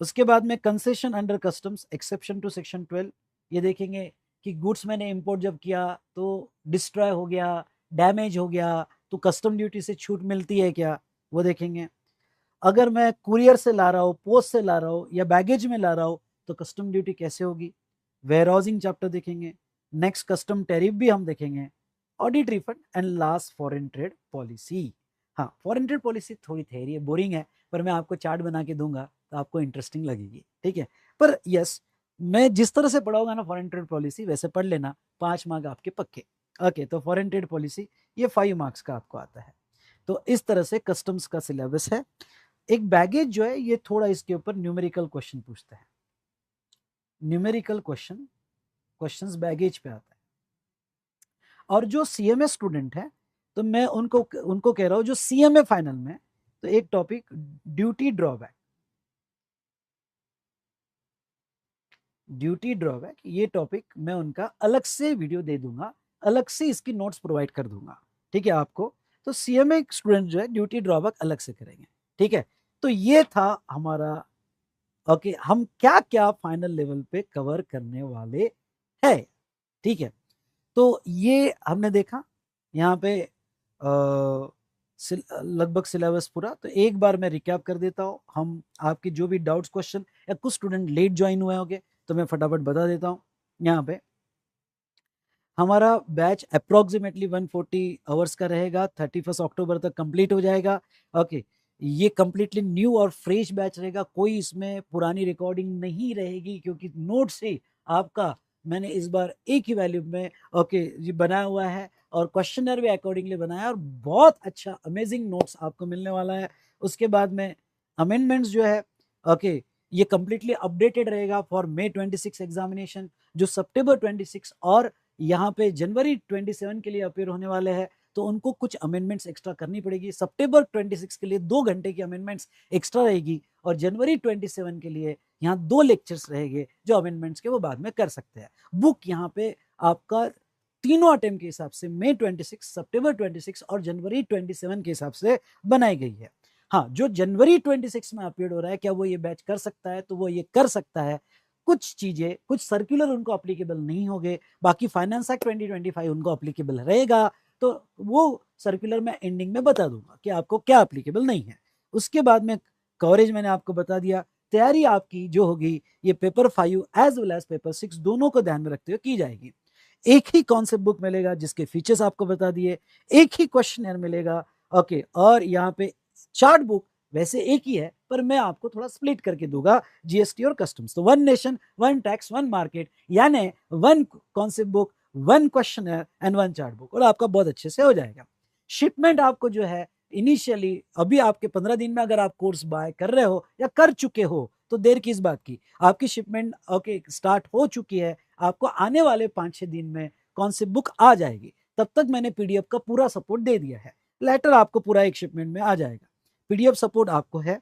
उसके बाद में concession under customs exception to section 12, ये देखेंगे कि गुड्स मैंने इंपोर्ट जब किया तो डिस्ट्रॉय हो गया, डैमेज हो गया, तो कस्टम ड्यूटी से छूट मिलती है क्या, वो देखेंगे। अगर मैं कुरियर से ला रहा हूँ, पोस्ट से ला रहा हूँ, या बैगेज में ला रहा हूँ, तो कस्टम ड्यूटी कैसे होगी। वेयर हाउसिंग चैप्टर देखेंगे। नेक्स्ट कस्टम टैरिफ भी हम देखेंगे। Audit refund and last foreign trade policy. हाँ, फॉरेन ट्रेड पॉलिसी थोड़ी थेरी है, बोरिंग है, पर मैं आपको चार्ट बना के दूंगा तो आपको इंटरेस्टिंग लगेगी। ठीक है, पर यस, मैं जिस तरह से पढ़ाऊंगा ना फॉरेन ट्रेड पॉलिसी, वैसे पढ़ लेना, 5 मार्क आपके पक्के। ओके, तो फॉरेन ट्रेड पॉलिसी ये 5 मार्क्स का आपको आता है। तो इस तरह से कस्टम्स का सिलेबस है। एक बैगेज जो है, ये थोड़ा इसके ऊपर न्यूमेरिकल क्वेश्चन पूछता है, न्यूमेरिकल क्वेश्चंस बैगेज पे आता है। और जो सीएमए स्टूडेंट है, तो मैं उनको उनको कह रहा हूं, जो सीएमए फाइनल में, तो एक topic duty drawback, duty drawback, ये टॉपिक मैं उनका अलग से वीडियो दे दूंगा, अलग से इसकी नोट्स प्रोवाइड कर दूंगा। ठीक है आपको, तो सीएमए स्टूडेंट जो है ड्यूटी ड्रॉबैक अलग से करेंगे। ठीक है, तो ये था हमारा। ओके, हम क्या क्या फाइनल लेवल पे कवर करने वाले हैं। ठीक है, तो ये हमने देखा यहाँ पे लगभग सिलेबस पूरा। तो एक बार मैं रिकैप कर देता हूँ, हम आपके जो भी डाउट्स क्वेश्चन, या कुछ स्टूडेंट लेट ज्वाइन हुए होंगे तो मैं फटाफट बता देता हूँ। यहाँ पे हमारा बैच अप्रोक्सीमेटली 140 आवर्स का रहेगा, 31 अक्टूबर तक कंप्लीट हो जाएगा। ओके, ये कंप्लीटली न्यू और फ्रेश बैच रहेगा, कोई इसमें पुरानी रिकॉर्डिंग नहीं रहेगी, क्योंकि नोट से आपका मैंने इस बार एक ही वैल्यू में ओके ये बनाया हुआ है, और क्वेश्चनर भी अकॉर्डिंगली बनाया है, और बहुत अच्छा अमेजिंग नोट्स आपको मिलने वाला है। उसके बाद में अमेंडमेंट्स जो है ओके ये कंप्लीटली अपडेटेड रहेगा फॉर May 26 एग्जामिनेशन, जो September 26 और यहाँ पे जनवरी 27 के लिए अपेयर होने वाले हैं, तो उनको कुछ अमेंडमेंट्स एक्स्ट्रा करनी पड़ेगी। September 26 के लिए 2 घंटे की अमेंडमेंट्स एक्स्ट्रा रहेगी, और जनवरी 27 के लिए यहाँ 2 लेक्चर्स रहेंगे जो अमेंडमेंट्स के वो बाद में कर सकते हैं। बुक यहाँ पे आपका तीनों अटेम्प्ट के हिसाब से May 26, September 26 और जनवरी 27 के हिसाब से बनाई गई है। हाँ, जो जनवरी 26 में अपलोड हो रहा है, क्या वो ये बैच कर सकता है? तो वो ये कर सकता है। कुछ चीजें, कुछ सर्कुलर उनको अप्लीकेबल नहीं होंगे, बाकी फाइनेंस एक्ट 2025 उनको अप्लीकेबल रहेगा। तो वो सर्कुलर मैं एंडिंग में बता दूंगा कि आपको क्या अप्लीकेबल नहीं है। उसके बाद में कवरेज मैंने आपको बता दिया। तैयारी आपकी जो होगी ये paper 5 as well as paper 6 दोनों को ध्यान में रखते हुए की जाएगी। एक ही कॉन्सेप्ट बुक मिलेगा जिसके फीचर्स आपको बता दिए, एक ही क्वेश्चन मिलेगा ओके, और यहाँ पे चार्ट बुक वैसे एक ही है, पर मैं आपको थोड़ा स्प्लिट करके दूंगा, जीएसटी और कस्टम्स। तो 1 नेशन 1 टैक्स 1 मार्केट, यानी 1 concept book 1 question and 1 chart book, और आपका बहुत अच्छे से हो जाएगा। शिपमेंट आपको जो है इनिशियली अभी आपके 15 दिन में अगर आप कोर्स बाय कर रहे हो या कर चुके हो तो देर किस बात की, आपकी शिपमेंट ओके स्टार्ट हो चुकी है, आपको आने वाले 5-6 दिन में कॉन्सेप्ट बुक आ जाएगी। तब तक मैंने पीडीएफ का पूरा सपोर्ट दे दिया है, लेटर आपको पूरा एक शिपमेंट में आ जाएगा। पीडीएफ सपोर्ट आपको है।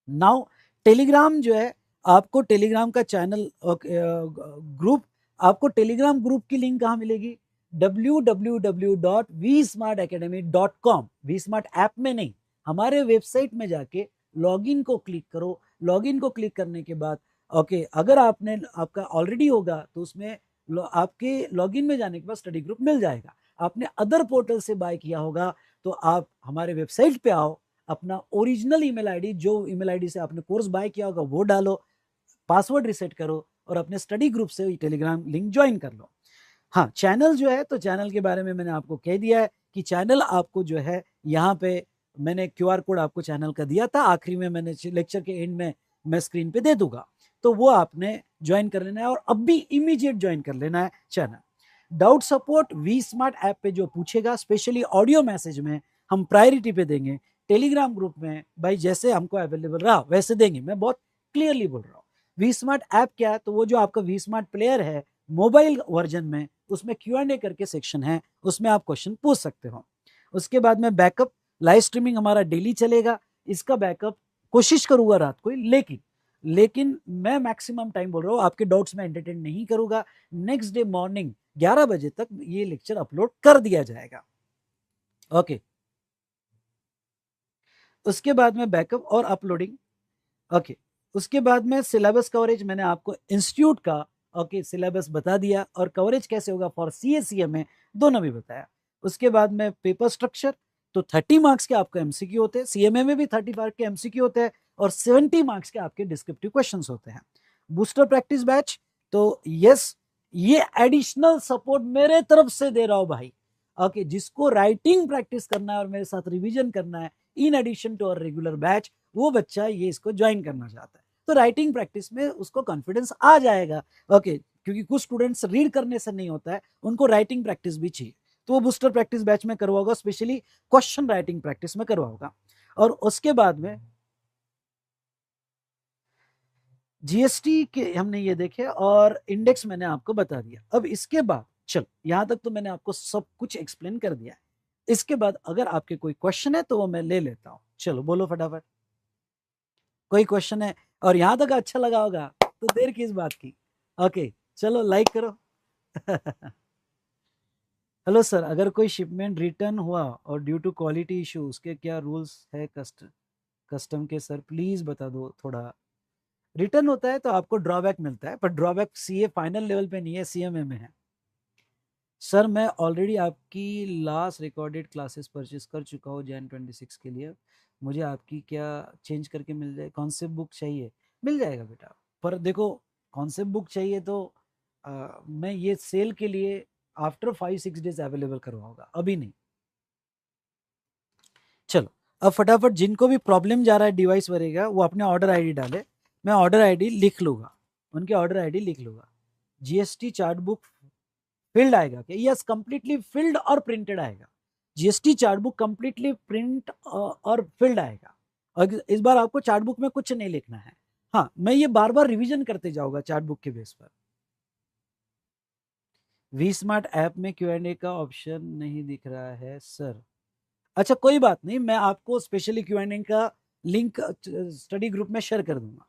नाउ टेलीग्राम जो है, आपको टेलीग्राम का चैनल ग्रुप, आपको टेलीग्राम ग्रुप की लिंक कहाँ मिलेगी? www.vsmartacademy.com, vsmart ऐप में नहीं, हमारे वेबसाइट में जाके लॉगिन को क्लिक करो। लॉगिन को क्लिक करने के बाद ओके अगर आपने आपका ऑलरेडी होगा तो उसमें आपके लॉगिन में जाने के बाद स्टडी ग्रुप मिल जाएगा। आपने अदर पोर्टल से बाय किया होगा तो आप हमारे वेबसाइट पे आओ, अपना ओरिजिनल ईमेल आईडी, जो ईमेल आईडी से आपने कोर्स बाय किया होगा वो डालो, पासवर्ड रिसेट करो, और अपने स्टडी ग्रुप से टेलीग्राम लिंक ज्वाइन कर लो। हाँ, चैनल जो है, तो चैनल के बारे में मैंने आपको कह दिया है कि चैनल आपको जो है यहाँ पे मैंने क्यूआर कोड आपको चैनल का दिया था, आखिरी में मैंने लेक्चर के एंड में मैं स्क्रीन पे दे दूंगा, तो वो आपने ज्वाइन कर लेना है, और अब भी इमीडिएट ज्वाइन कर लेना है channel. Doubt support we smart app पे जो पूछेगा, स्पेशली ऑडियो मैसेज में हम प्रायोरिटी पे देंगे। टेलीग्राम ग्रुप में भाई जैसे हमको अवेलेबल रहा वैसे देंगे, मैं बहुत क्लियरली बोल रहा हूँ। वी स्मार्ट ऐप क्या है? तो वो जो आपका वी स्मार्ट प्लेयर है मोबाइल वर्जन में, उसमें Q&A करके सेक्शन है, उसमें आप क्वेश्चन पूछ सकते हो। उसके बाद में बैकअप, लाइव स्ट्रीमिंग हमारा डेली चलेगा, इसका बैकअप कोशिश करूंगा रात को, लेकिन मैं मैक्सिमम टाइम बोल रहा हूँ आपके डाउट्स में एंटरटेन नहीं करूंगा। नेक्स्ट डे मॉर्निंग 11 बजे तक ये लेक्चर अपलोड कर दिया जाएगा। ओके, उसके बाद में बैकअप और अपलोडिंग। ओके, उसके बाद में सिलेबस कवरेज मैंने आपको इंस्टीट्यूट का ओके सिलेबस बता दिया, और कवरेज कैसे होगा फॉर CA में दोनों भी बताया। उसके बाद में पेपर स्ट्रक्चर, तो 30 मार्क्स के आपके एमसीक्यू होते हैं, CMA में भी 30 मार्क्स के एमसीक्यू होते हैं, और 70 मार्क्स के आपके डिस्क्रिप्टिव क्वेश्चंस होते हैं। बूस्टर प्रैक्टिस बैच, तो यस ये एडिशनल सपोर्ट मेरे तरफ से दे रहा हूं भाई। ओके, जिसको राइटिंग प्रैक्टिस करना है और मेरे साथ रिवीजन करना है in addition to our regular batch, वो बच्चा ये इसको ज्वाइन करना चाहता है, तो राइटिंग प्रैक्टिस में उसको कॉन्फिडेंस आ जाएगा। ओके, क्योंकि कुछ स्टूडेंट्स रीड करने से नहीं होता है, उनको राइटिंग प्रैक्टिस भी चाहिए, तो वो बूस्टर प्रैक्टिस बैच में करवाओगा, स्पेशली क्वेश्चन राइटिंग प्रैक्टिस में करवाओगा। और उसके बाद में जीएसटी के हमने ये देखे, और इंडेक्स मैंने आपको बता दिया। अब इसके बाद चलो, यहां तक तो मैंने आपको सब कुछ एक्सप्लेन कर दिया है। इसके बाद अगर आपके कोई क्वेश्चन है तो वो मैं ले लेता हूं। चलो बोलो फटाफट, कोई क्वेश्चन है? और यहां तक अच्छा लगा होगा तो देर किस बात की। ओके, चलो लाइक करो। हेलो सर, अगर कोई शिपमेंट रिटर्न हुआ और ड्यू टू क्वालिटी इशू, उसके क्या रूल्स है कस्टम के? सर प्लीज बता दो थोड़ा। रिटर्न होता है तो आपको ड्रॉबैक मिलता है, पर ड्रॉबैक सीए फाइनल लेवल पे नहीं है, CMA में है। सर मैं ऑलरेडी आपकी लास्ट रिकॉर्डेड क्लासेस परचेज कर चुका हूँ जैन 26 के लिए। मुझे आपकी क्या चेंज करके मिल जाए, कॉन्सेप्ट बुक चाहिए, मिल जाएगा बेटा। पर देखो कॉन्सेप्ट बुक चाहिए तो मैं ये सेल के लिए आफ्टर 5-6 डेज अवेलेबल करवाऊंगा, अभी नहीं। चलो अब फटाफट जिनको भी प्रॉब्लम जा रहा है डिवाइस वगैरह वो अपने ऑर्डर आईडी डाले, मैं ऑर्डर आईडी लिख लूँगा, उनके ऑर्डर आईडी लिख लूँगा। जीएसटी चार्ट बुक फिल्ड आएगा क्या? यस, कंप्लीटली फिल्ड और प्रिंटेड आएगा। GST chart book completely print और फिल्ड आएगा। और इस बार आपको चार्ट बुक में कुछ नहीं लिखना है। हाँ, मैं ये बार बार रिवीजन करते जाऊंगा चार्ट बुक के बेस पर। वी स्मार्ट ऐप में Q&A का ऑप्शन नहीं दिख रहा है सर। अच्छा कोई बात नहीं, मैं आपको स्पेशली Q&A का लिंक स्टडी ग्रुप में शेयर कर दूंगा,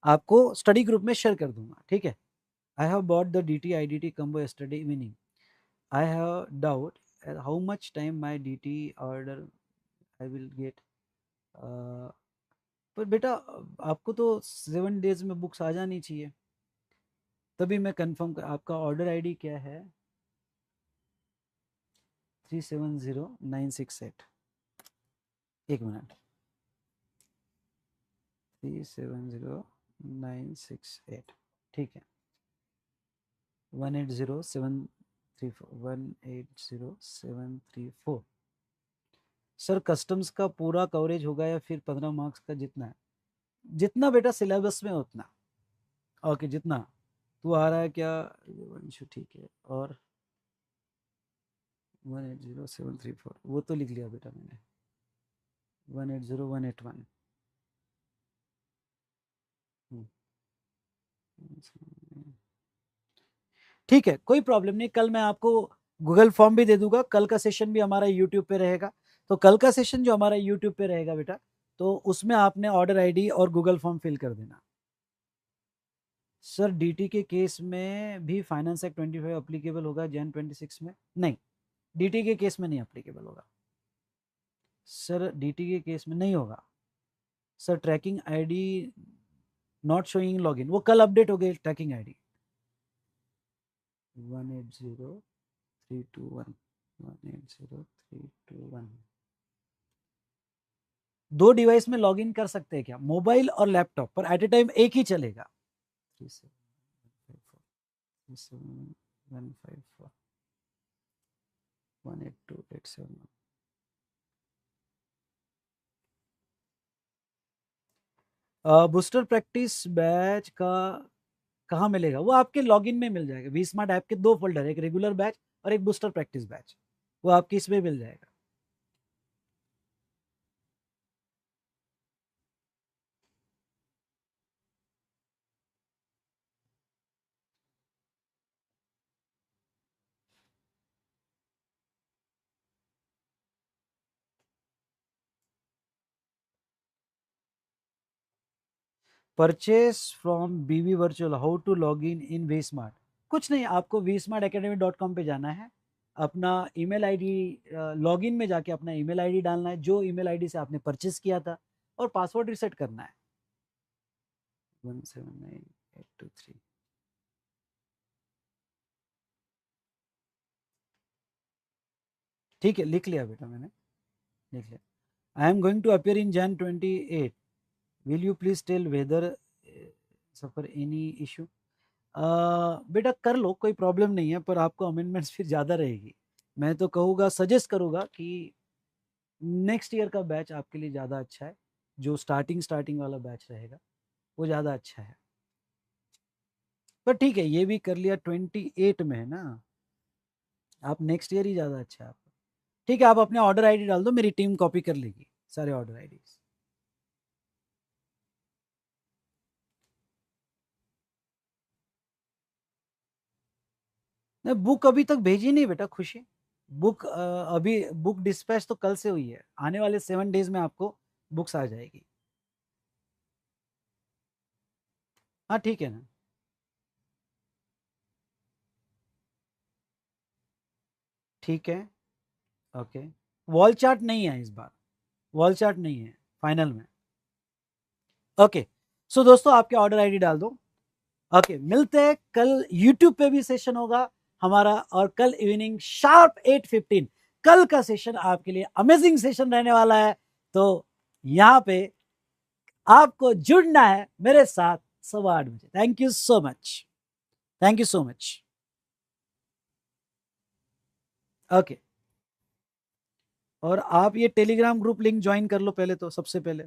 आपको स्टडी ग्रुप में शेयर कर दूंगा, ठीक है। I have bought the DT IDT combo yesterday evening. I have doubt how much time my DT order I will get. पर बेटा आपको तो 7 डेज में बुक्स आ जानी चाहिए, तभी मैं कंफर्म कर। आपका ऑर्डर आईडी क्या है? 370968। एक मिनट, 370968, ठीक है। 180734 सर कस्टम्स का पूरा कवरेज होगा या फिर 15 मार्क्स का? जितना है, जितना बेटा सिलेबस में उतना। ओके, जितना तू आ रहा है क्या वंशु, ठीक है। और 180734 वो तो लिख लिया बेटा मैंने, 180181। ठीक है, कोई प्रॉब्लम नहीं। कल मैं आपको गूगल फॉर्म भी दे दूंगा, कल का सेशन भी हमारा यूट्यूब पे रहेगा। तो कल का सेशन जो हमारा यूट्यूब पे रहेगा बेटा, तो उसमें आपने ऑर्डर आईडी और गूगल फॉर्म फिल कर देना। सर डीटी के केस में भी फाइनेंस एक्ट 25 अप्लीकेबल होगा जैन 26 में? नहीं, डीटी के केस में नहीं अप्लीकेबल होगा सर, डीटी के केस में नहीं होगा sir. Tracking ID not showing login, वो कल अपडेट हो गई ट्रैकिंग आईडी। 180321 180321। दो डिवाइस में लॉगिन कर सकते हैं क्या? मोबाइल और लैपटॉप पर एट ए टाइम एक ही चलेगा। 3715418287। बूस्टर प्रैक्टिस बैच का कहाँ मिलेगा? वो आपके लॉगिन में मिल जाएगा। वी स्मार्ट ऐप के दो फोल्डर, एक रेगुलर बैच और एक बूस्टर प्रैक्टिस बैच, वो आपकी इसमें मिल जाएगा। Purchase from BV virtual, how to log in we smart. कुछ नहीं, आपको vsmartacademy.com पे जाना है, अपना ईमेल आईडी लॉगिन में जाके अपना ईमेल आईडी डालना है, जो ईमेल आईडी से आपने परचेस किया था, और पासवर्ड रिसेट करना है 179823। ठीक है, लिख लिया बेटा मैंने, लिख लिया। I am going to appear in Jan 28। Will you please tell whether suffer any issue? बेटा कर लो, कोई प्रॉब्लम नहीं है, पर आपको अमेंडमेंट्स फिर ज़्यादा रहेगी। मैं तो कहूँगा, सजेस्ट करूँगा कि नेक्स्ट ईयर का बैच आपके लिए ज़्यादा अच्छा है, जो स्टार्टिंग वाला बैच रहेगा वो ज़्यादा अच्छा है। पर ठीक है, ये भी कर लिया, 28 में है ना, आप नेक्स्ट ईयर ही ज़्यादा अच्छा है आपका। ठीक है, आप अपने ऑर्डर आईडी डाल दो, मेरी टीम कॉपी कर लेगी सारे ऑर्डर आईडी। नहीं, बुक अभी तक भेजी नहीं बेटा खुशी। बुक अभी बुक डिस्पैच तो कल से हुई है, आने वाले 7 डेज में आपको बुक्स आ जाएगी। हाँ ठीक है ना। ठीक है, ओके। वॉल चार्ट नहीं है इस बार, वॉल चार्ट नहीं है फाइनल में। ओके, दोस्तों आपके ऑर्डर आईडी डाल दो। ओके, मिलते हैं कल, यूट्यूब पे भी सेशन होगा, हमारा, और कल इवनिंग शार्प 8:15 कल का सेशन आपके लिए अमेजिंग सेशन रहने वाला है। तो यहाँ पे आपको जुड़ना है मेरे साथ 8:15 बजे। Thank you so much, thank you so much. Okay, और आप ये टेलीग्राम ग्रुप लिंक ज्वाइन कर लो पहले, तो सबसे पहले